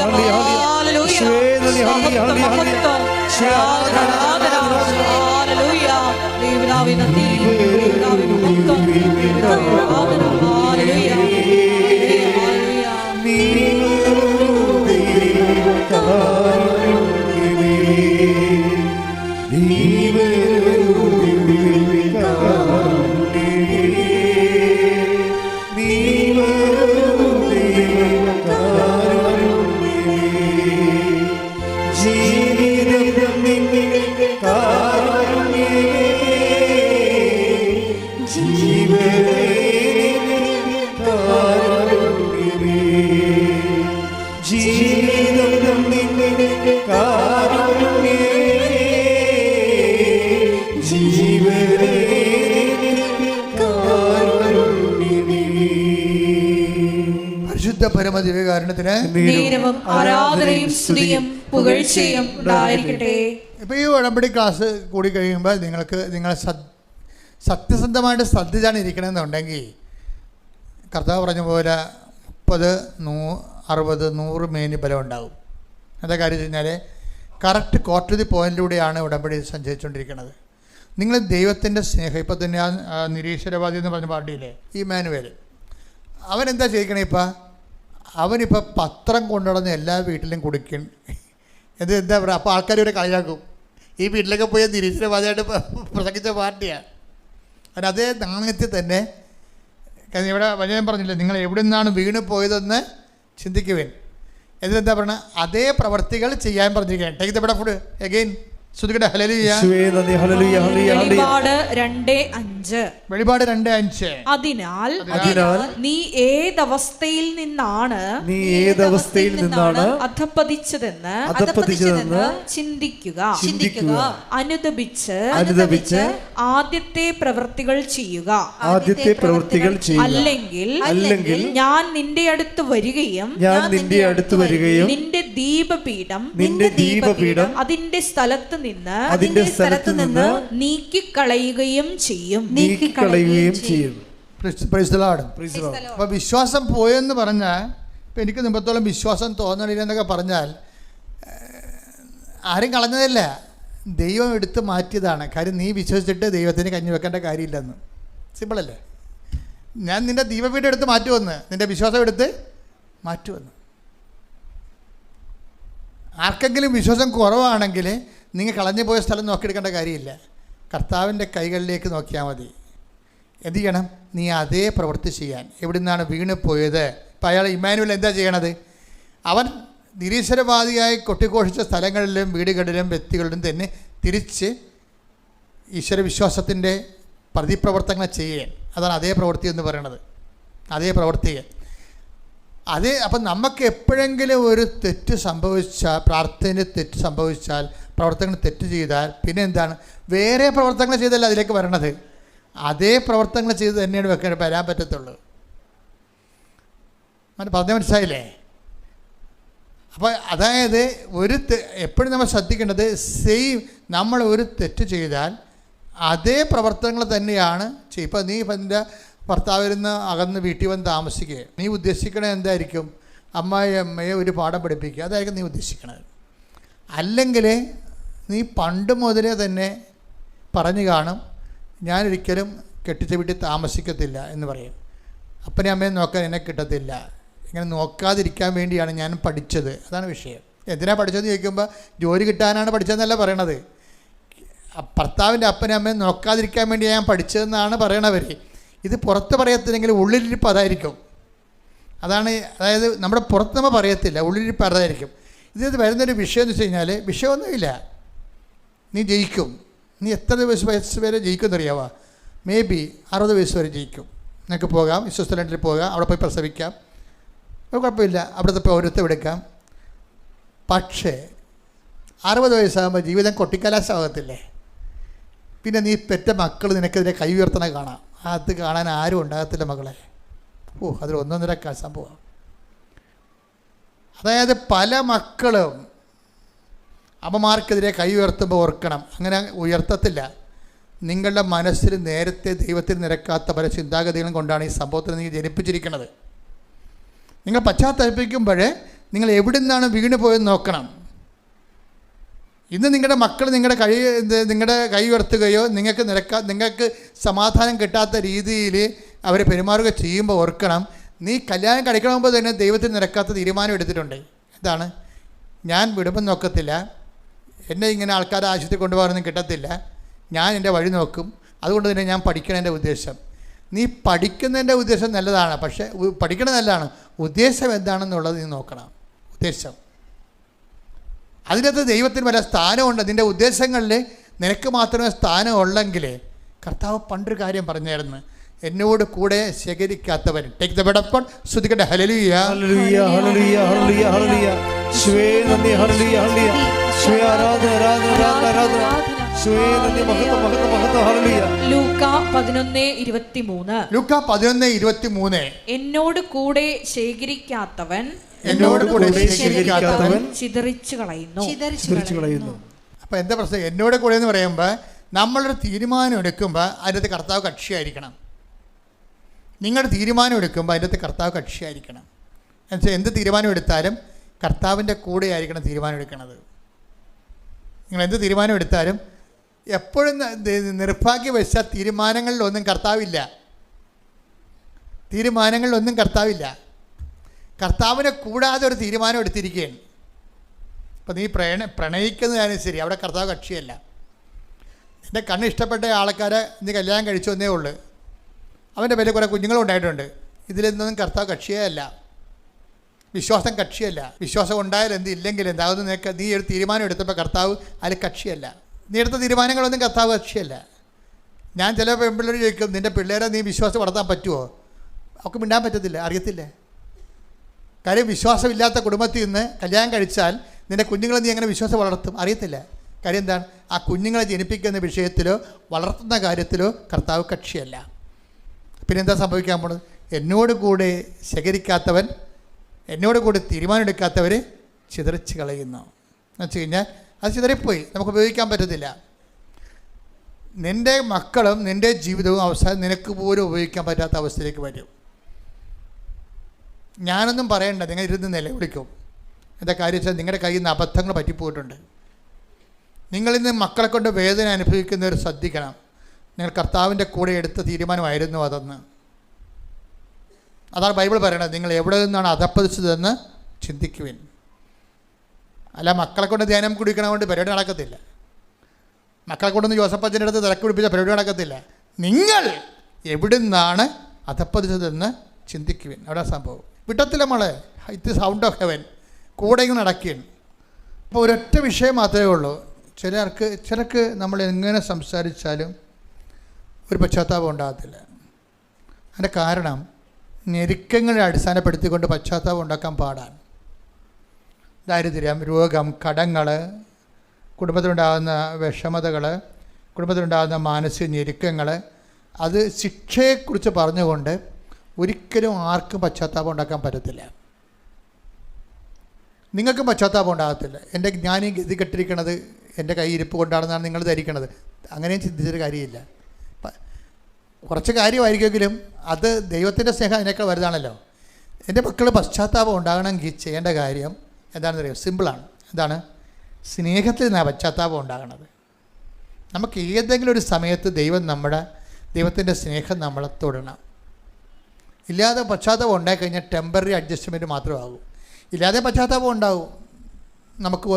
പരമദിവ്യകാരുണ്യത്തിന് ആരാധനയും സ്തുതിയും പുകഴ്ചയും ഉണ്ടായിരിക്കട്ടെ. ഇപ്പോൾ ഈ ഉടമ്പടി ക്ലാസ് കൂടി കഴിയുമ്പോൾ നിങ്ങൾ സത്യസന്ധമായിട്ട് ശ്രദ്ധിച്ചാണ് ഇരിക്കണമെന്നുണ്ടെങ്കിൽ കർത്താവ് പറഞ്ഞ പോലെ 30, 60, 100 മേനി ബലം ഉണ്ടാകും. എന്താ കാര്യം വെച്ച് കഴിഞ്ഞാൽ കറക്റ്റ് കോർട്ട് ദി പോയിന്റിലൂടെയാണ് ഉടമ്പടി സഞ്ചരിച്ചുകൊണ്ടിരിക്കുന്നത്. നിങ്ങൾ ദൈവത്തിൻ്റെ സ്നേഹം, ഇപ്പോൾ തന്നെ ആ നിരീശ്വരവാദി എന്ന് പറഞ്ഞ പാർട്ടിയില്ലേ, ഈ മാനുവേൽ, അവനെന്താ ചെയ്യിക്കണേ? അവനിപ്പോൾ പത്രം കൊണ്ടുനടന്ന് എല്ലാ വീട്ടിലും കുടിക്കും. എന്താ പറയുക? അപ്പോൾ ആൾക്കാർ ഇവരെ കളിയാക്കും. ഈ വീട്ടിലൊക്കെ പോയി നിരീശ്വരവാദിയായിട്ട് പ്രസംഗിച്ച പാർട്ടിയാണ്. അതിന് അതേ നാണയത്തിൽ തന്നെ ഇവിടെ വചനം പറഞ്ഞില്ലേ, നിങ്ങൾ എവിടെ നിന്നാണ് വീണ് പോയതെന്ന് ചിന്തിക്കുവേൻ. എന്നിട്ടെന്താ പറയുക? അതേ പ്രവർത്തികൾ ചെയ്യാൻ പറഞ്ഞിരിക്കുകയാണ്. Take the bed of food again. ശ്രുതികട്ടെ ഹല്ലേലൂയ. യേശുവേ നന്ദി. ഹല്ലേലൂയ ഹല്ലേലൂയ ഹല്ലേലൂയ. വെളിപാട് 2:5. വെളിപാട് 2:5. അതിനാൽ നീ ഏതവസ്ഥയിൽ നിന്നാണ് അധപ്പതിച്ചതെന്ന് ചിന്തിക്കുക. അനുദപിച്ച് ആദ്യത്തെ പ്രവൃത്തികൾ ചെയ്യുക. അല്ലെങ്കിൽ ഞാൻ നിന്റെ അടുത്ത് വരികയും നിന്റെ ദീപപീഠം അതിന്റെ സ്ഥലത്ത് നിന്ന് നീക്കിക്കളയുകയും ചെയ്യും. Praise the Lord. അപ്പോൾ വിശ്വാസം പോയെന്ന് പറഞ്ഞാൽ, ഇപ്പം എനിക്ക് മുമ്പത്തോളം വിശ്വാസം തോന്നണില്ല എന്നൊക്കെ പറഞ്ഞാൽ ആരും കളഞ്ഞതല്ല, ദൈവം എടുത്ത് മാറ്റിയതാണ്. കാര്യം നീ വിശ്വസിച്ചിട്ട് ദൈവത്തിന് കഞ്ഞി വെക്കേണ്ട കാര്യമില്ലെന്ന്. സിമ്പിളല്ലേ? ഞാൻ നിൻ്റെ ദീപപീഠം എടുത്ത് മാറ്റുമെന്ന്, നിൻ്റെ വിശ്വാസം എടുത്ത് മാറ്റുമെന്ന്. ആർക്കെങ്കിലും വിശ്വാസം കുറവാണെങ്കിൽ നിങ്ങൾ കളഞ്ഞു പോയ സ്ഥലം നോക്കിയെടുക്കേണ്ട കാര്യമില്ല. കർത്താവിൻ്റെ കൈകളിലേക്ക് നോക്കിയാൽ മതി. എന്ത് ചെയ്യണം? നീ അതേ പ്രവൃത്തി ചെയ്യാൻ. എവിടെ നിന്നാണ് വീണ് പോയത്? ഇപ്പം അയാൾ ഇമ്മാനുവൽ എന്താ ചെയ്യണത്? അവൻ നിരീശ്വരവാദിയായി കൊട്ടിഘോഷിച്ച സ്ഥലങ്ങളിലും വീടുകളിലും വ്യക്തികളിലും തന്നെ തിരിച്ച് ഈശ്വരവിശ്വാസത്തിൻ്റെ പ്രതിപ്രവർത്തനങ്ങൾ ചെയ്യാൻ. അതാണ് അതേ പ്രവൃത്തി എന്ന് പറയണത്. അതേ പ്രവൃത്തി. അപ്പം നമുക്ക് എപ്പോഴെങ്കിലും ഒരു തെറ്റ് സംഭവിച്ചാൽ, പ്രാർത്ഥനയിൽ തെറ്റ് സംഭവിച്ചാൽ, പ്രവർത്തനങ്ങൾ തെറ്റ് ചെയ്താൽ പിന്നെ എന്താണ്? വേറെ പ്രവർത്തനങ്ങൾ ചെയ്തല്ല അതിലേക്ക് വരണത്. അതേ പ്രവർത്തനങ്ങൾ ചെയ്ത് തന്നെയാണ് വരാൻ പറ്റത്തുള്ളൂ. പറഞ്ഞ മനസ്സിലായില്ലേ? അപ്പോൾ അതായത് എപ്പോഴും നമ്മൾ ശ്രദ്ധിക്കേണ്ടത്, നമ്മൾ ഒരു തെറ്റ് ചെയ്താൽ അതേ പ്രവർത്തനങ്ങൾ തന്നെയാണ് ചെയ്യും. ഇപ്പം നീ എൻ്റെ ഭർത്താവിൽ നിന്ന് അകന്ന് വീട്ടിൽ വന്ന് താമസിക്കുക, നീ ഉദ്ദേശിക്കണത് എന്തായിരിക്കും? അമ്മയെ ഒരു പാഠം പഠിപ്പിക്കുക, അതായിരിക്കും നീ ഉദ്ദേശിക്കണത്. അല്ലെങ്കിൽ നീ പണ്ട് മുതലേ തന്നെ പറഞ്ഞു കാണും, ഞാനൊരിക്കലും കെട്ടിച്ച വീട്ടിൽ താമസിക്കത്തില്ല എന്ന് പറയും. അപ്പനെ അമ്മയെ നോക്കാൻ എന്നെ കിട്ടത്തില്ല. ഇങ്ങനെ നോക്കാതിരിക്കാൻ വേണ്ടിയാണ് ഞാൻ പഠിച്ചത്. അതാണ് വിഷയം. എന്തിനാണ് പഠിച്ചതെന്ന് ചോദിക്കുമ്പോൾ ജോലി കിട്ടാനാണ് പഠിച്ചതെന്നല്ല പറയണത്. ഭർത്താവിൻ്റെ അപ്പനെ അമ്മയെ നോക്കാതിരിക്കാൻ വേണ്ടി ഞാൻ പഠിച്ചതെന്നാണ് പറയണവർ. ഇത് പുറത്ത് പറയത്തില്ലെങ്കിൽ ഉള്ളിലിരിപ്പ് അതായിരിക്കും. അതായത് നമ്മുടെ പുറത്ത് നമ്മൾ പറയത്തില്ല, ഉള്ളിലിരിപ്പ് അതായിരിക്കും. ഇതിനകത്ത് വരുന്നൊരു വിഷയം എന്ന് വെച്ച് കഴിഞ്ഞാൽ, വിഷയമൊന്നുമില്ല, നീ ജയിക്കും. നീ എത്ര വയസ്സ് വരെ ജയിക്കുമെന്നറിയാവോ? മേ ബി 60 വയസ്സ് വരെ ജയിക്കും. നിനക്ക് പോകാം, സ്വിറ്റ്സർലൻഡിൽ പോകാം, അവിടെ പോയി പ്രസവിക്കാം, കുഴപ്പമില്ല, അവിടുത്തെ പൗരത്വം എടുക്കാം. പക്ഷേ 60 വയസ്സാകുമ്പോൾ ജീവിതം കൊട്ടിക്കലാശമാകത്തില്ലേ? പിന്നെ നീ പെറ്റ മക്കൾ നിനക്കെതിരെ കൈ ഉയർത്തണ കാണാം. അത് കാണാൻ ആരും ഉണ്ടാകത്തില്ല മകളെ. അതിൽ ഒന്നൊന്നര സംഭവം. അതായത് പല മക്കളും അമ്മമാർക്കെതിരെ കൈ ഉയർത്തുമ്പോൾ ഓർക്കണം, അങ്ങനെ ഉയർത്തത്തില്ല. നിങ്ങളുടെ മനസ്സിൽ നേരത്തെ ദൈവത്തിൽ നിരക്കാത്ത പല ചിന്താഗതികളും കൊണ്ടാണ് ഈ സംഭവത്തിൽ നിങ്ങൾ ജനിപ്പിച്ചിരിക്കുന്നത്. നിങ്ങൾ പശ്ചാത്തലപ്പിക്കുമ്പോൾ നിങ്ങൾ എവിടെ നിന്നാണ് വീണ് പോയെന്ന് നോക്കണം. ഇന്ന് നിങ്ങളുടെ മക്കൾ നിങ്ങളുടെ കൈ ഉയർത്തുകയോ നിങ്ങൾക്ക് സമാധാനം കിട്ടാത്ത രീതിയിൽ അവരെ പെരുമാറുക ചെയ്യുമ്പോൾ ഓർക്കണം, നീ കല്യാണം കഴിക്കണമെമ്പോൾ തന്നെ ദൈവത്തിൽ നിരക്കാത്ത തീരുമാനം എടുത്തിട്ടുണ്ട്. എന്താണ്? ഞാൻ വിടുമ്പം നോക്കത്തില്ല, എന്നെ ഇങ്ങനെ ആൾക്കാരെ ആശുപത്രി കൊണ്ടുപോകാനൊന്നും കിട്ടത്തില്ല, ഞാൻ എൻ്റെ വഴി നോക്കും, അതുകൊണ്ട് തന്നെ ഞാൻ പഠിക്കണതിൻ്റെ ഉദ്ദേശം. നീ പഠിക്കുന്നതിൻ്റെ ഉദ്ദേശം നല്ലതാണ്, പക്ഷേ പഠിക്കണത് നല്ലതാണ്, ഉദ്ദേശം എന്താണെന്നുള്ളത് നീ നോക്കണം. ഉദ്ദേശം അതിനകത്ത് ദൈവത്തിന് വല്ല സ്ഥാനമുണ്ട്. നിൻ്റെ ഉദ്ദേശങ്ങളിൽ നിനക്ക് മാത്രമേ സ്ഥാനം ഉള്ളെങ്കിൽ, കർത്താവ് പണ്ടൊരു കാര്യം പറഞ്ഞായിരുന്നു, എന്നോട് കൂടെ ശേഖരിക്കാത്തവൻ. Take the bed up. ശ്രുതികട്ടെ ഹല്ലേലൂയ ഹല്ലേലൂയ ഹല്ലേലൂയ ഹല്ലേലൂയ ഹല്ലേലൂയ. യേശുവേ നന്ദി. ഹല്ലേലൂയ ഹല്ലേലൂയ. യേശുവേ ആരാധന ആരാധന ആരാധന. യേശുവേ നന്ദി. മഹത്വം മഹത്വം മഹത്വം. ഹല്ലേലൂയ. ലൂക്ക 11:23. ലൂക്ക 11:23. എന്നോട് കൂടെ ശേഖരിക്കാത്തവൻ ചിതറിച്ചു കളയുന്നു. അപ്പോൾ എന്താ പ്രശ്നം? എന്നോട് കൂടെ എന്ന് പറയുമ്പോൾ നമ്മളൊരു തീരുമാനം എടുക്കുമ്പോൾ അതിനകത്ത് കർത്താവ് കക്ഷിയായിരിക്കണം. നിങ്ങളുടെ തീരുമാനം എടുക്കുമ്പോൾ അതിനകത്ത് കർത്താവ് കക്ഷിയായിരിക്കണം. എന്നുവെച്ചാൽ എന്ത് തീരുമാനം എടുത്താലും കർത്താവിൻ്റെ കൂടെ ആയിരിക്കണം തീരുമാനം എടുക്കുന്നത്. നിങ്ങൾ എന്ത് തീരുമാനം എടുത്താലും എപ്പോഴും നിർഭാഗ്യവശാൽ തീരുമാനങ്ങളിലൊന്നും കർത്താവില്ല. കർത്താവിനെ കൂടാതെ ഒരു തീരുമാനം എടുത്തിരിക്കുകയാണ്. അപ്പോൾ നീ പ്രണയിക്കുന്നതാണ് ശരി, അവിടെ കർത്താവ് കക്ഷിയല്ല. എൻ്റെ കണ്ണ് ഇഷ്ടപ്പെട്ട ആൾക്കാരെ നീ കല്യാണം കഴിച്ചു എന്നേ ഉള്ളൂ, അവൻ്റെ പേരിൽ കുറേ കുഞ്ഞുങ്ങളും ഉണ്ടായിട്ടുണ്ട്. ഇതിലൊന്നും കർത്താവ് കക്ഷിയേ അല്ല, വിശ്വാസം കക്ഷിയല്ല. വിശ്വാസം ഉണ്ടായാലും എന്ത് ഇല്ലെങ്കിൽ എന്താകുന്നു? നീ ഒരു തീരുമാനം എടുത്തപ്പോൾ കർത്താവ് അതിൽ കക്ഷിയല്ല. നീ എടുത്ത തീരുമാനങ്ങളൊന്നും കർത്താവ് കക്ഷിയല്ല. ഞാൻ ചില പെൺപിള്ളേർ ചോദിക്കും, നിൻ്റെ പിള്ളേരെ നീ വിശ്വാസം വളർത്താൻ പറ്റുമോ? അവർക്ക് മിണ്ടാൻ പറ്റത്തില്ല, അറിയത്തില്ല. കാര്യം വിശ്വാസമില്ലാത്ത കുടുംബത്തിൽ നിന്ന് കല്യാണം കഴിച്ചാൽ നിൻ്റെ കുഞ്ഞുങ്ങളെ നീ എങ്ങനെ വിശ്വാസം വളർത്തും? അറിയത്തില്ല. കാര്യം എന്താണ്? ആ കുഞ്ഞുങ്ങളെ ജനിപ്പിക്കുന്ന വിഷയത്തിലോ വളർത്തുന്ന കാര്യത്തിലോ കർത്താവ് കക്ഷിയല്ല. പിന്നെന്താ സംഭവിക്കാൻ പോണത്? എന്നോട് കൂടെ ശേഖരിക്കാത്തവൻ, എന്നോട് കൂടെ തീരുമാനമെടുക്കാത്തവർ ചിതറിച്ച് കളയുന്നു എന്ന് വെച്ച് കഴിഞ്ഞാൽ അത് ചിതറിപ്പോയി, നമുക്ക് ഉപയോഗിക്കാൻ പറ്റത്തില്ല. നിൻ്റെ മക്കളും നിൻ്റെ ജീവിതവും അവസാനം നിനക്ക് പോലും ഉപയോഗിക്കാൻ പറ്റാത്ത അവസ്ഥയിലേക്ക് വരും. ഞാനൊന്നും പറയണ്ട, നിങ്ങൾ ഇരുന്ന് നിലവിളിക്കും. എന്താ കാര്യം വെച്ചാൽ നിങ്ങളുടെ കയ്യിൽ നിന്ന് അബദ്ധങ്ങൾ പറ്റിപ്പോയിട്ടുണ്ട്. നിങ്ങളിന്ന് മക്കളെ കൊണ്ട് വേദന അനുഭവിക്കുന്നവർ ശ്രദ്ധിക്കണം. നിങ്ങൾ കർത്താവിൻ്റെ കൂടെ എടുത്ത തീരുമാനമായിരുന്നു അതെന്ന്. അതാണ് ബൈബിൾ പറയണത്. നിങ്ങൾ എവിടെ നിന്നാണ് അധപ്പതിച്ചതെന്ന് ചിന്തിക്കുവിൻ. അല്ല, മക്കളെ കൊണ്ട് ധ്യാനം കുടിക്കണ കൊണ്ട് പരിപാടി നടക്കത്തില്ല. മക്കളെ കൊണ്ടൊന്ന് ജോസഫച്ചൻ്റെ അടുത്ത് തിരക്ക് പിടിപ്പിച്ച പരിപാടി നടക്കത്തില്ല. നിങ്ങൾ എവിടെ നിന്നാണ് അധപ്പതിച്ചതെന്ന് ചിന്തിക്കുവിൻ. അവിടെ സംഭവം വിട്ടത്തില്ല മോളെ. ഇത് സൗണ്ട് ഓഫ് ഹെവൻ കൂടെ ഇങ്ങനെ നടക്കുകയാണ്. അപ്പോൾ ഒരൊറ്റ വിഷയം മാത്രമേ ഉള്ളൂ. ചിലർക്ക് നമ്മൾ എങ്ങനെ സംസാരിച്ചാലും ഒരു പശ്ചാത്താപം ഉണ്ടാകത്തില്ല. അതിൻ്റെ കാരണം ഞെരുക്കങ്ങളെ അടിസ്ഥാനപ്പെടുത്തിക്കൊണ്ട് പശ്ചാത്താപം ഉണ്ടാക്കാൻ പാടാണ്. ദാരിദ്ര്യം, രോഗം, കടങ്ങൾ, കുടുംബത്തിലുണ്ടാകുന്ന വിഷമതകൾ, കുടുംബത്തിലുണ്ടാകുന്ന മാനസിക ഞെരുക്കങ്ങൾ, അത് ശിക്ഷയെക്കുറിച്ച് പറഞ്ഞുകൊണ്ട് ഒരിക്കലും ആർക്കും പശ്ചാത്താപം ഉണ്ടാക്കാൻ പറ്റത്തില്ല. നിങ്ങൾക്കും പശ്ചാത്താപം ഉണ്ടാകത്തില്ല. ഞാൻ ഈ ഗതി കെട്ടിരിക്കണത് എൻ്റെ കൈ ഇരിപ്പ് കൊണ്ടാണെന്നാണ് നിങ്ങൾ ധരിക്കണത്. അങ്ങനെയും ചിന്തിച്ചൊരു കാര്യമില്ല. കുറച്ച് കാര്യമായിരിക്കുമെങ്കിലും അത് ദൈവത്തിൻ്റെ സ്നേഹം അതിനേക്കാൾ വലുതാണല്ലോ. എൻ്റെ മക്കൾ പശ്ചാത്താപം ഉണ്ടാകണമെങ്കിൽ ചെയ്യേണ്ട കാര്യം എന്താണെന്ന് അറിയാം? സിമ്പിളാണ്. എന്താണ്? സ്നേഹത്തിൽ നിന്നാണ് പശ്ചാത്താപം ഉണ്ടാകണത്. നമുക്ക് ഏതെങ്കിലും ഒരു സമയത്ത് ദൈവത്തിൻ്റെ സ്നേഹം നമ്മളെ തൊടണം. ഇല്ലാതെ പശ്ചാത്താപം ഉണ്ടായിക്കഴിഞ്ഞാൽ ടെമ്പററി അഡ്ജസ്റ്റ്മെൻറ്റ് മാത്രമാകും. ഇല്ലാതെ പശ്ചാത്താപം ഉണ്ടാവും. നമുക്ക്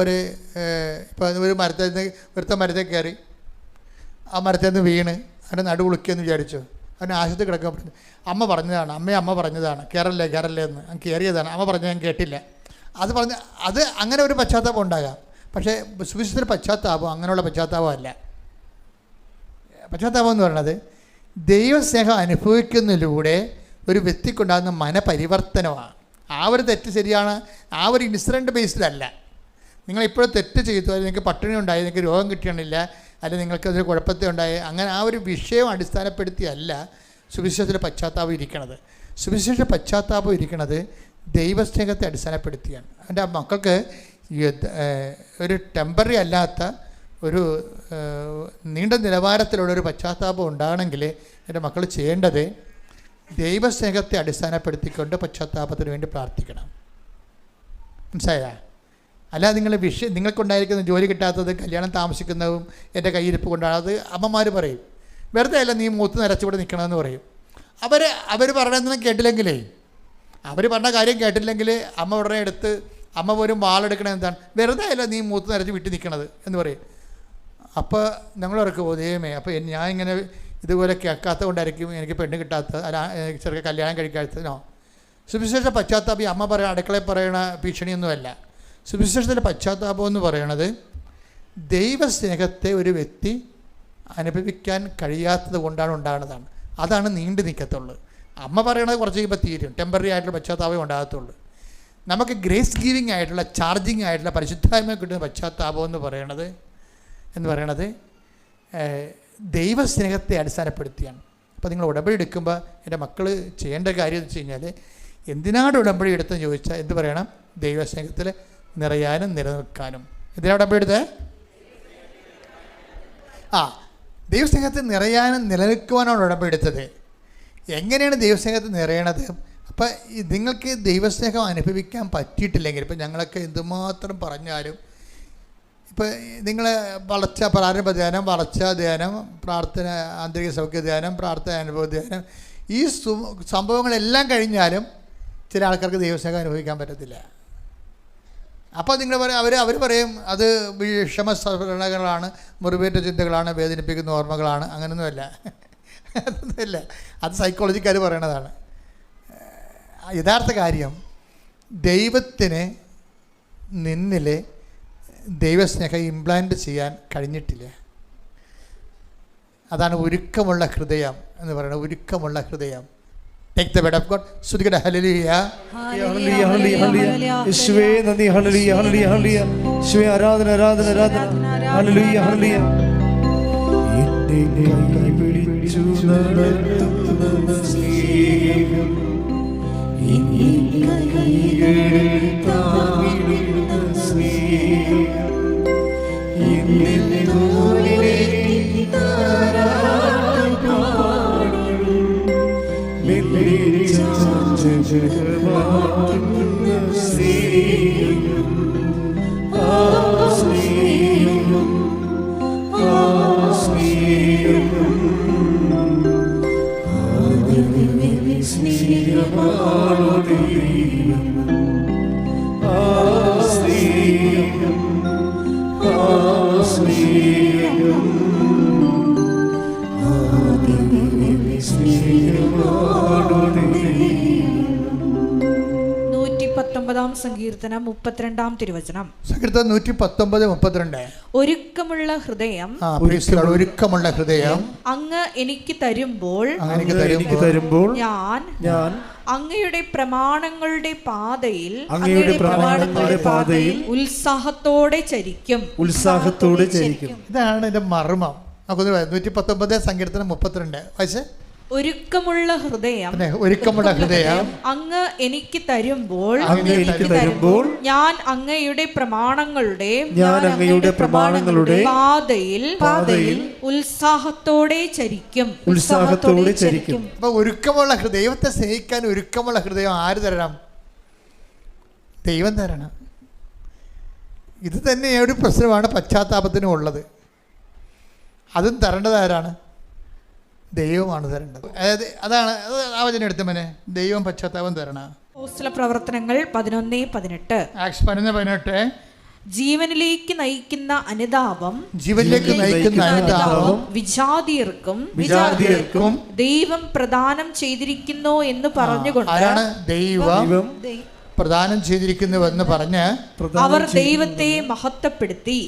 ഇപ്പോൾ ഒരു മരത്തിൽ കയറി ആ മരത്തിൽ നിന്ന് വീണ് അവൻ്റെ നടുവുളുക്കിയെന്ന് വിചാരിച്ചു. അവനെ ആശുപത്രി കിടക്കാൻ പറഞ്ഞു. അമ്മ പറഞ്ഞതാണ് കയറല്ലേ എന്ന്. ഞാൻ കയറിയതാണ്, അമ്മ പറഞ്ഞത് ഞാൻ കേട്ടില്ല. അത് അങ്ങനെ ഒരു പശ്ചാത്താപം ഉണ്ടാകാം. പക്ഷേ സുവിശേഷത്തിൽ പശ്ചാത്താപം അങ്ങനെയുള്ള പശ്ചാത്താപമല്ല. പശ്ചാത്താപം എന്ന് പറയുന്നത് ദൈവസ്നേഹം അനുഭവിക്കുന്നതിലൂടെ ഒരു വ്യക്തിക്കുണ്ടാകുന്ന മനപരിവർത്തനമാണ്. ആ ഒരു തെറ്റ് ശരിയാണ്, ആ ഒരു ഇൻസിഡൻറ്റ് ബേസ്ഡല്ല. നിങ്ങളിപ്പോഴും തെറ്റ് ചെയ്തു, അല്ലെങ്കിൽ നിങ്ങൾക്ക് പട്ടിണി ഉണ്ടായി, നിങ്ങൾക്ക് രോഗം കിട്ടണില്ല, അല്ലെങ്കിൽ നിങ്ങൾക്കതൊരു കുഴപ്പത്തെ ഉണ്ടായി, അങ്ങനെ ആ ഒരു വിഷയം അടിസ്ഥാനപ്പെടുത്തിയല്ല സുവിശേഷത്തിൽ പശ്ചാത്താപം ഇരിക്കണത്. സുവിശേഷ പശ്ചാത്താപം ഇരിക്കുന്നത് ദൈവസ്നേഹത്തെ അടിസ്ഥാനപ്പെടുത്തിയാണ്. എൻ്റെ മക്കൾക്ക് ഒരു ടെമ്പററി അല്ലാത്ത ഒരു നീണ്ട നിലവാരത്തിലുള്ളൊരു പശ്ചാത്താപം ഉണ്ടാകണമെങ്കിൽ എൻ്റെ മക്കൾ ചെയ്യേണ്ടത് ദൈവസ്നേഹത്തെ അടിസ്ഥാനപ്പെടുത്തിക്കൊണ്ട് പശ്ചാത്താപത്തിന് വേണ്ടി പ്രാർത്ഥിക്കണം. മനസ്സിലായാ? അല്ലാതെ നിങ്ങൾക്കുണ്ടായിരിക്കുന്ന ജോലി കിട്ടാത്തത്, കല്യാണം താമസിക്കുന്നതും എൻ്റെ കയ്യിരിപ്പ് കൊണ്ടാണ്. അത് അമ്മമാർ പറയും. വെറുതെ അല്ല നീ മൂത്ത് നിറച്ചിവിടെ നിൽക്കണമെന്ന് പറയും. അവർ പറയണമെന്ന് കേട്ടില്ലെങ്കിലേ, അവർ പറഞ്ഞ കാര്യം കേട്ടില്ലെങ്കിൽ അമ്മ ഉടനെ എടുത്ത് അമ്മ പോലും വാളെടുക്കണത് എന്താണ്? വെറുതെ അല്ല നീ മൂത്ത് നിറച്ച് വിട്ട് നിൽക്കണത് എന്ന് പറയും. അപ്പോൾ ഞങ്ങളവർക്ക് ദൈവമേ, അപ്പോൾ ഞാൻ ഇങ്ങനെ ഇതുപോലെ കേൾക്കാത്തത് കൊണ്ടായിരിക്കും എനിക്ക് പെണ്ണ് കിട്ടാത്തത്, അല്ല ചെറുക്കെ കല്യാണം കഴിക്കാത്തതിനോ. സുവിശേഷ പശ്ചാത്താപം അമ്മ പറയുന്ന അടുക്കളയിൽ പറയണ ഭീഷണിയൊന്നുമല്ല. സുവിശേഷത്തിൻ്റെ പശ്ചാത്താപം എന്ന് പറയണത് ദൈവസ്നേഹത്തെ ഒരു വ്യക്തി അനുഭവിക്കാൻ കഴിയാത്തത് കൊണ്ടാണ് ഉണ്ടാകുന്നതാണ്. അതാണ് നീണ്ടു നിൽക്കത്തുള്ളൂ. അമ്മ പറയണത് കുറച്ച് കഴിയുമ്പോൾ തീരും, ടെമ്പററി ആയിട്ടുള്ള പശ്ചാത്താപം ഉണ്ടാകത്തുള്ളൂ. നമുക്ക് ഗ്രേസ് ഗീവിങ് ആയിട്ടുള്ള, ചാർജിങ് ആയിട്ടുള്ള, പരിശുദ്ധാത്മ കിട്ടുന്ന പശ്ചാത്താപം എന്ന് പറയണത് ദൈവസ്നേഹത്തെ അടിസ്ഥാനപ്പെടുത്തിയാണ്. അപ്പോൾ നിങ്ങൾ ഉടമ്പടി എടുക്കുമ്പോൾ എൻ്റെ മക്കൾ ചെയ്യേണ്ട കാര്യം എന്ന് വെച്ച് കഴിഞ്ഞാൽ, എന്തിനാണ് ഉടമ്പടി എടുത്തെന്ന് ചോദിച്ചാൽ എന്ത് പറയണം? ദൈവസ്നേഹത്തിൽ നിറയാനും നിലനിൽക്കാനും. എന്തിനാണ് ഉടമ്പടി എടുത്തത്? ദൈവസ്നേഹത്തിൽ നിറയാനും നിലനിൽക്കുവാനാണ് ഉടമ്പടി എടുത്തത്. എങ്ങനെയാണ് ദൈവസ്നേഹത്തിൽ നിറയണത്? അപ്പം നിങ്ങൾക്ക് ദൈവസ്നേഹം അനുഭവിക്കാൻ പറ്റിയിട്ടില്ലെങ്കിൽ, ഇപ്പം ഞങ്ങളൊക്കെ എന്തുമാത്രം പറഞ്ഞാലും, ഇപ്പോൾ നിങ്ങൾ പ്രാരംഭ ധ്യാനം, വളർച്ച ധ്യാനം, പ്രാർത്ഥന, ആന്തരിക സൗഖ്യ ധ്യാനം, പ്രാർത്ഥന അനുഭവ ധ്യാനം, ഈ സംഭവങ്ങളെല്ലാം കഴിഞ്ഞാലും ചില ആൾക്കാർക്ക് ദൈവസ്നേഹം അനുഭവിക്കാൻ പറ്റത്തില്ല. അപ്പോൾ നിങ്ങൾ അവർ പറയും അത് വിഷമസ്മരണകളാണ്, മുറിവേറ്റ ചിന്തകളാണ്, വേദനിപ്പിക്കുന്ന ഓർമ്മകളാണ്. അങ്ങനെയൊന്നുമല്ല, അതൊന്നുമില്ല. അത് സൈക്കോളജിക്കാർ പറയണതാണ്. യഥാർത്ഥ കാര്യം ദൈവത്തിന് നിന്നിൽ ദൈവസ്നേഹം ഇംപ്ലാന്റ് ചെയ്യാൻ കഴിഞ്ഞിട്ടില്ല. അതാണ് ഒരുക്കമുള്ള ഹൃദയം എന്ന് പറയുന്നത്. ഒരുക്കമുള്ള ഹൃദയം. Take the word of God. ശ്രുതികട ഹല്ലേലൂയ. ഹല്ലേലൂയ ഹല്ലേലൂയ ഹല്ലേലൂയ. യേശുവേ നന്ദി. ഹല്ലേലൂയ ഹല്ലേലൂയ ഹല്ലേലൂയ. യേശുവേ ആരാധന ആരാധന ആരാധന. ഹല്ലേലൂയ ഹല്ലേലൂയ. എന്നെ കൈപിടിച്ചു നടത്തുന്ന സ്നേഹം, എന്നെ കൈകളിൽ താങ്ങിടുന്ന സ്നേഹം, എന്നെ തോളിലേറ്റി താരാട്ട് പാടും, മെല്ലെ ചഞ്ചലമാക്കുന്ന സ്നേഹം, ആ സ്നേഹം, ആ സ്നേഹം, ആദരവിന്റെ സ്നേഹമാണോ ദൈവം, ആ സ്നേഹം, ആ സ്നേഹം, ആദരവിന്റെ സ്നേഹമാണോ ദൈവം. 119 സങ്കീർത്തനം 32 തിരുവചനം. സങ്കീർത്തനം 119:32. ഒരുക്കമുള്ള ഹൃദയം, ഒരുക്കമുള്ള ഹൃദയം അങ്ങ് എനിക്ക് തരുമ്പോൾ ഞാൻ അങ്ങയുടെ പ്രമാണങ്ങളുടെ പാതയിൽ ഉത്സാഹത്തോടെ ചരിക്കും. ഇതാണ് എന്റെ മർമ്മം. 119 സങ്കീർത്തനം 32 വായിച്ചേ. ഒരുക്കമുള്ള ഹൃദയം അങ്ങ് എനിക്ക് തരുമ്പോൾ ഞാൻ അങ്ങയുടെ പ്രമാണങ്ങളുടെ പാതയിൽ ഉത്സാഹത്തോടെ ചരിക്കും. അപ്പൊ ഒരുക്കമുള്ള ദൈവത്തെ സ്നേഹിക്കാൻ ഒരുക്കമുള്ള ഹൃദയം ആര് തരണം? ദൈവം തരണം. ഇത് തന്നെ ഒരു പ്രശ്നമാണ് പശ്ചാത്താപത്തിനും ഉള്ളത്. അതും തരേണ്ടത് ആരാണ്? ദൈവമാണ് തരേണ്ടത്. അതായത് അതാണ് ആ വചനം എടുത്തമനെ. ദൈവം പശ്ചാത്താപം തരണം. അപ്പോസ്തല പ്രവർത്തനങ്ങൾ 11:18. ആക്സ് 11:18. ജീവനിലേക്ക് നയിക്കുന്ന അനുതാപം വിജാതിയർക്കും ദൈവം പ്രദാനം ചെയ്തിരിക്കുന്നു എന്ന് പറഞ്ഞുകൊണ്ട് ആരാണ് ദൈവം പ്രദാനം ചെയ്തിരിക്കുന്നുവെന്ന് പറഞ്ഞ് അവർ ദൈവത്തെ മഹത്വപ്പെടുത്തി.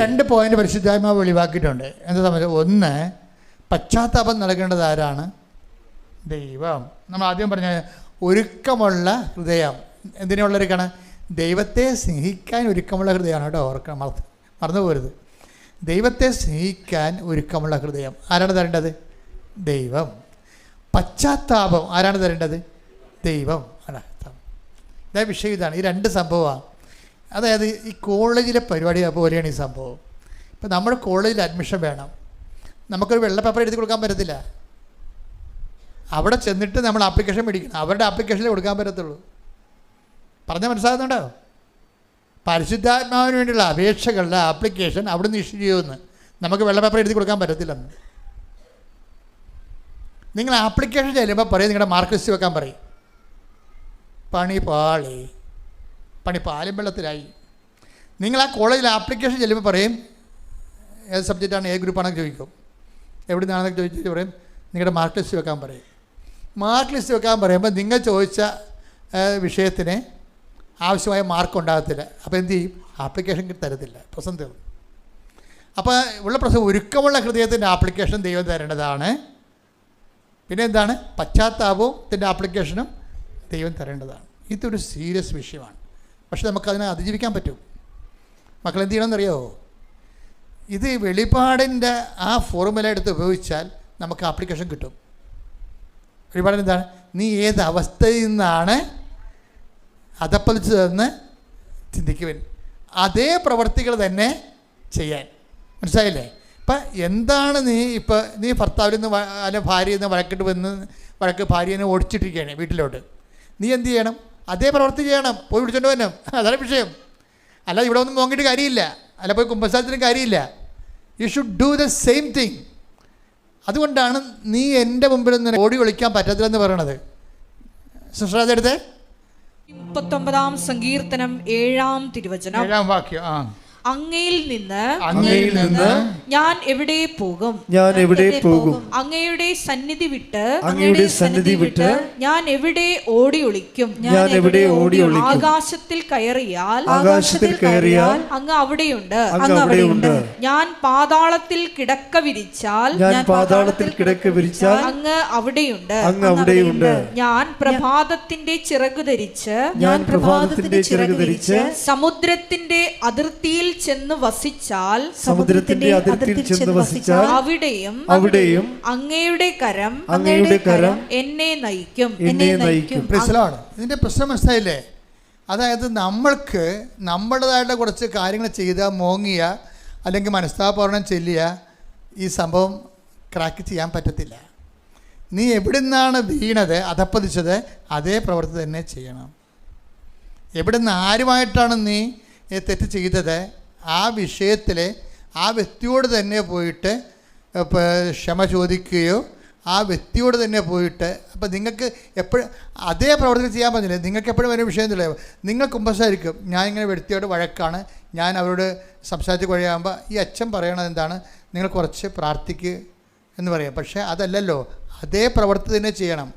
രണ്ട് പോയിന്റ് പരിശുദ്ധാത്മാവ് വെളിവാക്കിയിട്ടുണ്ട്. എന്താ സംബന്ധിച്ച്? ഒന്ന്, പശ്ചാത്താപം നൽകേണ്ടത് ആരാണ്? ദൈവം. നമ്മൾ ആദ്യം പറഞ്ഞ ഒരുക്കമുള്ള ഹൃദയം എന്തിനുള്ളൊരുക്കാണ്? ദൈവത്തെ സ്നേഹിക്കാൻ ഒരുക്കമുള്ള ഹൃദയമാണ് കേട്ടോ. ഓർക്കണം, മറന്നു പോരുത്. ദൈവത്തെ സ്നേഹിക്കാൻ ഒരുക്കമുള്ള ഹൃദയം ആരാണ് തരേണ്ടത്? ദൈവം. പശ്ചാത്താപം ആരാണ് തരേണ്ടത്? ദൈവം. ഇതാ വിഷയം. ഇതാണ് ഈ രണ്ട് സംഭവമാണ്. അതായത് ഈ കോളേജിലെ പരിപാടി പോലെയാണ് ഈ സംഭവം. ഇപ്പം നമ്മൾ കോളേജിൽ അഡ്മിഷൻ വേണം. നമുക്കൊരു വെള്ള പേപ്പർ എഴുതി കൊടുക്കാൻ പറ്റത്തില്ല. അവിടെ ചെന്നിട്ട് നമ്മൾ ആപ്ലിക്കേഷൻ മേടിക്കണം. അവരുടെ ആപ്ലിക്കേഷനിൽ കൊടുക്കാൻ പറ്റത്തുള്ളൂ. പറഞ്ഞാൽ മനസ്സിലാകുന്നുണ്ടോ? പരിശുദ്ധാത്മാവിന് വേണ്ടിയുള്ള അപേക്ഷകളുടെ ആപ്ലിക്കേഷൻ അവിടെ നിന്ന് ഇഷ്യൂ ചെയ്യുമെന്ന്. നമുക്ക് വെള്ള പേപ്പർ എഴുതി കൊടുക്കാൻ പറ്റത്തില്ലെന്ന്. നിങ്ങൾ ആപ്ലിക്കേഷൻ ചെല്ലുമ്പോൾ പറയും നിങ്ങളുടെ മാർക്ക് ലിസ്റ്റ് വെക്കാൻ പറയും. പണി പാലും വെള്ളത്തിലായി. നിങ്ങൾ ആ കോളേജിൽ ആപ്ലിക്കേഷൻ ചെല്ലുമ്പോൾ പറയും ഏത് സബ്ജക്റ്റാണ്, ഏത് ഗ്രൂപ്പാണെന്ന് ചോദിക്കും. എവിടെ നിന്നാണെന്നൊക്കെ ചോദിച്ചിട്ട് പറയും നിങ്ങളുടെ മാർക്ക് ലിസ്റ്റ് വെക്കാൻ പറയും. മാർക്ക് ലിസ്റ്റ് വെക്കാൻ പറയുമ്പോൾ നിങ്ങൾ ചോദിച്ച വിഷയത്തിന് ആവശ്യമായ മാർക്ക് ഉണ്ടാകത്തില്ല. അപ്പോൾ എന്ത് ചെയ്യും? ആപ്ലിക്കേഷൻ തരത്തില്ല. പ്രശ്നം തീർന്നു. അപ്പോൾ ഉള്ള പ്രശ്നം ഒരുക്കമുള്ള ഹൃദയത്തിൻ്റെ ആപ്ലിക്കേഷൻ ദൈവം തരേണ്ടതാണ്. പിന്നെ എന്താണ്? പശ്ചാത്താപത്തിൻ്റെ ആപ്ലിക്കേഷനും ദൈവം തരേണ്ടതാണ്. ഇതൊരു സീരിയസ് വിഷയമാണ്. പക്ഷെ നമുക്കതിനെ അതിജീവിക്കാൻ പറ്റും. മക്കൾ എന്ത് ചെയ്യണമെന്നറിയാമോ? ഇത് വെളിപാടിൻ്റെ ആ ഫോർമുല എടുത്ത് ഉപയോഗിച്ചാൽ നമുക്ക് ആപ്ലിക്കേഷൻ കിട്ടും. വെളിപാടിന് എന്താണ്? നീ ഏത് അവസ്ഥയിൽ നിന്നാണ് അതപ്പതിച്ചതെന്ന് ചിന്തിക്കുവാൻ, അതേ പ്രവർത്തികൾ തന്നെ ചെയ്യാൻ. മനസ്സിലായില്ലേ? ഇപ്പം എന്താണ് നീ ഭർത്താവിൽ നിന്ന് അല്ലെ ഭാര്യയിൽ നിന്ന് ഭാര്യനെ ഓടിച്ചിട്ടിരിക്കുകയാണ് വീട്ടിലോട്ട്. നീ എന്ത് ചെയ്യണം? അതേ പ്രവൃത്തി ചെയ്യണം. പോയി വിളിച്ചോണ്ട് വരണം. അതാണ് വിഷയം. അല്ല ഇവിടെ ഒന്നും നോക്കിയിട്ട് കാര്യമില്ല. അല്ല പോയി കുമ്പസാരത്തിനും കാര്യമില്ല. You should do the same thing. അതുകൊണ്ടാണ് നീ എൻ്റെ മുമ്പിൽ നിന്ന് ഓടി ഒളിക്കാൻ പറ്റത്തില്ലെന്ന് പറയണത്. സിസ്റ്റർ 39 സങ്കീർത്തനം 7 തിരുവചനം. 7 വാക്യം. അങ്ങയിൽ നിന്ന് ഞാൻ എവിടെ പോകും? അങ്ങയുടെ സന്നിധി വിട്ട് ഞാൻ എവിടെ ഓടി ഒളിക്കും? ആകാശത്തിൽ കയറിയാൽ അങ്ങ് അവിടെയുണ്ട്. ഞാൻ പാതാളത്തിൽ കിടക്ക വിരിച്ചാൽ അങ്ങ് അവിടെയുണ്ട്. ഞാൻ പ്രഭാതത്തിന്റെ ചിറകു ധരിച്ച് സമുദ്രത്തിന്റെ അതിർത്തിയിൽ ചെന്ന് വസിച്ചാൽ അവിടെയും അങ്ങയുടെ കരം എന്നെ നയിക്കും. ഇതിന്റെ പ്രശ്നം മനസ്സിലായില്ലേ? അതായത് നമ്മൾക്ക് നമ്മുടേതായിട്ട് കുറച്ച് കാര്യങ്ങൾ ചെയ്ത മോങ്ങിയ അല്ലെങ്കിൽ മനസ്താപൂർണ്ണം ചെല്ലിയ ഈ സംഭവം ക്രാക്ക് ചെയ്യാൻ പറ്റത്തില്ല. നീ എവിടെ നിന്നാണ് വീണത്, അധപ്പതിച്ചത്, അതേ പ്രവൃത്തി തന്നെ ചെയ്യണം. എവിടെ നിന്ന് ആരുമായിട്ടാണ് നീ തെറ്റ് ചെയ്തത്, ആ വിഷയത്തിൽ ആ വ്യക്തിയോട് തന്നെ പോയിട്ട് ക്ഷമ ചോദിക്കുകയോ ആ വ്യക്തിയോട് തന്നെ പോയിട്ട്, അപ്പം നിങ്ങൾക്ക് എപ്പോഴും അതേ പ്രവർത്തനം ചെയ്യാൻ പറ്റില്ല. നിങ്ങൾക്ക് എപ്പോഴും ഒരു വിഷയം ഇല്ല. നിങ്ങൾ കുമ്പസാരിക്കും, ഞാൻ ഇങ്ങനെ വ്യക്തിയോട് വഴക്കാണ്, ഞാൻ അവരോട് സംസാരിച്ച് കഴിയുമ്പോൾ ഈ അച്ഛൻ പറയണത് എന്താണ്, നിങ്ങൾ കുറച്ച് പ്രാർത്ഥിക്കുക എന്ന് പറയാം. പക്ഷേ അതല്ലല്ലോ, അതേ പ്രവൃത്തി തന്നെ ചെയ്യണം.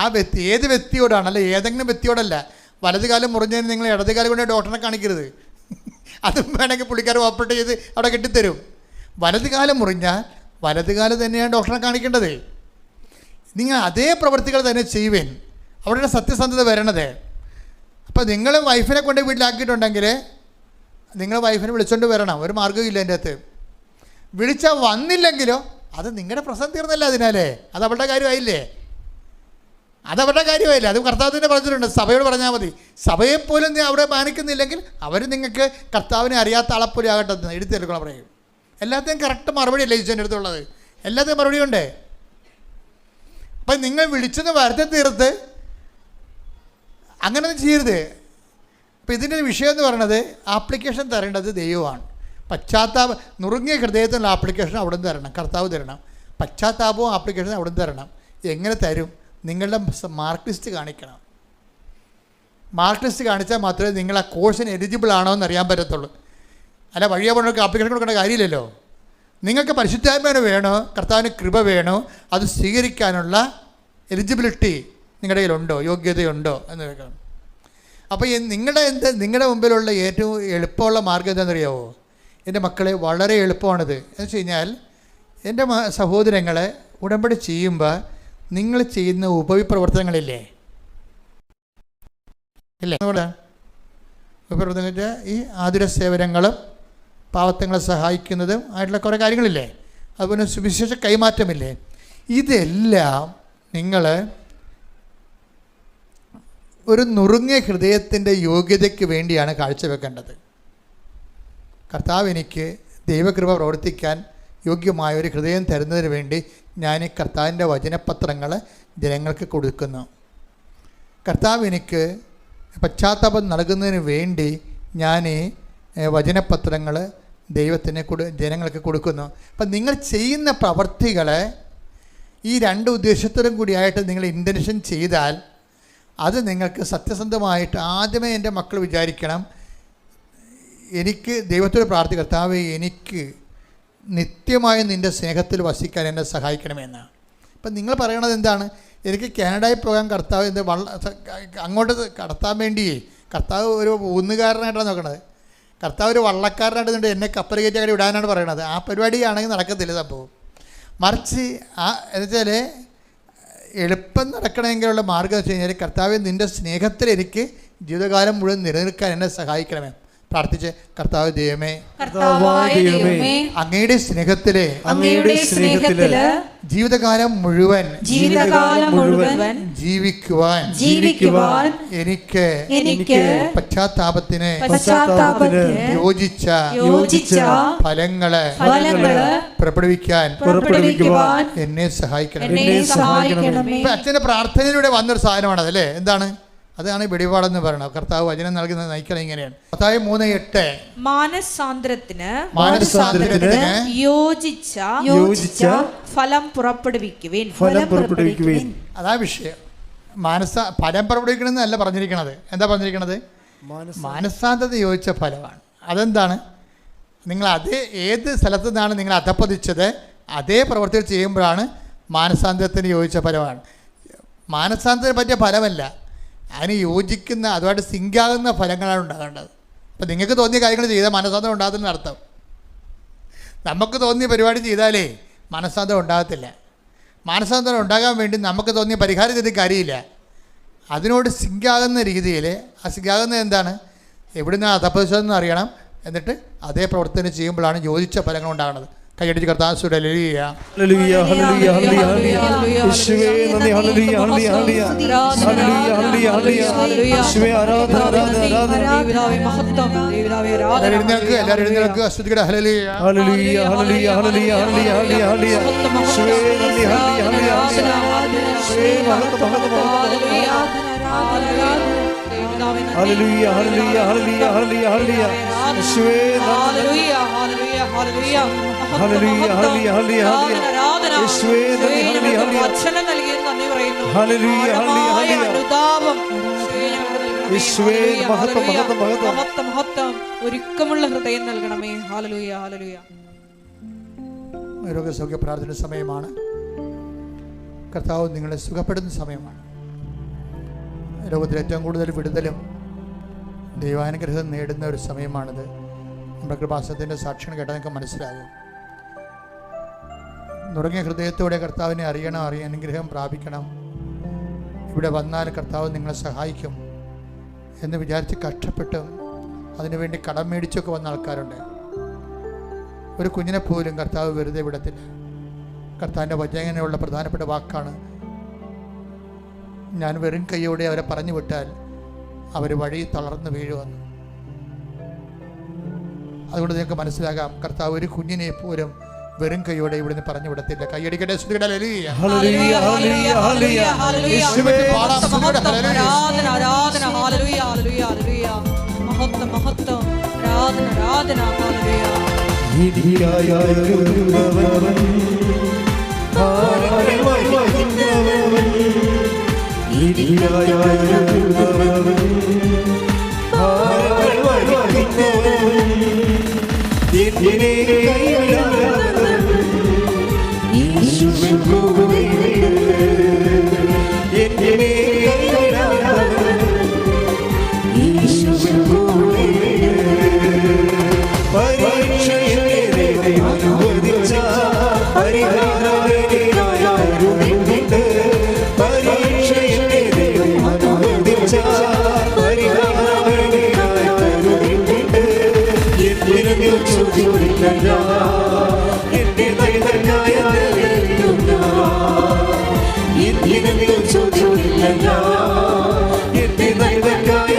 ആ വ്യക്തി ഏത് വ്യക്തിയോടാണ്, അല്ല ഏതെങ്കിലും വ്യക്തിയോടല്ല. വലതുകാലം മുറിഞ്ഞതിന് നിങ്ങൾ ഇടതുകാലം കൊണ്ട് ഡോക്ടറിനെ കാണിക്കരുത്. അതും വേണമെങ്കിൽ പുള്ളിക്കാരൻ ഓപ്പറേറ്റ് ചെയ്ത് അവിടെ കെട്ടിത്തരും. വലതുകാലം മുറിഞ്ഞാൽ വലതുകാലം തന്നെയാണ് ഡോക്ടറെ കാണിക്കേണ്ടത്. നിങ്ങൾ അതേ പ്രവൃത്തികൾ തന്നെ ചെയ്യുവേൻ, അവിടെയാണ് സത്യസന്ധത വരണത്. അപ്പോൾ നിങ്ങൾ വൈഫിനെ കൊണ്ട് വീട്ടിലാക്കിയിട്ടുണ്ടെങ്കിൽ നിങ്ങൾ വൈഫിനെ വിളിച്ചുകൊണ്ട് വരണം. ഒരു മാർഗ്ഗമില്ല എൻ്റെ അകത്ത്. വിളിച്ചാൽ വന്നില്ലെങ്കിലോ അത് നിങ്ങളുടെ പ്രശ്നം തീർന്നല്ല. അതിനാലേ അത് അവളുടെ കാര്യമായില്ലേ, അതവരുടെ കാര്യമായില്ല. അത് കർത്താവ് തന്നെ പറഞ്ഞിട്ടുണ്ട്, സഭയോട് പറഞ്ഞാൽ മതി. സഭയെപ്പോലും അവിടെ മാനിക്കുന്നില്ലെങ്കിൽ അവർ നിങ്ങൾക്ക് കർത്താവിനെ അറിയാത്ത ആളെപ്പോലും ആകട്ടെ എടുത്തെടുക്കണം പറയും. എല്ലാത്തിനും കറക്റ്റ് മറുപടി അല്ലേ ഈശോൻ്റെ അടുത്തുള്ളത്, എല്ലാത്തിനും മറുപടി ഉണ്ട്. അപ്പം നിങ്ങൾ വിളിച്ചെന്ന് വരുത്തി തീർത്ത് അങ്ങനെയൊന്നും ചെയ്യരുത്. അപ്പം ഇതിൻ്റെ വിഷയം എന്ന് പറയുന്നത് ആപ്ലിക്കേഷൻ തരേണ്ടത് ദൈവമാണ്. പശ്ചാത്താപം നുറുങ്ങിയ ഹൃദയത്തിനുള്ള ആപ്ലിക്കേഷൻ അവിടെ നിന്ന് തരണം, കർത്താവ് തരണം. പശ്ചാത്താപവും ആപ്ലിക്കേഷൻ അവിടെ നിന്ന് തരണം. എങ്ങനെ തരും? നിങ്ങളുടെ മാർക്ക് ലിസ്റ്റ് കാണിക്കണം. മാർക്ക് ലിസ്റ്റ് കാണിച്ചാൽ മാത്രമേ നിങ്ങൾ ആ കോഴ്സിന് എലിജിബിൾ ആണോ എന്ന് അറിയാൻ പറ്റത്തുള്ളൂ. അല്ല വഴിയെ പോകണമെങ്കിൽ ആപ്ലിക്കേഷൻ കൊടുക്കേണ്ട കാര്യമില്ലല്ലോ. നിങ്ങൾക്ക് പരിശുദ്ധാത്മാവിന് വേണോ, കർത്താവിന് കൃപ വേണോ, അത് സ്വീകരിക്കാനുള്ള എലിജിബിലിറ്റി നിങ്ങളുടെ കയ്യിലുണ്ടോ, യോഗ്യതയുണ്ടോ എന്ന് വെക്കണം. അപ്പോൾ നിങ്ങളുടെ മുമ്പിലുള്ള ഏറ്റവും എളുപ്പമുള്ള മാർഗ്ഗം എന്താണെന്നറിയാമോ? എൻ്റെ മക്കളെ, വളരെ എളുപ്പമാണിത്. എന്ന് വെച്ച് കഴിഞ്ഞാൽ എൻ്റെ സഹോദരങ്ങളെ ഉടമ്പടി ചെയ്യുമ്പോൾ നിങ്ങൾ ചെയ്യുന്ന ഉപവിപ്രവർത്തനങ്ങളില്ലേ, ഇല്ലേ? ഉപപ്രവർത്തനങ്ങൾ ഈ ആതുര സേവനങ്ങളും പാവത്തങ്ങളെ സഹായിക്കുന്നതും ആയിട്ടുള്ള കുറേ കാര്യങ്ങളില്ലേ, അതുപോലെ സുവിശേഷ കൈമാറ്റമില്ലേ, ഇതെല്ലാം നിങ്ങൾ ഒരു നുറുങ്ങിയ ഹൃദയത്തിൻ്റെ യോഗ്യതയ്ക്ക് വേണ്ടിയാണ് കാഴ്ചവെക്കേണ്ടത്. കർത്താവ് എനിക്ക് ദൈവകൃപ പ്രവർത്തിക്കാൻ യോഗ്യമായ ഒരു ഹൃദയം തരുന്നതിന് വേണ്ടി ഞാൻ ഈ കർത്താവിൻ്റെ വചനപത്രങ്ങൾ ജനങ്ങൾക്ക് കൊടുക്കുന്നു. കർത്താവ് എനിക്ക് പശ്ചാത്താപം നൽകുന്നതിന് വേണ്ടി ഞാൻ ഈ വചനപത്രങ്ങൾ ദൈവത്തിന് ജനങ്ങൾക്ക് കൊടുക്കുന്നു. അപ്പം നിങ്ങൾ ചെയ്യുന്ന പ്രവർത്തികൾ ഈ രണ്ട് ഉദ്ദേശത്തോടും കൂടിയായിട്ട് നിങ്ങൾ ഇൻറ്റൻഷൻ ചെയ്താൽ അത് നിങ്ങൾക്ക് സത്യസന്ധമായിട്ട് ആദ്യമേ എൻ്റെ മക്കൾ വിചാരിക്കണം, എനിക്ക് ദൈവത്തോട് പ്രാർത്ഥിക്കുക, കർത്താവേ എനിക്ക് നിത്യമായി നിൻ്റെ സ്നേഹത്തിൽ വസിക്കാൻ എന്നെ സഹായിക്കണമെന്ന്. അപ്പം നിങ്ങൾ പറയണത് എന്താണ്? എനിക്ക് കാനഡയിൽ പോകാൻ കർത്താവ് എന്ത് അങ്ങോട്ട് കടത്താൻ വേണ്ടി കർത്താവ് ഒരു ഊന്നുകാരനായിട്ടാണ് നോക്കണത്. കർത്താവ് ഒരു വള്ളക്കാരനായിട്ട് എന്നെ കപ്പൽ കയറ്റി അങ്ങനെ വിടാനാണ് പറയണത്. ആ പരിപാടിയാണെങ്കിൽ നടക്കത്തില്ല സംഭവം. മറിച്ച് എന്നുവെച്ചാൽ എളുപ്പം നടക്കണമെങ്കിലുള്ള മാർഗ്ഗം എന്ന് വെച്ച് കഴിഞ്ഞാൽ, കർത്താവ് നിൻ്റെ സ്നേഹത്തിൽ എനിക്ക് ജീവിതകാലം മുഴുവൻ നിലനിൽക്കാൻ എന്നെ സഹായിക്കണമേ. പ്രാർത്ഥിച്ച്, കർത്താവ് ദൈവമേ, അങ്ങയുടെ സ്നേഹത്തിലെ ജീവിതകാലം മുഴുവൻ ജീവിക്കുവാൻ എനിക്ക് പശ്ചാത്താപത്തിന് യോജിച്ച ഫലങ്ങള് പ്രകടിപ്പിക്കാൻ എന്നെ സഹായിക്കണം. ഇപ്പൊ അച്ഛൻ്റെ പ്രാർത്ഥനയിലൂടെ വന്നൊരു സാധനമാണ് അതല്ലേ. എന്താണ്? അതാണ് വെളിപാടെന്ന് പറയുന്നത്. കർത്താവ് വചനം നൽകുന്നത് നയിക്കണം ഇങ്ങനെയാണ്. മത്തായി 3:8 മാനസാന്തരത്തിന് യോജിച്ച ഫലം പുറപ്പെടുവിക്കുവിൻ. അതാ വിഷയം. ഫലം പുറപ്പെടുവിക്കണമെന്നല്ല പറഞ്ഞിരിക്കണത്. എന്താ പറഞ്ഞിരിക്കണത്? മാനസാന്തരത്തിന് യോജിച്ച ഫലമാണ്. അതെന്താണ്? നിങ്ങൾ ഏത് സ്ഥലത്തു നിന്നാണ് നിങ്ങൾ അധപ്പതിച്ചത്, അതേ പ്രവൃത്തികൾ ചെയ്യുമ്പോഴാണ് മാനസാന്തരത്തിന് യോജിച്ച ഫലമാണ്. മാനസാന്തരത്തിന് പറ്റിയ ഫലമല്ല, അതിന് യോജിക്കുന്ന അതുമായിട്ട് സിങ്കാകുന്ന ഫലങ്ങളാണ് ഉണ്ടാകേണ്ടത്. അപ്പം നിങ്ങൾക്ക് തോന്നിയ കാര്യങ്ങൾ ചെയ്താൽ മാനസാന്തരം ഉണ്ടാകത്തില്ല അർത്ഥം. നമുക്ക് തോന്നിയ പരിപാടി ചെയ്താലേ മാനസാന്തരം ഉണ്ടാകത്തില്ല. മാനസാന്തരം ഉണ്ടാകാൻ വേണ്ടി നമുക്ക് തോന്നിയ പരിഹാരം ചെയ്ത കാര്യമില്ല. അതിനോട് സിങ്കാകുന്ന രീതിയിൽ, ആ സിങ്കാകുന്നത് എന്താണ്, എവിടെ നിന്നാണ് അധപ്പതിച്ചതെന്ന് അറിയണം. എന്നിട്ട് അതേ പ്രവർത്തനം ചെയ്യുമ്പോഴാണ് യോജിച്ച ഫലങ്ങൾ ഉണ്ടാകുന്നത്. കൈയടിച്ച് കർത്താവിന്റെ ഹല്ലേലൂയ ഹല്ലേലൂയ ഹല്ലേലൂയ ഹല്ലേലൂയ യേശുവേ നന്ദി ഹല്ലേലൂയ ഹല്ലേലൂയ ഹല്ലേലൂയ ഹല്ലേലൂയ ഹല്ലേലൂയ യേശുവേ ആരാധന ആരാധന ദൈവമേ മഹത്വം, ദൈവമേ ആരാധന. എല്ലാവരും എഴുന്നേൽക്കുക, സ്തുതിക്കട്ടെ. ഹല്ലേലൂയ ഹല്ലേലൂയ ഹല്ലേലൂയ ഹല്ലേലൂയ ഹല്ലേലൂയ ഹല്ലേലൂയ ഹല്ലേലൂയ യേശുവേ നന്ദി ഹല്ലേലൂയ ഹല്ലേലൂയ യേശുവേ മഹത്വം മഹത്വം ഹല്ലേലൂയ ഹല്ലേലൂയ ഹല്ലേലൂയ ഹല്ലേലൂയ ഹല്ലേലൂയ ഹല്ലേലൂയ യേശുവേ ഹല്ലേലൂയ ഹല്ലേലൂയ ഹല്ലേലൂയ ഹല്ലേലൂയ ഹല്ലേലൂയ ഹല്ലേലൂയ ആരാധന യേശുവേ നന്ദി ഹല്ലേലൂയ ഹല്ലേലൂയ വചനം നൽകിയത് നന്ദി പറയുന്നു. ഹല്ലേലൂയ ഹല്ലേലൂയ ഹല്ലേലൂയ അനുതാപം യേശുവേ മഹത്വം മഹത്വം മഹത്വം മഹത്വം മഹത്വം ഒരുക്കമുള്ള ഹൃദയം നൽകണമേ. Hallelujah hallelujah. രോഗസൗഖ്യ പ്രാർത്ഥന സമയമാണ്. കർത്താവ് നിങ്ങളെ സുഖപ്പെടുന്ന സമയമാണ്. ലോകത്തിൽ ഏറ്റവും കൂടുതൽ വിടുതലും ദൈവാനുഗ്രഹം നേടുന്ന ഒരു സമയമാണിത്. നമ്മുടെ കൃപാസനത്തിൻ്റെ സാക്ഷ്യം കേട്ടാൽ നിങ്ങൾക്ക് മനസ്സിലാകും. നുറങ്ങിയ ഹൃദയത്തോടെ കർത്താവിനെ അറിയണം, അനുഗ്രഹം പ്രാപിക്കണം. ഇവിടെ വന്നാൽ കർത്താവ് നിങ്ങളെ സഹായിക്കും എന്ന് വിചാരിച്ച് കഷ്ടപ്പെട്ടും അതിനുവേണ്ടി കടം മേടിച്ചൊക്കെ വന്ന ആൾക്കാരുണ്ട്. ഒരു കുഞ്ഞിനെ പോലും കർത്താവ് വെറുതെ വിടത്തില്ല. കർത്താവിൻ്റെ വചനത്തിനുള്ള പ്രധാനപ്പെട്ട വാക്കാണ്, ഞാൻ വെറും കൈയോടെ അവരെ പറഞ്ഞു വിട്ടാൽ അവർ വഴി തളർന്ന് വീഴുവെന്ന്. അതുകൊണ്ട് നിങ്ങൾക്ക് മനസ്സിലാകാം, കർത്താവ് ഒരു കുഞ്ഞിനെ പോലും വെറും കൈയോടെ ഇവിടുന്ന് പറഞ്ഞു വിടത്തില്ല. കൈയടിക്കട്ടെ. ഹല്ലേലൂയ ഹല്ലേലൂയ ഹല്ലേലൂയ യേശുവേ ആരാധന ആരാധന ഹല്ലേലൂയ ഹല്ലേലൂയ ഹല്ലേലൂയ മഹത്വം മഹത്വം ആരാധന ആരാധന ഹല്ലേലൂയ. നീതിയായവൻ ആരാധനമഹിക്കുന്നവൻ നീതിയായവൻ ആരാധനമഹിക്കുന്നവൻ നിന്നെ കൈവിടാത്തവൻ യേശുവിൻ കൂടെ എന്നെ കൈവിടാത്തവൻ യേശുവിൻ കൂടെ പരീക്ഷയെ അനുവദിച്ച പരിഹാരവേദിയായരുമിട്ടുണ്ട് പരീക്ഷയെ അനുവദിച്ച പരിഹാരവേദിയായരുമിട്ടുണ്ട് എന്തിനു ചോദ്യമില്ല എന്റെ നൈതന്യായ എന്തിനു ചോദ്യമില്ല എന്റെ നൈതന്യായ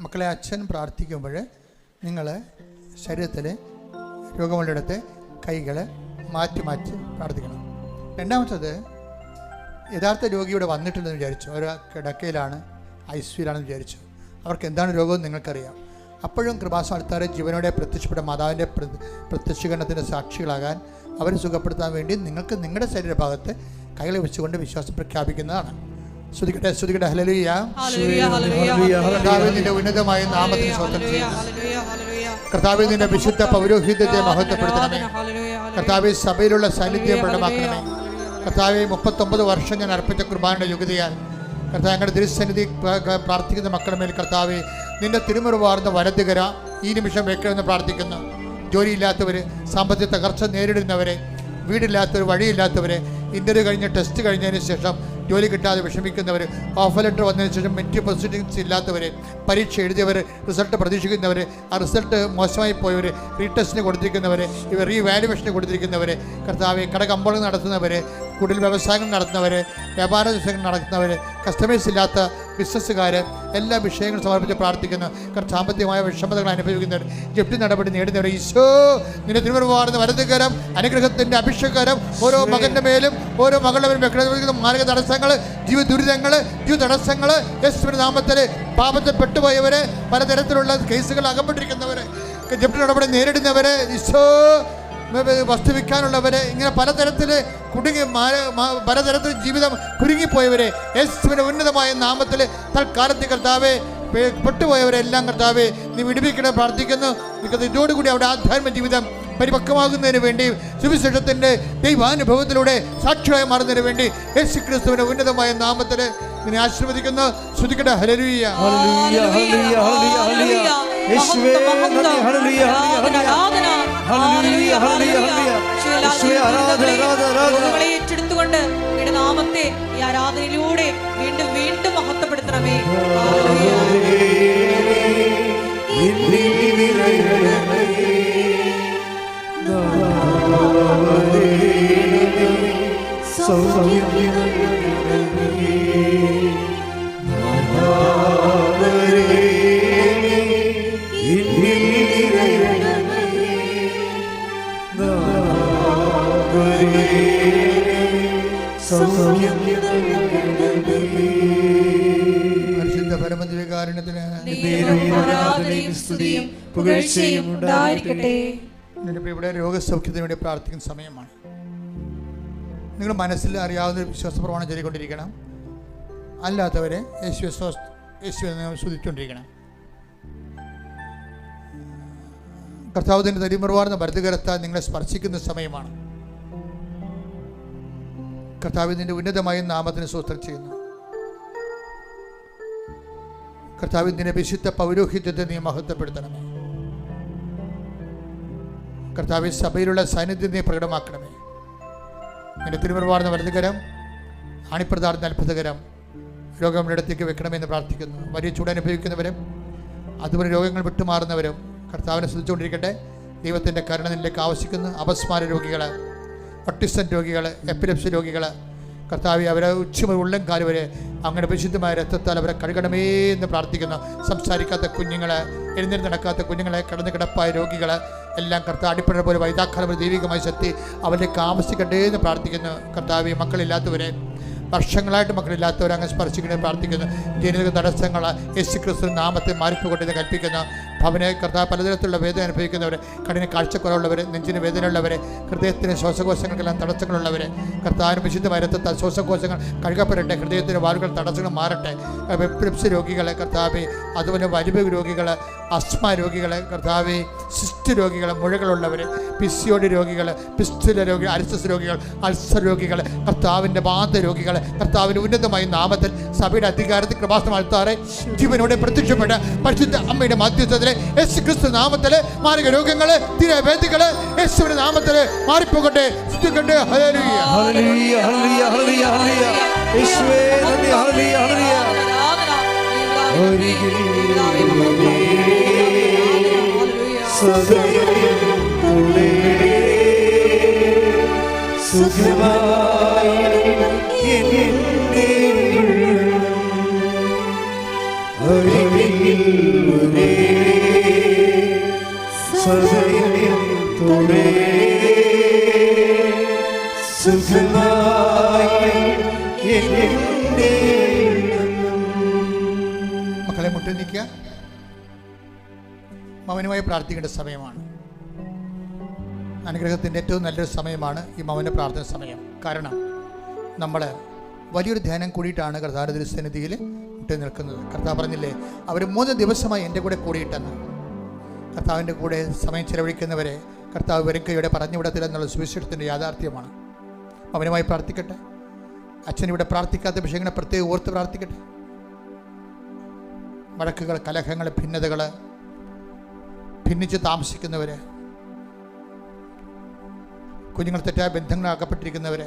മക്കളെ അച്ഛൻ പ്രാർത്ഥിക്കുമ്പോൾ നിങ്ങൾ ശരീരത്തിൽ രോഗമുള്ളിടത്ത് കൈകൾ മാറ്റി മാറ്റി പ്രാർത്ഥിക്കണം. രണ്ടാമത്തത്, യഥാർത്ഥ രോഗി ഇവിടെ വന്നിട്ടുണ്ടെന്ന് വിചാരിച്ചു, ഒരു കിടക്കയിലാണ്, ഐസിയുലാണെന്ന് വിചാരിച്ചു, അവർക്ക് എന്താണ് രോഗമെന്ന് നിങ്ങൾക്കറിയാം. അപ്പോഴും കൃപാസനം ആൾക്കാരെ ജീവനോടെ പ്രത്യക്ഷപ്പെട്ട മാതാവിൻ്റെ പ്രത്യക്ഷീകരണത്തിൻ്റെ സാക്ഷികളാകാൻ അവരെ സുഖപ്പെടുത്താൻ വേണ്ടി നിങ്ങൾക്ക് നിങ്ങളുടെ ശരീരഭാഗത്ത് കൈകളെ വെച്ചുകൊണ്ട് വിശ്വാസം പ്രഖ്യാപിക്കുന്നതാണ്. സ്തുതിക്കട്ടെ സ്തുതിക്കട്ടെ. ഹല്ലേലൂയ കർത്താവേ, നിന്റെ ഉന്നതമായ നാമത്തിന് സ്തോത്രം ചെയ്യുന്നു. കർത്താവേ, നിന്റെ വിശുദ്ധ പൗരോഹിത്യത്തെ മഹത്വപ്പെടുത്തണമേ. കർത്താവേ, സഭയിലുള്ള സാന്നിധ്യം പ്രകടമാക്കണമേ. കർത്താവേ, 39 വർഷം ഞാൻ അർപ്പിച്ച കുർബാനയുടെ യോഗ്യതയാൽ കർത്താവ് ഞങ്ങളുടെ തിരുസന്നിധി പ്രാർത്ഥിക്കുന്ന മക്കളുടെ മേൽ കർത്താവേ, നിന്റെ തിരുമുറിവാർന്ന വലതുകര ഈ നിമിഷം വെക്കണമെന്ന് പ്രാർത്ഥിക്കുന്നു. ജോലിയില്ലാത്തവർ, സാമ്പത്തിക തകർച്ച നേരിടുന്നവരെ, വീടില്ലാത്തവർ, വഴിയില്ലാത്തവരെ, ഇൻ്റർവ്യൂ കഴിഞ്ഞ് ടെസ്റ്റ് കഴിഞ്ഞതിന് ശേഷം ജോലി കിട്ടാതെ വിഷമിക്കുന്നവർ, ഓഫർ ലെറ്റർ വന്നതിന് ശേഷം മെൻറ്റൽ പോസിറ്റീവ്സ് ഇല്ലാത്തവർ, പരീക്ഷ എഴുതിയവർ, റിസൾട്ട് പ്രതീക്ഷിക്കുന്നവർ, ആ റിസൾട്ട് മോശമായി പോയവർ, റീടെസ്റ്റിന് കൊടുത്തിരിക്കുന്നവർ, ഇവർ റീവാലുവേഷന് കൊടുത്തിരിക്കുന്നവർ, കർത്താവെ കടകമ്പോളം നടത്തുന്നവർ, കുടിൽ വ്യവസായങ്ങൾ നടത്തുന്നവർ, വ്യാപാര ദിവസങ്ങൾ നടത്തുന്നവർ, കസ്റ്റമേഴ്സ് ഇല്ലാത്ത ബിസിനസ്സുകാർ, എല്ലാ വിഷയങ്ങളും സമർപ്പിച്ച് പ്രാർത്ഥിക്കുന്നു. സാമ്പത്തികമായ വിഷമതകൾ അനുഭവിക്കുന്നവർ, ജപ്തി നടപടി നേടുന്നവർ, ഈശോ നിന്റെ തിരുമുറിവാർന്ന വലതുകരം, അനുഗ്രഹത്തിൻ്റെ അഭിഷേകരം ഓരോ മകൻ്റെ മേലും ഓരോ മകളുടെ മേലും വ്യക്തിഗത മാർഗ തടസ്സങ്ങൾ, ജീവ ദുരിതങ്ങൾ, ജീവ തടസ്സങ്ങൾ യേശുവിന്റെ നാമത്തിൽ പാപത്തിൽ പെട്ടുപോയവരെ, പലതരത്തിലുള്ള കേസുകൾ അകപ്പെട്ടിരിക്കുന്നവർ, ജപ്തി നടപടി നേരിടുന്നവരെ, ഈശോ വസ്തു വിൽക്കാനുള്ളവരെ, ഇങ്ങനെ പലതരത്തിൽ പലതരത്തിൽ ജീവിതം കുരുങ്ങിപ്പോയവരെ യേശുവിൻ്റെ ഉന്നതമായ നാമത്തിൽ തൽക്കാലത്തെ കർത്താവെ പെട്ടുപോയവരെല്ലാം കർത്താവെ നീ വിടുവിക്കണം പ്രാർത്ഥിക്കുന്നു. ഇതോടുകൂടി അവിടെ ആധ്യാത്മിക ജീവിതം പരിപക്വമാകുന്നതിന് വേണ്ടി സുവിശേഷത്തിൻ്റെ ദൈവാനുഭവത്തിലൂടെ സാക്ഷിയായി മാറുന്നതിന് വേണ്ടി യേശുക്രിസ്തുവിന്റെ ഉന്നതമായ നാമത്തിൽ നിന്നെ ആശീർവദിക്കുന്നു. ശ്രുതിക്കട്ടെ. ഹല്ലേലൂയ, ഹല്ലേലൂയ, ഹല്ലേലൂയ, ഹല്ലേലൂയ. യേശുവേ നന്ദി. ഹല്ലേലൂയ, ഹല്ലേലൂയ, ഹല്ലേലൂയ, ഹല്ലേലൂയ. യേശുവേ ആരാധന, ആരാധന. ഏറ്റെടുത്തുകൊണ്ട് നിന്റെ നാമത്തെ ഈ ആരാധനയിലൂടെ വീണ്ടും വീണ്ടും മഹത്വപ്പെടുത്തണമേ. ഹല്ലേലൂയ. പരിശുദ്ധ പരമദിവ്യകാരുണ്യത്തിന് ആരാധനയും സ്തുതിയും പുകഴ്ചയും ഉണ്ടായിരിക്കട്ടെ. ഇവിടെ രോഗസൗഖ്യത്തിന് വേണ്ടി പ്രാർത്ഥിക്കുന്ന സമയമാണ്. നിങ്ങൾ മനസ്സിൽ അറിയാവുന്ന വിശ്വാസപ്രമാണം ചൊല്ലിക്കൊണ്ടിരിക്കണം. അല്ലാത്തവരെ യേശുവിനെ സ്തുതിച്ചുകൊണ്ടിരിക്കണം. കർത്താവിന്റെ തരിമറുവാർന്ന വലതുകരത്താൽ നിങ്ങളെ സ്പർശിക്കുന്ന സമയമാണ്. കർത്താവിന്റെ ഉന്നതമായ നാമത്തിന് സ്തോത്രം ചെയ്യുന്നു. കർത്താവിന്റെ വിശുദ്ധ പൗരോഹിത്യത്തെ നീ മഹത്വപ്പെടുത്തണമേ. കർത്താവിന്റെ സഭയിലുള്ള സാന്നിധ്യം നീ പ്രകടമാക്കണമേ. നിന്റെ തിരുമറുവാർന്ന വലതുകരം, ആണിപ്രദാർന്ന അത്ഭുതകരം രോഗങ്ങളുടെ അടുത്തേക്ക് വെക്കണമെന്ന് പ്രാർത്ഥിക്കുന്നു. വലിയ ചൂടനുഭവിക്കുന്നവരും അതുപോലെ രോഗങ്ങൾ വിട്ടുമാറുന്നവരും കർത്താവിനെ സ്തുതിച്ചുകൊണ്ടിരിക്കട്ടെ. ദൈവത്തിൻ്റെ കരുണ നിന്നിലേക്ക് ആവശ്യിക്കുന്നു. അപസ്മാര രോഗികൾ, ഓട്ടിസം രോഗികൾ, എപ്പിലെപ്സി രോഗികൾ കർത്താവെ അവരെ ഉച്ചമുതൽ ഉള്ളം കാല് വരെ അങ്ങനെ പരിശുദ്ധമായ രക്തത്താൽ അവരെ കഴുകണമേ എന്ന് പ്രാർത്ഥിക്കുന്നു. സംസാരിക്കാത്ത കുഞ്ഞുങ്ങൾ, എഴുന്നേറ്റ് നടക്കാത്ത കുഞ്ഞുങ്ങളെ, കിടന്ന് കിടപ്പായ രോഗികൾ എല്ലാം കർത്താവ് അടിപ്പഴ പോലെ വൈതാക്കാലം ദൈവികമായ ശക്തി അവരിലേക്ക് ആവശ്യിക്കട്ടെ എന്ന് പ്രാർത്ഥിക്കുന്നു. കർത്താവെ മക്കളില്ലാത്തവരെ, വർഷങ്ങളായിട്ട് മക്കളില്ലാത്തവരെ അങ്ങ് സ്പർശിക്കണേ പ്രാർത്ഥിക്കുന്നു. ജനിതക തടസ്സങ്ങൾ യേശുക്രിസ്തു നാമത്തെ മാറിപ്പോകൊണ്ടെന്ന് കൽപ്പിക്കുന്നു. ഭവനെ കർത്താവ് പലതരത്തിലുള്ള വേദന അനുഭവിക്കുന്നവർ, കണ്ണിന് കാഴ്ചക്കുറവുള്ളവർ, നെഞ്ചിന് വേദനയുള്ളവർ, ഹൃദയത്തിന് ശ്വാസകോശങ്ങൾക്കെല്ലാം തടസ്സങ്ങളുള്ളവർ കർത്താവിന് വിശുദ്ധമായ രക്തത്താൽ ശ്വാസകോശങ്ങൾ കഴുകപ്പെടട്ടെ. ഹൃദയത്തിന് വാലുകൾ തടസ്സങ്ങൾ മാറട്ടെ. എപ്പിലെപ്സി രോഗികളെ കർത്താവെ, അതുപോലെ വലിവ് രോഗികൾ, അസ്മ രോഗികൾ കർത്താവെ, സിസ്റ്റ് രോഗികൾ, മുഴകളുള്ളവർ, പിസിയോടി രോഗികൾ, പിസ്റ്റുല രോഗികൾ, അരിസ്റ്റസ് രോഗികൾ, അൾസർ രോഗികൾ, കർത്താവിൻ്റെ വാത രോഗികൾ കർത്താവിൻ്റെ ഉന്നതമായ നാമത്തിൽ സഭയുടെ അധികാരത്തിൽ കൃപാസനം അൾത്താറെ ജീവനോടെ പ്രത്യക്ഷപ്പെട്ട പരിശുദ്ധ അമ്മയുടെ മാധ്യസ്ഥത്തിൽ യേശുക്രിസ്തു നാമത്തിൽ മാരക രോഗങ്ങൾ, തീരവേദികൾ യേശുവിന്റെ നാമത്തിൽ മാറിപ്പോകട്ടെ. ഹല്ലേലൂയ, ഹല്ലേലൂയ, ഹല്ലേലൂയ, ഹല്ലേലൂയ. യേശുവേ നന്ദി. ഹല്ലേലൂയ, ഹല്ലേലൂയ. മക്കളെ മുട്ടി നിൽക്കുക. മൗനമായി പ്രാർത്ഥിക്കേണ്ട സമയമാണ്. അനുഗ്രഹത്തിൻ്റെ ഏറ്റവും നല്ലൊരു സമയമാണ് ഈ മൗന പ്രാർത്ഥന സമയം. കാരണം നമ്മൾ വലിയൊരു ധ്യാനം കൂടിയിട്ടാണ് കർത്താവിൻ്റെ തിരുസന്നിധിയിൽ മുട്ടി നിൽക്കുന്നത്. കർത്താവ് പറഞ്ഞില്ലേ, അവർ 3 ദിവസമായി എൻ്റെ കൂടെ കൂടിയിട്ടെന്ന്. കർത്താവിൻ്റെ കൂടെ സമയം ചെലവഴിക്കുന്നവരെ കർത്താവ് വെറുക്കയുടെ പറഞ്ഞുവിടത്തില്ലെന്നുള്ള സുവിശേഷത്തിൻ്റെ യാഥാർത്ഥ്യമാണ്. മൗനമായി പ്രാർത്ഥിക്കട്ടെ. അച്ഛനിവിടെ പ്രാർത്ഥിക്കാത്ത വിഷയങ്ങളെ പ്രത്യേകം ഓർത്ത് പ്രാർത്ഥിക്കട്ടെ. വഴക്കുകൾ, കലഹങ്ങൾ, ഭിന്നതകൾ, ഭിന്നിച്ച് താമസിക്കുന്നവർ, കുഞ്ഞുങ്ങൾ തെറ്റായ ബന്ധങ്ങൾ അകപ്പെട്ടിരിക്കുന്നവർ,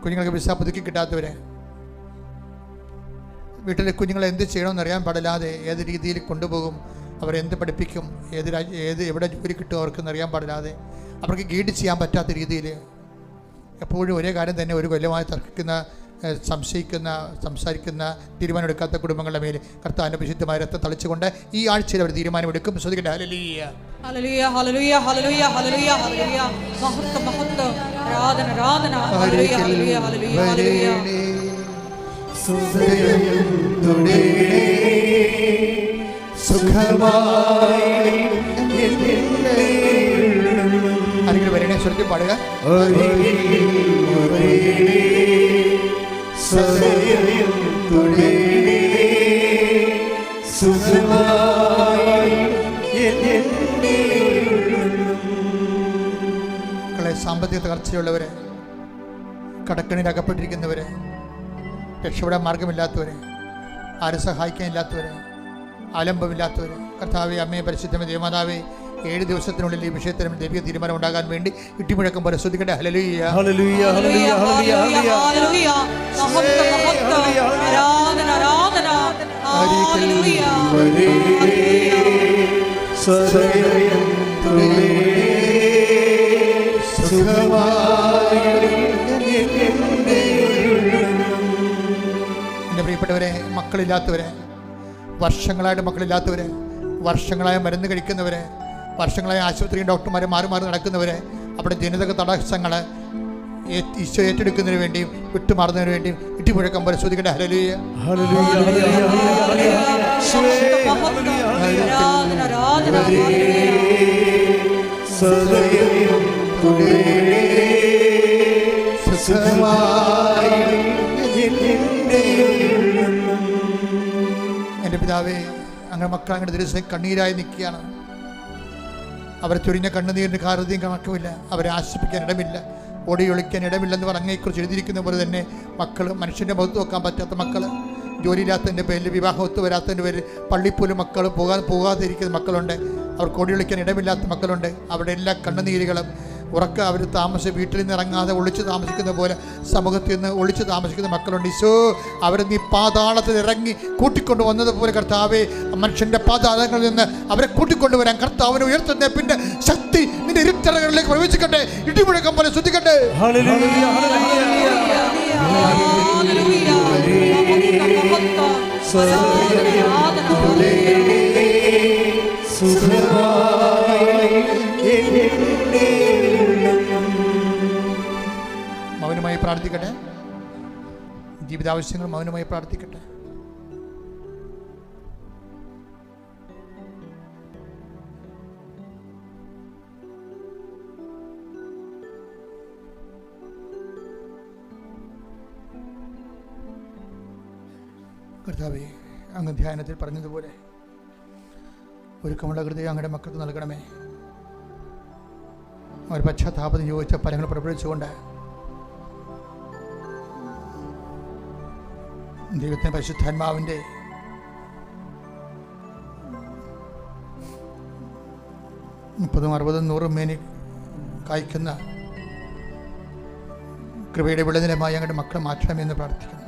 കുഞ്ഞുങ്ങൾക്ക് വിസ പുതുക്കി കിട്ടാത്തവർ, വീട്ടിലെ കുഞ്ഞുങ്ങളെ എന്ത് ചെയ്യണമെന്ന് അറിയാൻ പാടില്ലാതെ ഏത് രീതിയിൽ കൊണ്ടുപോകും, അവരെന്ത് പഠിപ്പിക്കും, എവിടെ ജോലി കിട്ടും അവർക്കെന്ന് അറിയാൻ പാടില്ലാതെ അവർക്ക് ഗൈഡ് ചെയ്യാൻ പറ്റാത്ത രീതിയിൽ എപ്പോഴും ഒരേ കാര്യം തന്നെ ഒരു കൊല്ലമായി തർക്കിക്കുന്ന, സംസാരിക്കുന്ന, തീരുമാനമെടുക്കാത്ത കുടുംബങ്ങളുടെ മേൽ കർത്താവിൻ്റെ വിശുദ്ധമായ രക്തം തളിച്ചുകൊണ്ട് ഈ ആഴ്ചയിൽ അവർ തീരുമാനമെടുക്കും. ശ്രദ്ധിക്കട്ടെ. ഹല്ലേലൂയ, ഹല്ലേലൂയ, ഹല്ലേലൂയ, ഹല്ലേലൂയ, ഹല്ലേലൂയ, ഹല്ലേലൂയ. മഹത്വം, മഹത്വം, ആരാധന, ആരാധന. ഹല്ലേലൂയ, ഹല്ലേലൂയ, ഹല്ലേലൂയ, ഹല്ലേലൂയ. സുഖമായി സ്വരത്തിൽ പാടുക. മക്കളെ, സാമ്പത്തിക തകർച്ചയുള്ളവരെ, കടക്കണിയിൽ അകപ്പെട്ടിരിക്കുന്നവരെ, രക്ഷപ്പെടാൻ മാർഗമില്ലാത്തവരെ, ആരും സഹായിക്കാനില്ലാത്തവരെ, ആലംബമില്ലാത്തവരെ, കർത്താവേ, അമ്മയെ, പരിശുദ്ധമേ, ദേവമാതാവേ, 7 ദിവസത്തിനുള്ളിൽ ഈ വിഷയത്തിന് ദൈവിക തീരുമാനം ഉണ്ടാകാൻ വേണ്ടി ഇട്ടിമുഴക്കം പോലെ ശ്രദ്ധിക്കട്ടെ. ഹല്ലേലൂയ, ഹല്ലേലൂയ, ഹല്ലേലൂയ, ഹല്ലേലൂയ, ഹല്ലേലൂയ. മഹത്വം, മഹത്വം, ആരാധന, ആരാധന. ഹല്ലേലൂയ. എൻ്റെ പ്രിയപ്പെട്ടവരെ, മക്കളില്ലാത്തവരെ, വർഷങ്ങളായിട്ട് മക്കളില്ലാത്തവരെ, വർഷങ്ങളായി മരുന്ന് കഴിക്കുന്നവരെ, വർഷങ്ങളായി ആശുപത്രിയും ഡോക്ടർമാരെ മാറി മാറി നടക്കുന്നവരെ, അവിടെ ജനിതക തടസ്സങ്ങൾ ഈശോ ഏറ്റെടുക്കുന്നതിന് വേണ്ടിയും വിട്ടുമാറുന്നതിന് വേണ്ടിയും ഇട്ടിമുഴക്കം പോലെ ശ്രദ്ധിക്കട്ടെ. ഹല്ലേലൂയ, എൻ്റെ പിതാവേ, അങ്ങനെ മക്കൾ അങ്ങനെ ദിവസം കണ്ണീരായി നിൽക്കുകയാണ്. അവരെ ചൊരിഞ്ഞ കണ്ണുനീരിന് കാരുണ്യം കണക്കുമില്ല, അവരെ ആശ്രയിപ്പിക്കാൻ ഇടമില്ല, ഓടി ഒളിക്കാൻ ഇടമില്ലെന്ന് പറഞ്ഞേക്കുറിച്ച് എഴുതിയിരിക്കുന്ന പോലെ തന്നെ മക്കൾ, മനുഷ്യൻ്റെ മുഖത്ത് വെക്കാൻ പറ്റാത്ത മക്കൾ, ജോലിയില്ലാത്തതിൻ്റെ പേരിൽ, വിവാഹം ഒത്തു വരാത്തതിൻ്റെ പേരിൽ പള്ളിപ്പോലും മക്കൾ പോകാതിരിക്കുന്ന മക്കളുണ്ട്, അവർക്ക് ഓടി ഒളിക്കാൻ ഇടമില്ലാത്ത മക്കളുണ്ട്. അവിടെ എല്ലാ കണ്ണുനീരുകളും ഉറക്കം അവർ വീട്ടിൽ നിന്ന് ഇറങ്ങാതെ ഒളിച്ച് താമസിക്കുന്ന പോലെ സമൂഹത്തിൽ നിന്ന് ഒളിച്ച് താമസിക്കുന്ന മക്കളുണ്ട്. ഈശോ, അവരെ നീ പാതാളത്തിൽ ഇറങ്ങി കൂട്ടിക്കൊണ്ട് വന്നതുപോലെ കർത്താവെ, മനുഷ്യൻ്റെ പാതാളങ്ങളിൽ നിന്ന് അവരെ കൂട്ടിക്കൊണ്ടുവരാൻ കർത്താവിനെ ഉയർത്തുന്ന പിന്നെ ശക്തി നിന്റെ ഇരുട്ടറകളിലേക്ക് പ്രവേശിക്കട്ടെ. ഇടിമുഴക്കം പോലെ ശ്രദ്ധിക്കട്ടെ. മൗനമായി പ്രാർത്ഥിക്കട്ടെ. ജീവിതാവശ്യങ്ങൾ മൗനമായി പ്രാർത്ഥിക്കട്ടെ. കർത്താവേ, അങ്ങ് ധ്യാനത്തിൽ പറഞ്ഞതുപോലെ ഒരുക്കമുള്ള ഹൃദയം അങ്ങയുടെ മക്കൾക്ക് നൽകണമേ. അവർ പശ്ചാത്താപത്തിന് യോജിച്ച ഫലങ്ങൾ പുറപ്പെടുവിച്ചുകൊണ്ട് ദൈവത്തിൻ്റെ പരിശുദ്ധാത്മാവിൻ്റെ മുപ്പതും 60 100 മേനി കായ്ക്കുന്ന കൃപയുടെ വിളനിലമായി അങ്ങയുടെ മക്കളെ മാറ്റണമെന്ന് പ്രാർത്ഥിക്കുന്നു.